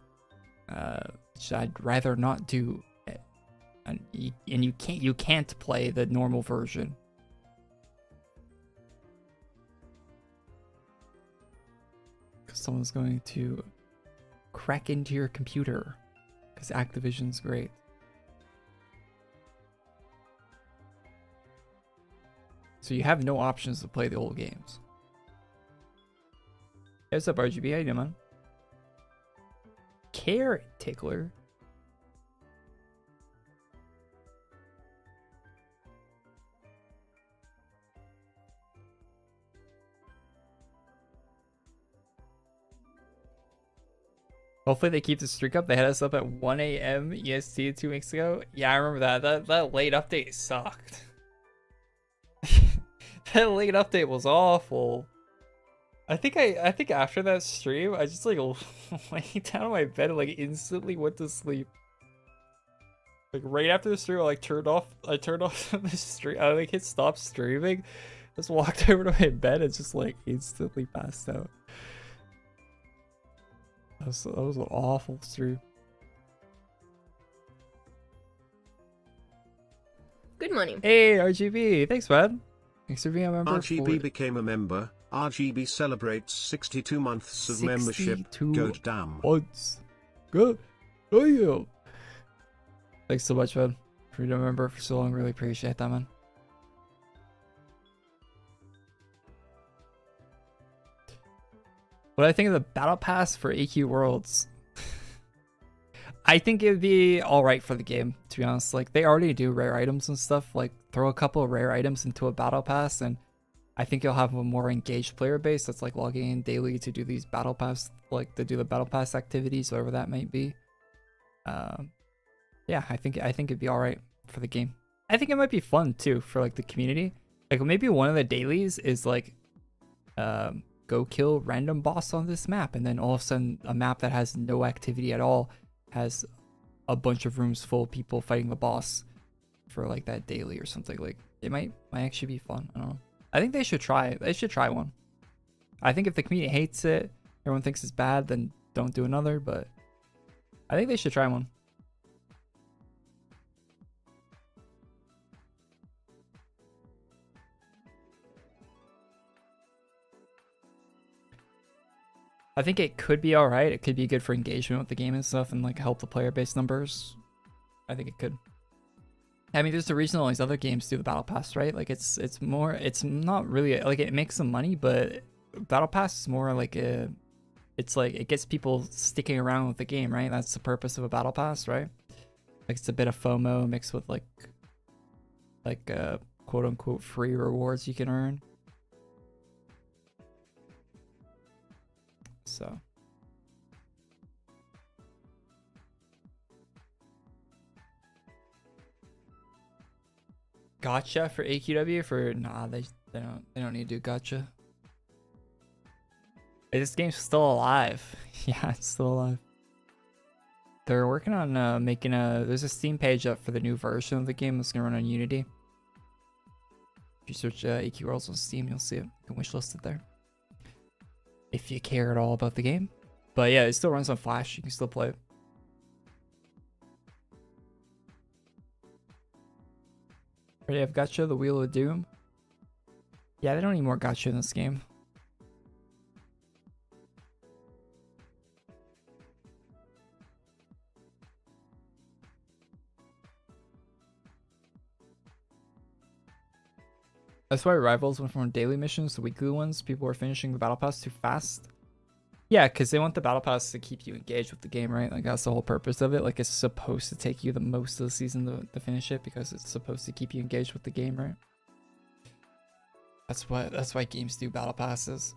Speaker 1: which I'd rather not do. And you can't play the normal version. Because someone's going to crack into your computer. Because Activision's great. So you have no options to play the old games. Hey, what's up, RGB? How you doing, man? Carrot Tickler. Hopefully they keep the streak up. They had us up at 1 a.m. EST 2 weeks ago. Yeah, I remember that. That late update sucked. That late update was awful. I think after that stream, I just like laid down on my bed and like instantly went to sleep. Like right after the stream, I turned off the stream. I like hit stop streaming, just walked over to my bed and just like instantly passed out. That was an awful stream.
Speaker 2: Good morning.
Speaker 1: Hey RGB, thanks man. Thanks for being a member.
Speaker 3: RGB became a member. RGB celebrates 62 months of membership. Good damn.
Speaker 1: Months. Good. Oh yeah. Thanks so much, man. For being a member for so long. Really appreciate that, man. What I think of the battle pass for AQWorlds. I think it'd be alright for the game, to be honest. Like, they already do rare items and stuff. Like, throw a couple of rare items into a battle pass, and I think you'll have a more engaged player base that's like logging in daily to do these battle pass, like to do the battle pass activities, whatever that might be. Yeah, I think it'd be all right for the game. I think it might be fun too for like the community. Like maybe one of the dailies is like go kill random boss on this map, and then all of a sudden a map that has no activity at all has a bunch of rooms full of people fighting the boss for like that daily or something. Like it might actually be fun. I don't know. I think they should try it. They should try one. I think if the community hates it, everyone thinks it's bad, then don't do another, but I think they should try one. I think it could be alright. It could be good for engagement with the game and stuff and like help the player base numbers. I think it could. I mean, there's a reason all these other games do the battle pass, right? Like it's not really like it makes some money, but battle pass is more like it's like it gets people sticking around with the game, right? That's the purpose of a battle pass, right? Like it's a bit of FOMO mixed with like quote unquote free rewards you can earn. So gacha for AQW for nah, they don't need to do gacha. This game's still alive. Yeah, it's still alive. They're working on making there's a Steam page up for the new version of the game that's gonna run on Unity. If you search AQWorlds on Steam, you'll see it. You can wishlist it there if you care at all about the game. But yeah, it still runs on Flash. You can still play it. Already have gacha, the Wheel of Doom. Yeah, they don't need more gacha in this game. That's why Rivals went from daily missions to weekly ones. People were finishing the battle pass too fast. Yeah, because they want the battle pass to keep you engaged with the game, right? Like that's the whole purpose of it. Like it's supposed to take you the most of the season to finish it because it's supposed to keep you engaged with the game, right? That's why games do battle passes.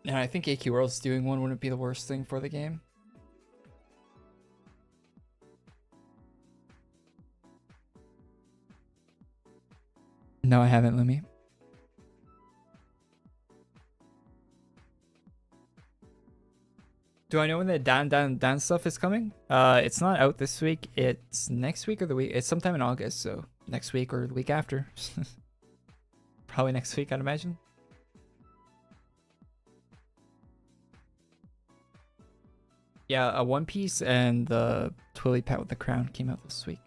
Speaker 1: And I think AQWorlds doing one wouldn't be the worst thing for the game. No, I haven't, Lumi. Do I know when the Dan stuff is coming? It's not out this week. It's next week or the week. It's sometime in August, so next week or the week after. Probably next week, I'd imagine. Yeah, a One Piece and the Twilly Pet with the Crown came out this week.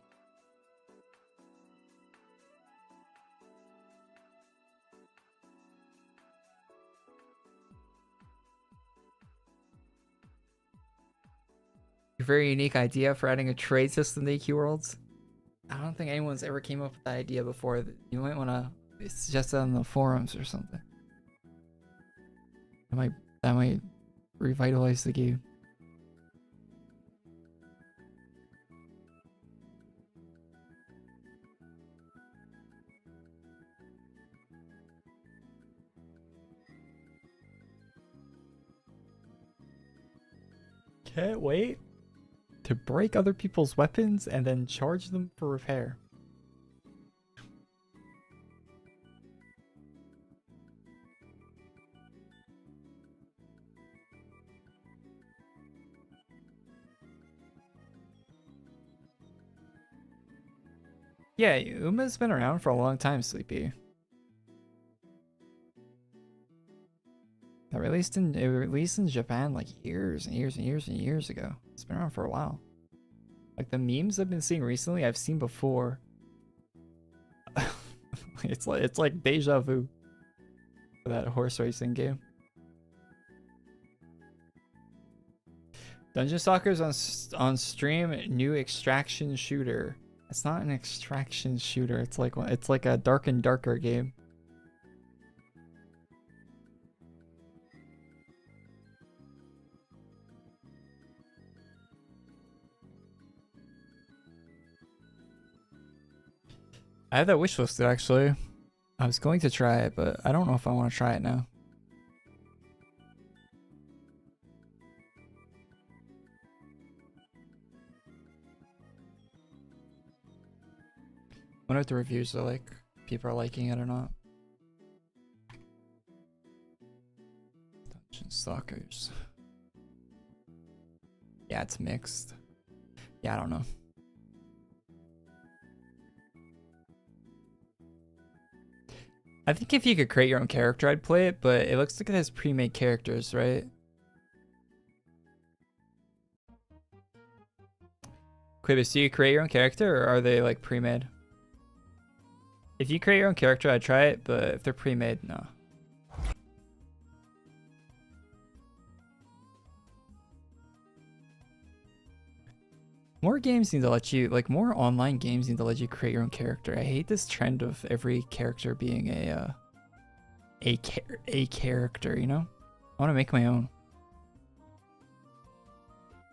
Speaker 1: Very unique idea for adding a trade system to AQWorlds. I don't think anyone's ever came up with that idea before. You might want to suggest that on the forums or something. That might revitalize the game. Can't wait to break other people's weapons and then charge them for repair. Yeah, Uma's been around for a long time, Sleepy. It released in Japan like years and years and years and years ago. It's been around for a while. Like the memes I've been seeing recently, I've seen before. it's like deja vu for that horse racing game. Dungeon Stalkers on stream, new extraction shooter. It's not an extraction shooter. It's like a dark and darker game. I have that wish listed actually. I was going to try it, but I don't know if I want to try it now. I wonder if the reviews are like, people are liking it or not. Suckers. Yeah, it's mixed. Yeah, I don't know. I think if you could create your own character, I'd play it, but it looks like it has pre-made characters, right? Quibus, do you create your own character, or are they like pre-made? If you create your own character, I'd try it, but if they're pre-made, no. More games need to let you, like, more online games need to let you create your own character. I hate this trend of every character being a character, you know? I want to make my own.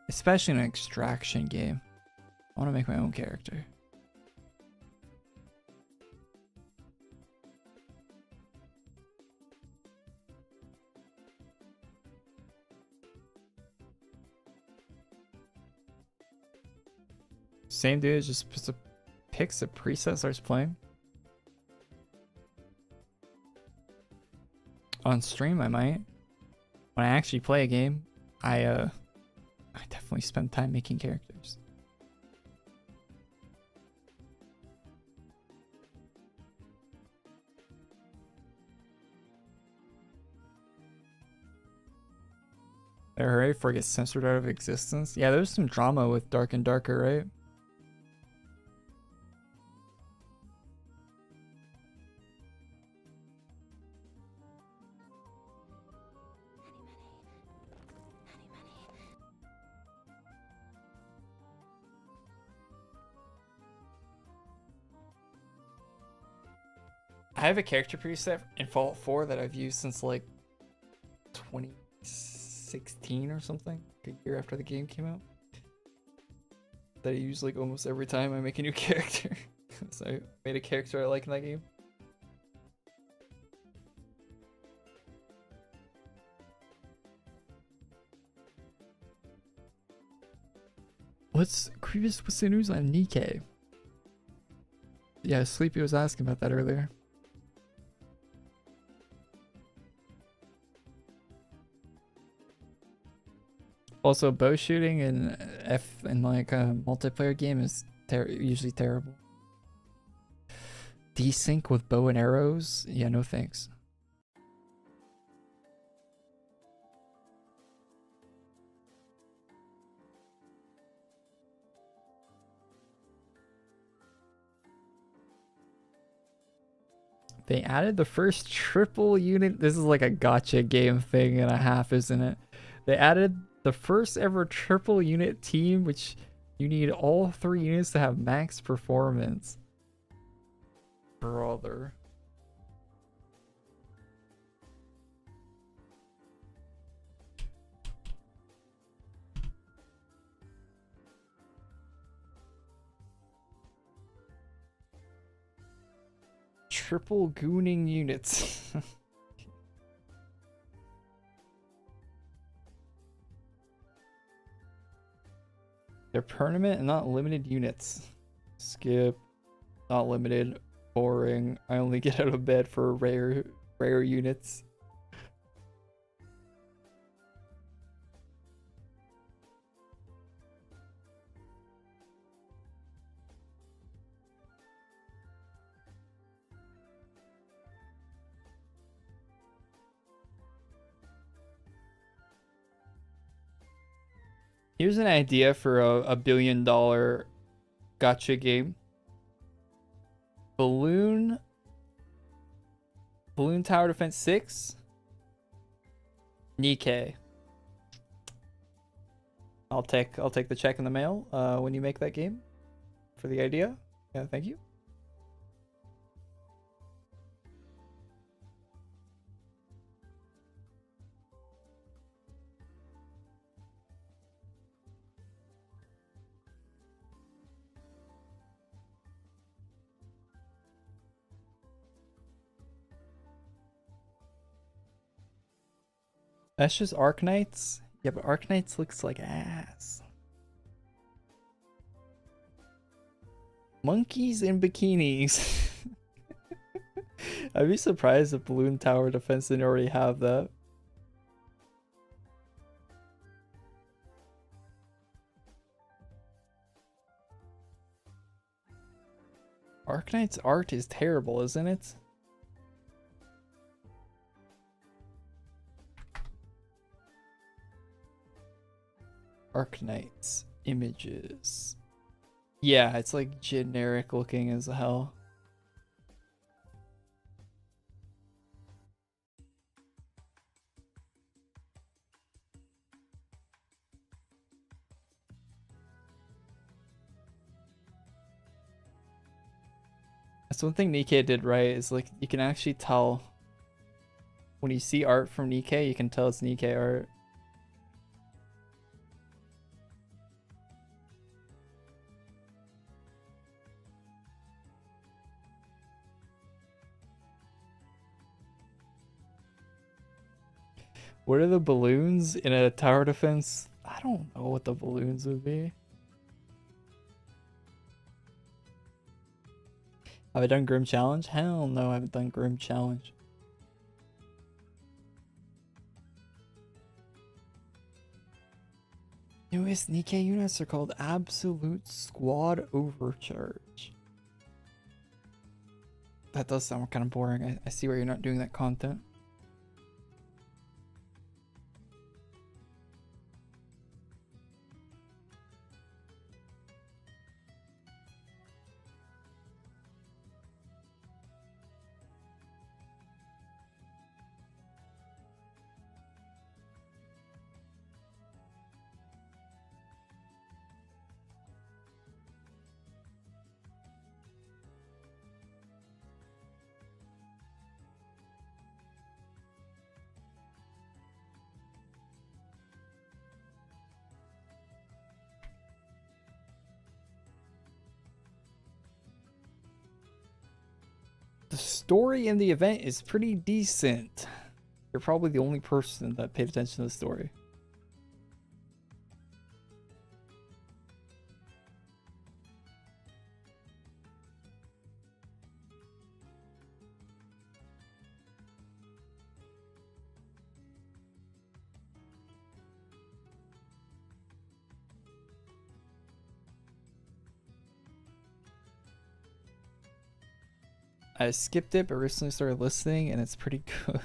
Speaker 1: Especially in an extraction game. I want to make my own character. Same dude just picks a preset, starts playing. On stream, I might. When I actually play a game, I definitely spend time making characters. Better hurry before it gets censored out of existence. Yeah, there's some drama with Dark and Darker, right? I have a character preset in Fallout 4 that I've used since like 2016 or something, a year after the game came out. That I use like almost every time I make a new character. So I made a character I like in that game. What's the news on Nikkei? Yeah, Sleepy was asking about that earlier. Also, bow shooting in like a multiplayer game is usually terrible. Desync with bow and arrows? Yeah, no thanks. They added the first triple unit. This is like a gacha game thing and a half, isn't it? They added the first ever triple unit team, which you need all 3 units to have max performance. Brother. Triple gooning units. They're permanent and not limited units. Skip. Not limited. Boring. I only get out of bed for rare units. Here's an idea for a $1 billion gacha game. Balloon Tower Defense 6. Nikkei. I'll take the check in the mail when you make that game for the idea. Yeah, thank you. That's just Arknights? Yeah, but Arknights looks like ass. Monkeys in bikinis. I'd be surprised if Balloon Tower Defense didn't already have that. Arknight's art is terrible, isn't it? Arknight's images. Yeah, it's like generic looking as hell. That's one thing Nikkei did right, is like you can actually tell when you see art from Nikkei, you can tell it's Nikkei art. What are the balloons in a tower defense? I don't know what the balloons would be. Have I done Grim Challenge? Hell no, I haven't done Grim Challenge. Newest Nikkei units are called Absolute Squad Overcharge. That does sound kind of boring. I see why you're not doing that content. The story in the event is pretty decent. You're probably the only person that paid attention to the story. I skipped it, but recently started listening, and it's pretty good.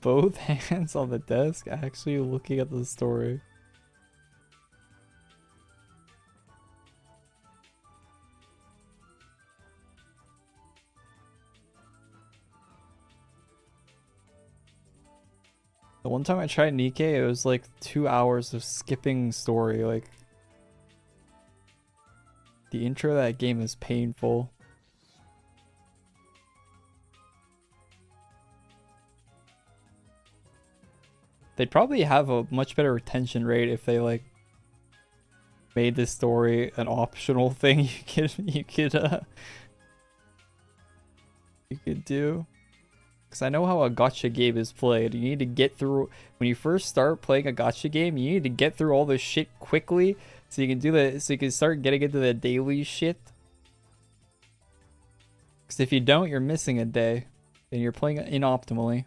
Speaker 1: Both hands on the desk, actually looking at the story. The one time I tried Nikkei, it was like 2 hours of skipping story. Like, the intro of that game is painful. They'd probably have a much better retention rate if they like made this story an optional thing you could do. Because I know how a gacha game is played. You need to get through, when you first start playing a gacha game, you need to get through all this shit quickly so you can do the, so you can start getting into the daily shit. Because if you don't, you're missing a day and you're playing it inoptimally.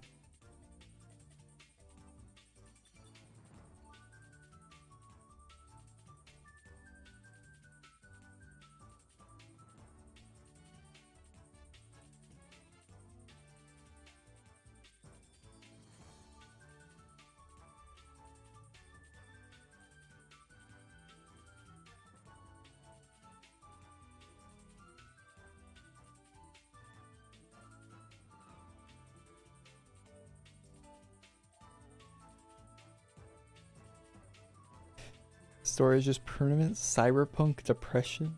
Speaker 1: Story is just permanent cyberpunk depression.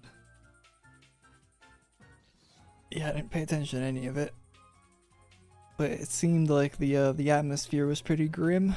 Speaker 1: Yeah, I didn't pay attention to any of it, but it seemed like the atmosphere was pretty grim.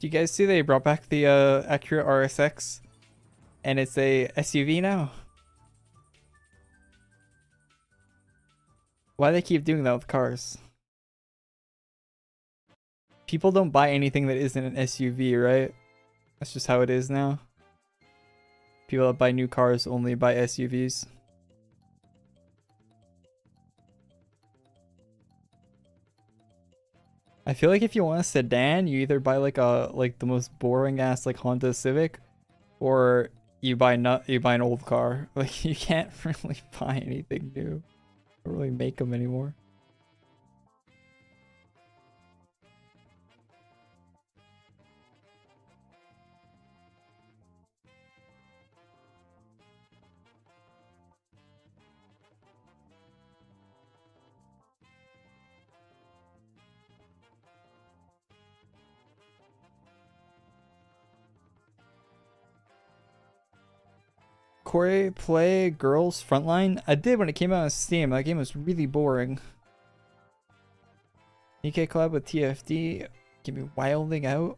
Speaker 1: Do you guys see they brought back the Acura RSX? And it's a SUV now. Why do they keep doing that with cars? People don't buy anything that isn't an SUV, right? That's just how it is now. People that buy new cars only buy SUVs. I feel like if you want a sedan, you either buy like the most boring ass like Honda Civic, or you buy an old car. Like you can't really buy anything new. Don't really make them anymore. Korey play Girls Frontline? I did when it came out on Steam. That game was really boring. EK collab with TFD. Give me wilding out.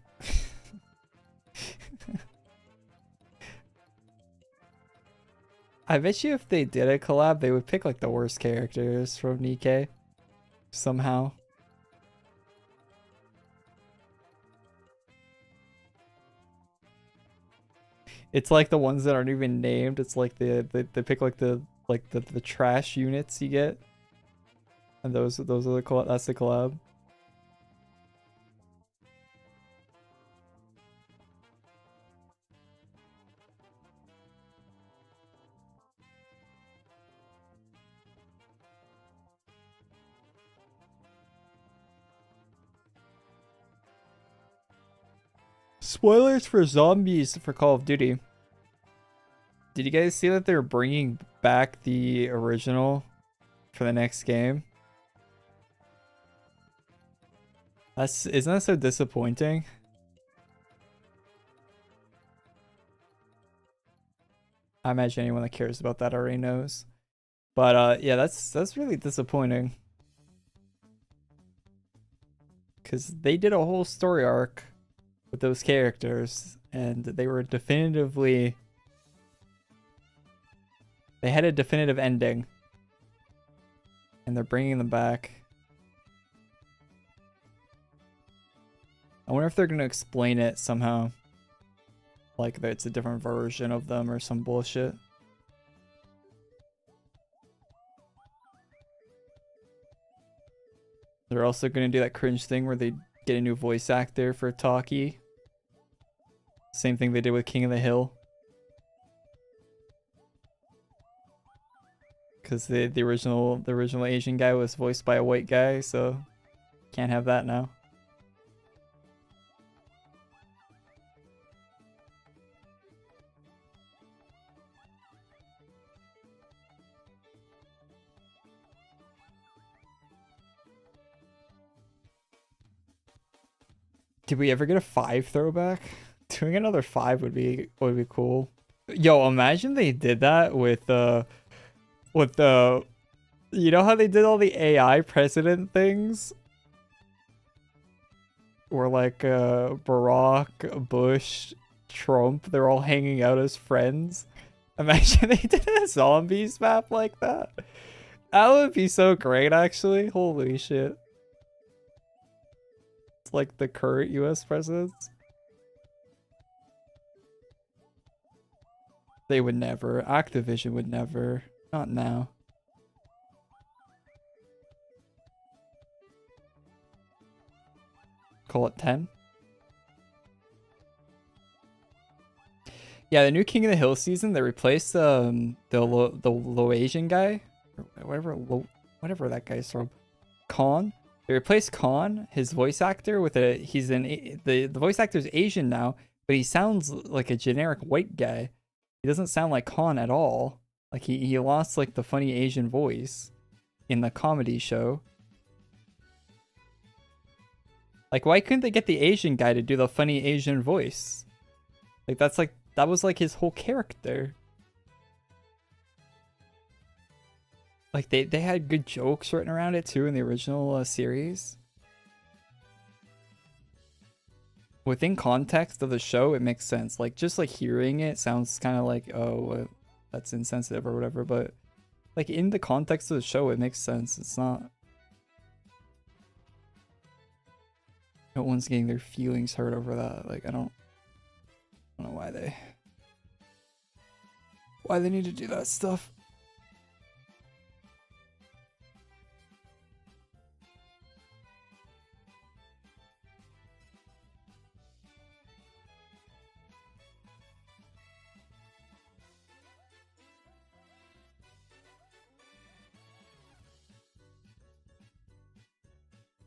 Speaker 1: I bet you if they did a collab, they would pick like the worst characters from Nikke. Somehow. It's like the ones that aren't even named. It's like they pick like the trash units you get. And those are the collab, that's the collab. Spoilers for Zombies for Call of Duty. Did you guys see that they're bringing back the original for the next game? Isn't that so disappointing? I imagine anyone that cares about that already knows. But yeah, that's really disappointing. Cause they did a whole story arc with those characters, and they were definitively... They had a definitive ending. And they're bringing them back. I wonder if they're going to explain it somehow. Like that it's a different version of them or some bullshit. They're also going to do that cringe thing where they get a new voice actor for Taki. Same thing they did with King of the Hill. Because the original Asian guy was voiced by a white guy, so can't have that now. Did we ever get a 5 throwback? Doing another 5 would be cool. Yo, imagine they did that with the you know how they did all the AI president things? Or like Barack, Bush, Trump, they're all hanging out as friends. Imagine they did a zombies map like that. That would be so great, actually. Holy shit. It's like the current US presidents. They would never. Activision would never. Not now. Call it 10. Yeah, the new King of the Hill season, they replaced the low Asian guy, or whatever that guy's from, Khan. They replaced Khan, his voice actor, with the voice actor's Asian now, but he sounds like a generic white guy. He doesn't sound like Khan at all. Like he lost like the funny Asian voice in the comedy show. Like, why couldn't they get the Asian guy to do the funny Asian voice? Like that was like his whole character. Like they had good jokes written around it too in the original series. within context of the show, it makes sense. Like, just like hearing it sounds kind of like, oh, that's insensitive or whatever. But like in the context of the show, it makes sense. It's not. No one's getting their feelings hurt over that. Like, I don't know why they need to do that stuff.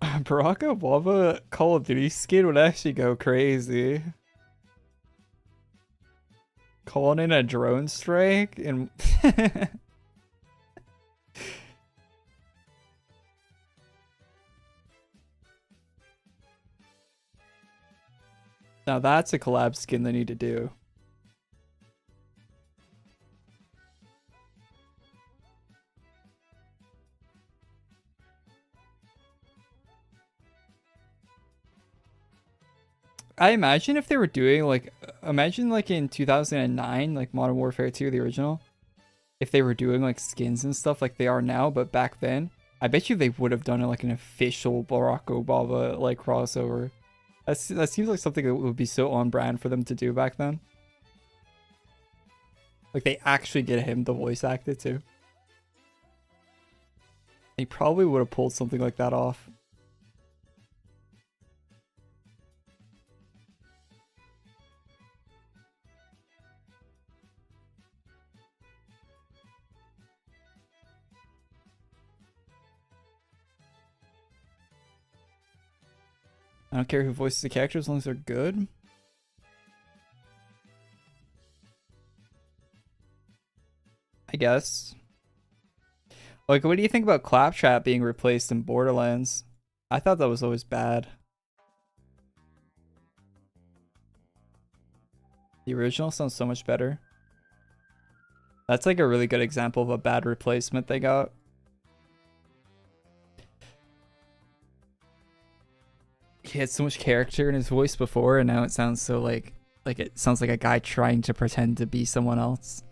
Speaker 1: Barack Obama Call of Duty skin would actually go crazy. Calling in a drone strike and now that's a collab skin they need to do. I imagine if they were doing like, imagine like in 2009, like Modern Warfare 2, the original, if they were doing like skins and stuff like they are now, but back then, I bet you they would have done it like an official Barack Obama like crossover. That seems like something that would be so on brand for them to do back then. Like they actually get him to voice act it too. They probably would have pulled something like that off. I don't care who voices the character as long as they're good. I guess. Like, what do you think about Claptrap being replaced in Borderlands? I thought that was always bad. The original sounds so much better. That's like a really good example of a bad replacement they got. He had so much character in his voice before, and now it sounds so like it sounds like a guy trying to pretend to be someone else.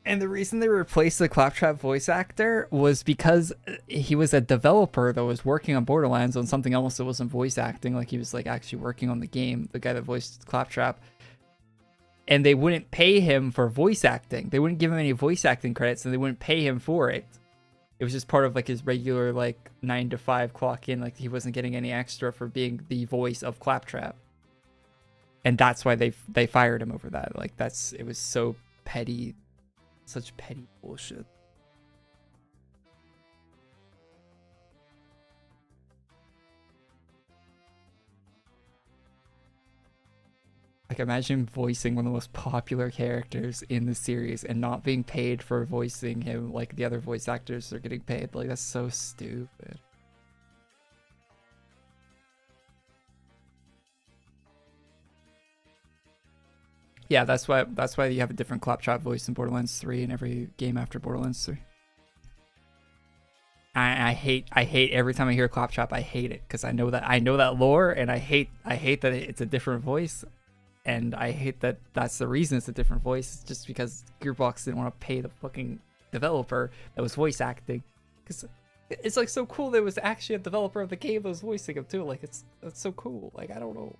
Speaker 1: And the reason they replaced the Claptrap voice actor was because he was a developer that was working on Borderlands on something else that wasn't voice acting. Like he was like actually working on the game, the guy that voiced Claptrap. And they wouldn't pay him for voice acting. They wouldn't give him any voice acting credits, and they wouldn't pay him for it. It was just part of like his regular like 9 to 5 clock in. Like he wasn't getting any extra for being the voice of Claptrap. And that's why they fired him over that. Like it was so petty, such petty bullshit. Like, imagine voicing one of the most popular characters in the series and not being paid for voicing him like the other voice actors are getting paid. Like, that's so stupid. Yeah, that's why you have a different Claptrap voice in Borderlands 3 and every game after Borderlands 3. I hate every time I hear Claptrap, I hate it because I know that lore, and I hate that it's a different voice. And I hate that that's the reason it's a different voice. It's just because Gearbox didn't want to pay the fucking developer that was voice acting. Because it's like so cool that it was actually a developer of the game that was voicing him too. Like that's so cool. Like I don't know.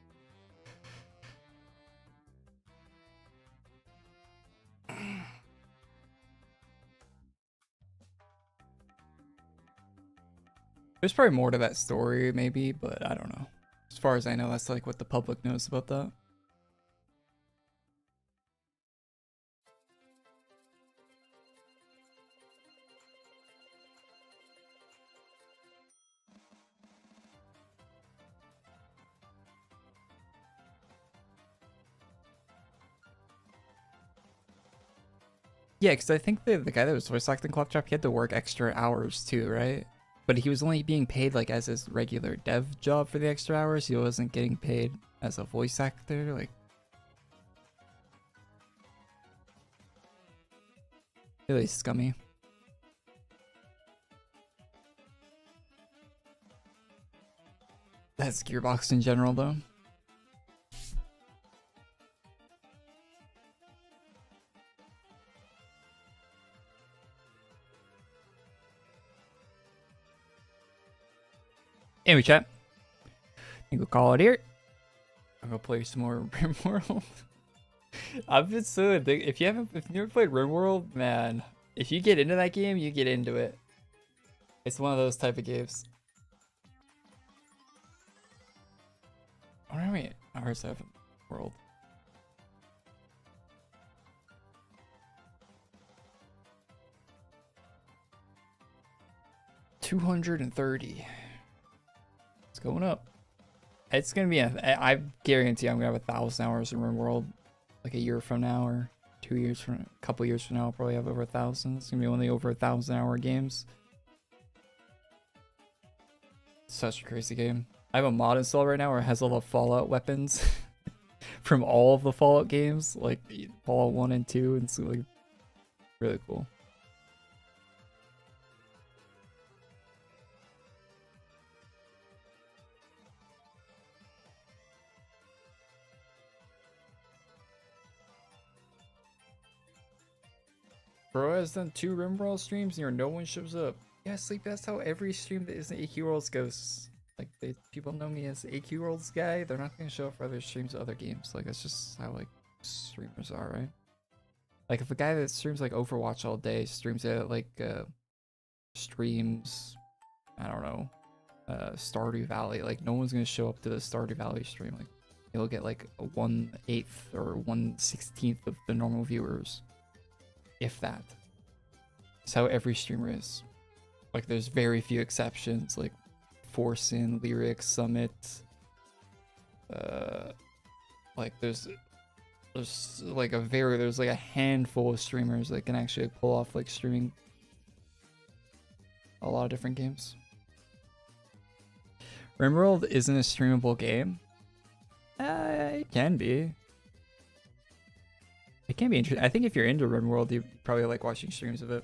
Speaker 1: There's probably more to that story maybe, but I don't know. As far as I know, that's like what the public knows about that. Yeah, because I think the guy that was voice acting Claptrap, he had to work extra hours too, right? But he was only being paid like as his regular dev job for the extra hours. He wasn't getting paid as a voice actor. Like, really scummy. That's Gearbox in general, though. Anyway, chat. I think we'll call it here. I'm gonna play some more RimWorld. I've been so addicted. If you never played RimWorld, man, if you get into that game, you get into it. It's one of those type of games. What are we? R7 world. $230. It's going up. It's gonna be I guarantee I'm gonna have 1,000 hours in RimWorld like a year from now, or 2 years from, a couple years from now. I'll probably have over 1,000. It's gonna be only over 1,000-hour games. Such a crazy game. I have a mod installed right now where it has all the Fallout weapons from all of the Fallout games, like Fallout 1 and 2, and it's like really cool. Bro has done 2 RimWorld streams and no one shows up. Yeah, Sleep, that's how every stream that isn't AQWorlds goes. Like, people know me as AQWorlds guy. They're not going to show up for other streams of other games. Like, that's just how, like, streamers are, right? Like, if a guy that streams, like, Overwatch all day streams it, like, streams, I don't know, Stardew Valley, like, no one's going to show up to the Stardew Valley stream. Like, you'll get, like, a 1/8 or 1/16 of the normal viewers. If that. That's how every streamer is. Like, there's very few exceptions, like Forcin, Lyric, Summit. Like there's like a handful of streamers that can actually pull off like streaming a lot of different games. RimWorld isn't a streamable game. It can be. It can be interesting. I think if you're into RimWorld, you probably like watching streams of it.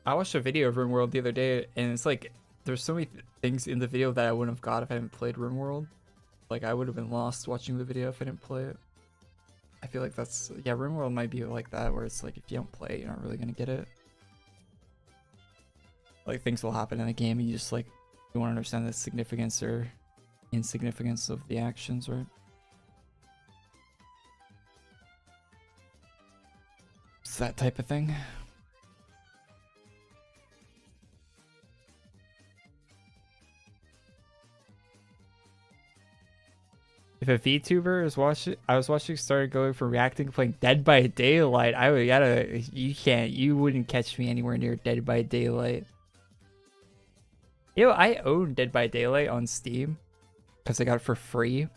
Speaker 1: I watched a video of RimWorld the other day, and it's like there's so many things in the video that I wouldn't have got if I hadn't played RimWorld. Like, I would have been lost watching the video if I didn't play it. I feel like that's, yeah, RimWorld might be like that, where it's like if you don't play it, you're not really gonna get it. Like, things will happen in a game and you just like, you want to understand the significance or insignificance of the actions, right? It's that type of thing. If a VTuber is watching, I was watching, started going from reacting playing Dead by Daylight, I would gotta, you wouldn't catch me anywhere near Dead by Daylight. Yo, I own Dead by Daylight on Steam because I got it for free.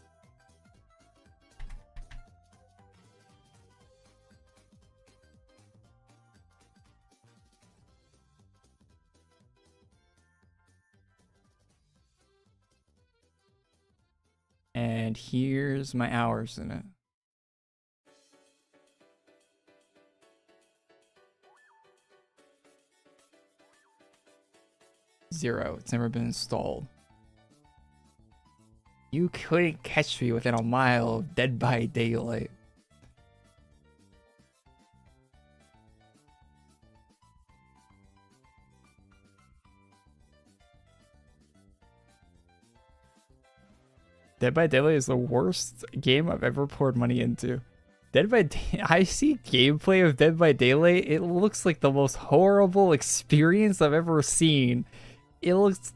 Speaker 1: And here's my hours in it. Zero. It's never been installed. You couldn't catch me within a mile of Dead by Daylight. Dead by Daylight is the worst game I've ever poured money into. I see gameplay of Dead by Daylight. It looks like the most horrible experience I've ever seen. It looks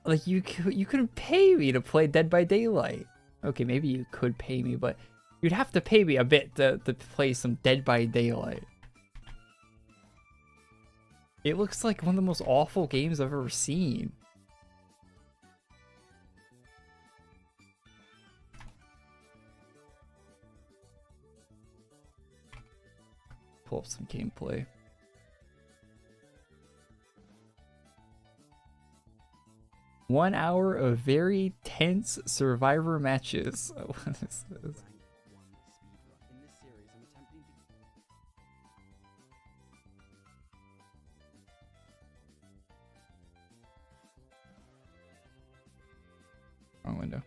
Speaker 1: like you couldn't pay me to play Dead by Daylight. Okay, maybe you could pay me, but you'd have to pay me a bit to play some Dead by Daylight. It looks like one of the most awful games I've ever seen. Pull up some gameplay. 1 hour of very tense survivor matches. What is this? Wrong window.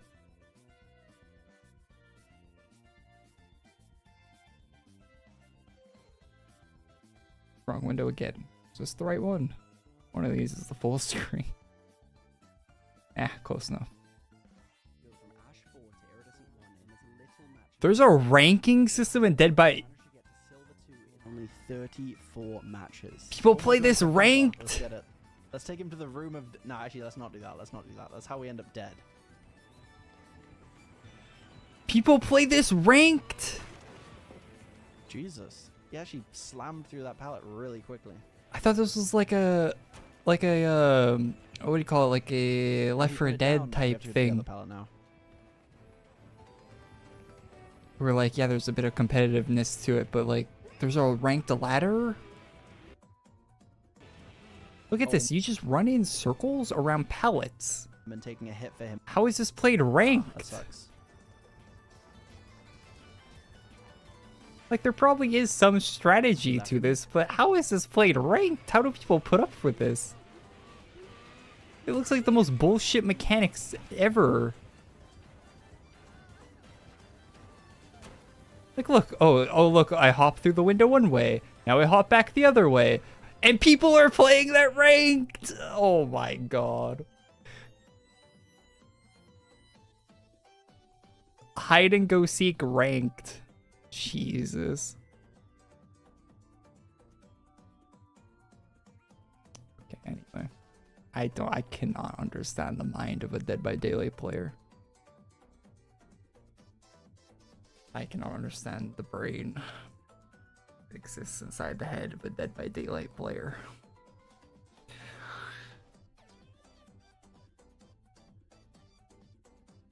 Speaker 1: Wrong window again. Is this the right one? One of these is the full screen. Close enough. There's a ranking system in Dead by...
Speaker 2: Only 34 matches.
Speaker 1: People play this ranked.
Speaker 2: Let's get it. Let's take him to the room of... No, actually, let's not do that. Let's not do that. That's how we end up dead.
Speaker 1: People play this ranked.
Speaker 2: Jesus. He actually slammed through that pallet really quickly.
Speaker 1: I thought this was like a what do you call it? Like a Left 4 Dead type thing. Where like, yeah, there's a bit of competitiveness to it, but like, there's a ranked ladder. Look at this. You just run in circles around pallets.
Speaker 2: I've been taking a hit for him.
Speaker 1: How is this played ranked?
Speaker 2: That sucks.
Speaker 1: Like, there probably is some strategy to this, but how is this played ranked? How do people put up with this? It looks like the most bullshit mechanics ever. Like, look. Oh, look. I hop through the window one way. Now I hop back the other way. And people are playing that ranked. Oh, my God. Hide and go seek ranked. Jesus. Okay, anyway. I cannot understand the mind of a Dead by Daylight player. I cannot understand the brain that exists inside the head of a Dead by Daylight player.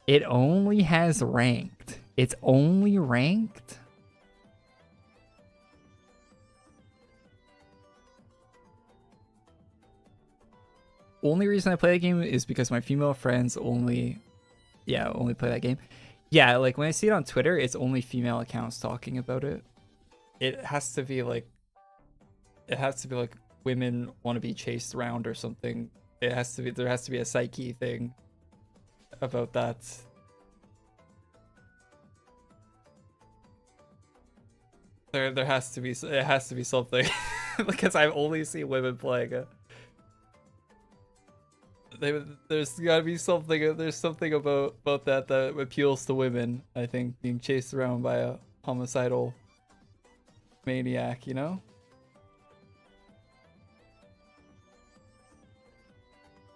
Speaker 1: It only has ranked. It's only ranked? Only reason I play that game is because my female friends only play that game. Yeah, like when I see it on Twitter, it's only female accounts talking about it. It has to be like women want to be chased around or something. There has to be a psyche thing about that. It has to be something because I've only seen women playing it. There's gotta be something. There's something about that appeals to women. I think being chased around by a homicidal maniac, you know.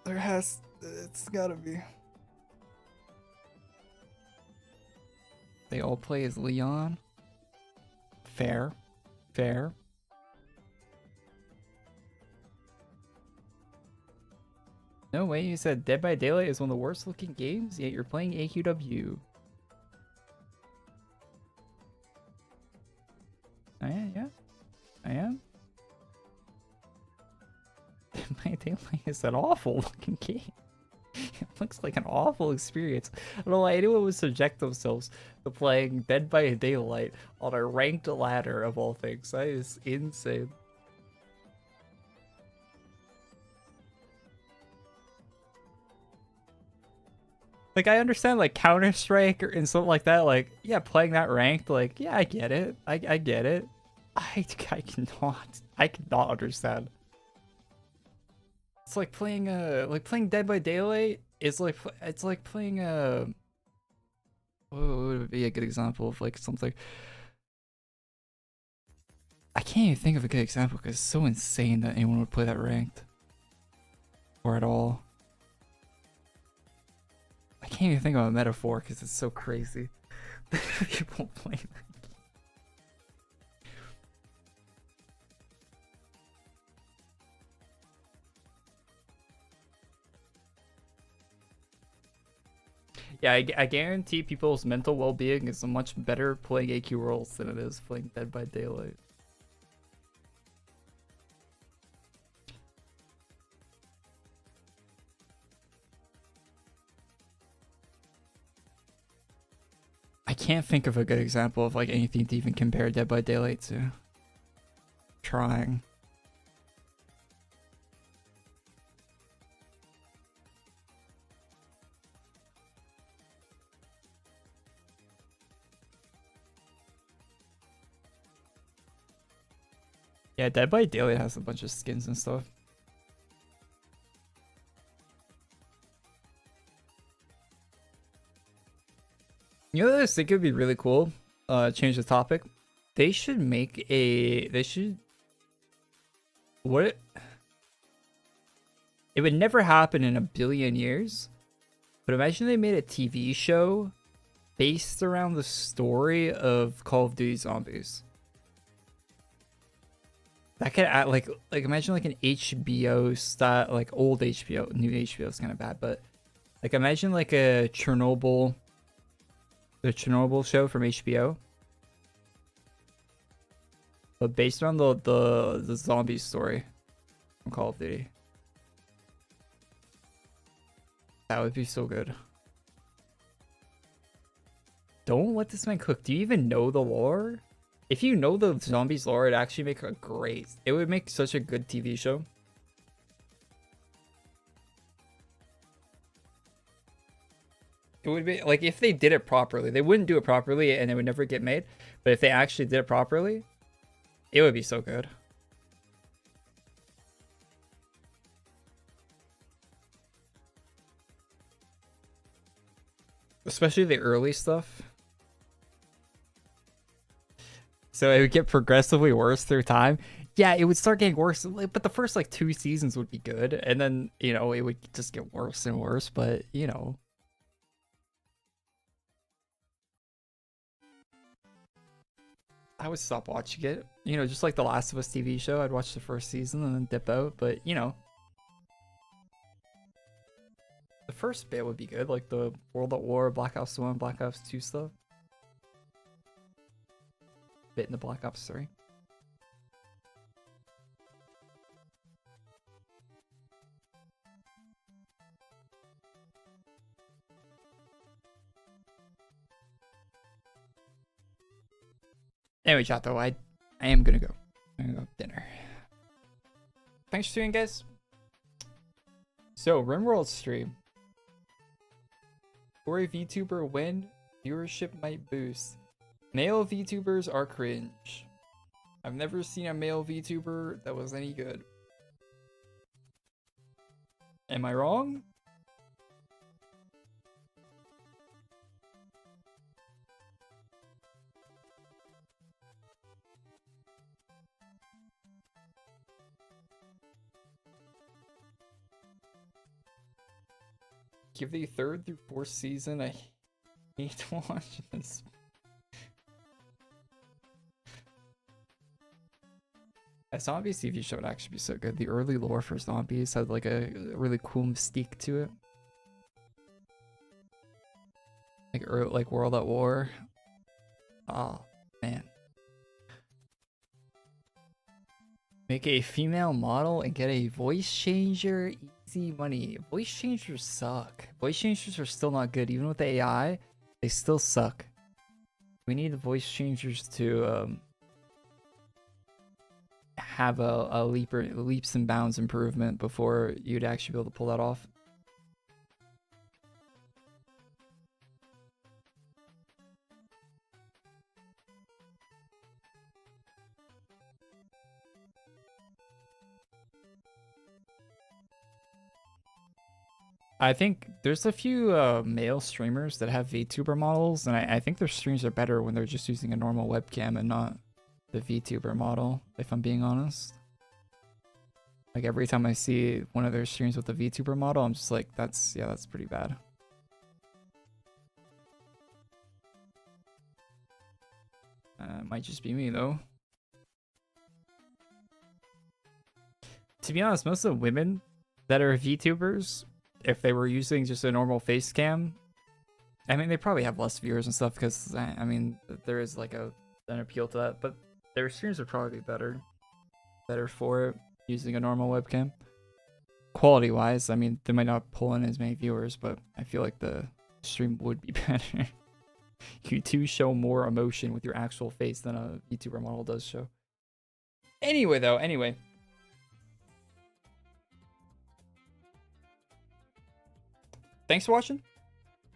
Speaker 1: It's gotta be. They all play as Leon. Fair. No way, you said Dead by Daylight is one of the worst looking games, yet you're playing AQW. Yeah. I am. Dead by Daylight is an awful looking game. It looks like an awful experience. I don't know why anyone would subject themselves to playing Dead by Daylight on a ranked ladder of all things. That is insane. Like, I understand, like, Counter-Strike and something like that. Like, yeah, playing that ranked, like, yeah, I get it. I get it. I cannot understand. It's like playing Dead by Daylight. It's like playing what would be a good example of like something? I can't even think of a good example because it's so insane that anyone would play that ranked or at all. I can't even think of a metaphor because it's so crazy. People play that. Yeah, I guarantee people's mental well-being is much better playing AQWorlds than it is playing Dead by Daylight. can't think of a good example of like anything to even compare Dead by Daylight to. Trying. Yeah, Dead by Daylight has a bunch of skins and stuff. You know, I think it would be really cool. Change the topic. They should make a. They should. What? It would never happen in a billion years. But imagine they made a TV show based around the story of Call of Duty Zombies. That could add like imagine like an HBO style, like old HBO. New HBO is kind of bad, but like imagine like a Chernobyl. The Chernobyl show from HBO, but based on the zombie story from Call of Duty. That would be so good. Don't let this man cook. Do you even know the lore? If you know the zombies lore, it'd actually make a great. It would make such a good TV show. It would be like if they did it properly. They wouldn't do it properly and it would never get made. But if they actually did it properly, it would be so good. Especially the early stuff. So it would get progressively worse through time. Yeah, it would start getting worse. But the first like 2 seasons would be good. And then, you know, it would just get worse and worse. But, you know. I would stop watching it. You know, just like the Last of Us TV show. I'd watch the first season and then dip out. But, you know. The first bit would be good. Like the World at War, Black Ops 1, Black Ops 2 stuff. Bit in the Black Ops 3. Anyway, chat though, I am gonna go. I'm gonna go have dinner. Thanks for tuning, guys. So, RimWorld stream. Korey VTuber win, viewership might boost. Male VTubers are cringe. I've never seen a male VTuber that was any good. Am I wrong? Give the 3rd through 4th season. I hate watching this. A Zombies TV show would actually be so good. The early lore for Zombies had like a really cool mystique to it. Like World at War. Oh, man. Make a female model and get a voice changer. Easy money. Voice changers suck. Voice changers are still not good. Even with AI, they still suck. We need the voice changers to have a leaps and bounds improvement before you'd actually be able to pull that off. I think there's a few male streamers that have VTuber models, and I think their streams are better when they're just using a normal webcam and not the VTuber model, if I'm being honest. Like every time I see one of their streams with the VTuber model, I'm just like, that's pretty bad. It might just be me though. To be honest, most of the women that are VTubers, if they were using just a normal face cam, I mean, they probably have less viewers and stuff because, I mean, there is like an appeal to that, but their streams would probably be better for it using a normal webcam. Quality wise, I mean, they might not pull in as many viewers, but I feel like the stream would be better. You do show more emotion with your actual face than a YouTuber model does show. Anyway, though, anyway. Thanks for watching.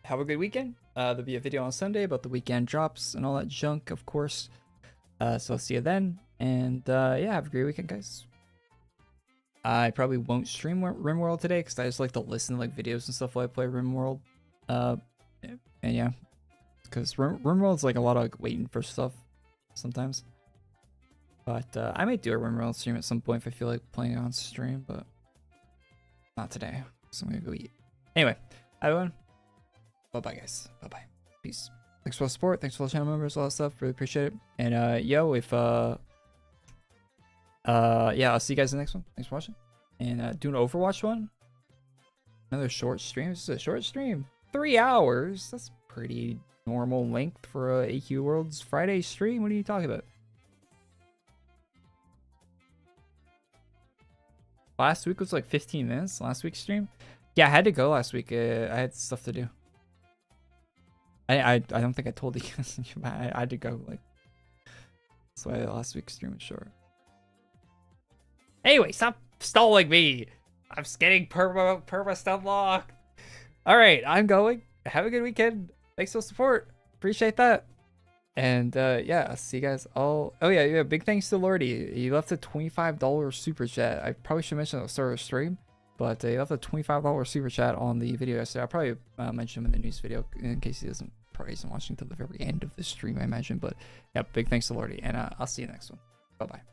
Speaker 1: Have a good weekend. There'll be a video on Sunday about the weekend drops and all that junk, of course. So I'll see you then. And yeah, have a great weekend, guys. I probably won't stream RimWorld today because I just like to listen to like videos and stuff while I play RimWorld. And yeah, because RimWorld's like a lot of like, waiting for stuff sometimes. But I might do a RimWorld stream at some point if I feel like playing it on stream, but not today. So I'm gonna go eat. Anyway, everyone. Bye-bye, guys. Bye-bye. Peace. Thanks for the support. Thanks for the channel members, all that stuff. Really appreciate it. And yo, if yeah, I'll see you guys in the next one. Thanks for watching. And do an Overwatch one. Another short stream. This is a short stream. 3 hours. That's pretty normal length for a AQWorlds Friday stream. What are you talking about? Last week was like 15 minutes. Last week's stream. Yeah, I had to go last week. I had stuff to do. I don't think I told you guys. I had to go. Like, that's why last week's stream was short. Anyway, stop stalling me. I'm just getting perma stuff locked. All right, I'm going. Have a good weekend. Thanks for the support. Appreciate that. And yeah, I'll see you guys all. Oh yeah, big thanks to Lordy. He left a $25 super chat. I probably should mention at the start of the stream, but he left a $25 super chat on the video yesterday. I'll probably mention him in the news video in case he probably isn't watching till the very end of the stream, I imagine. But yeah, big thanks to Lordy, and I'll see you next one. Bye bye.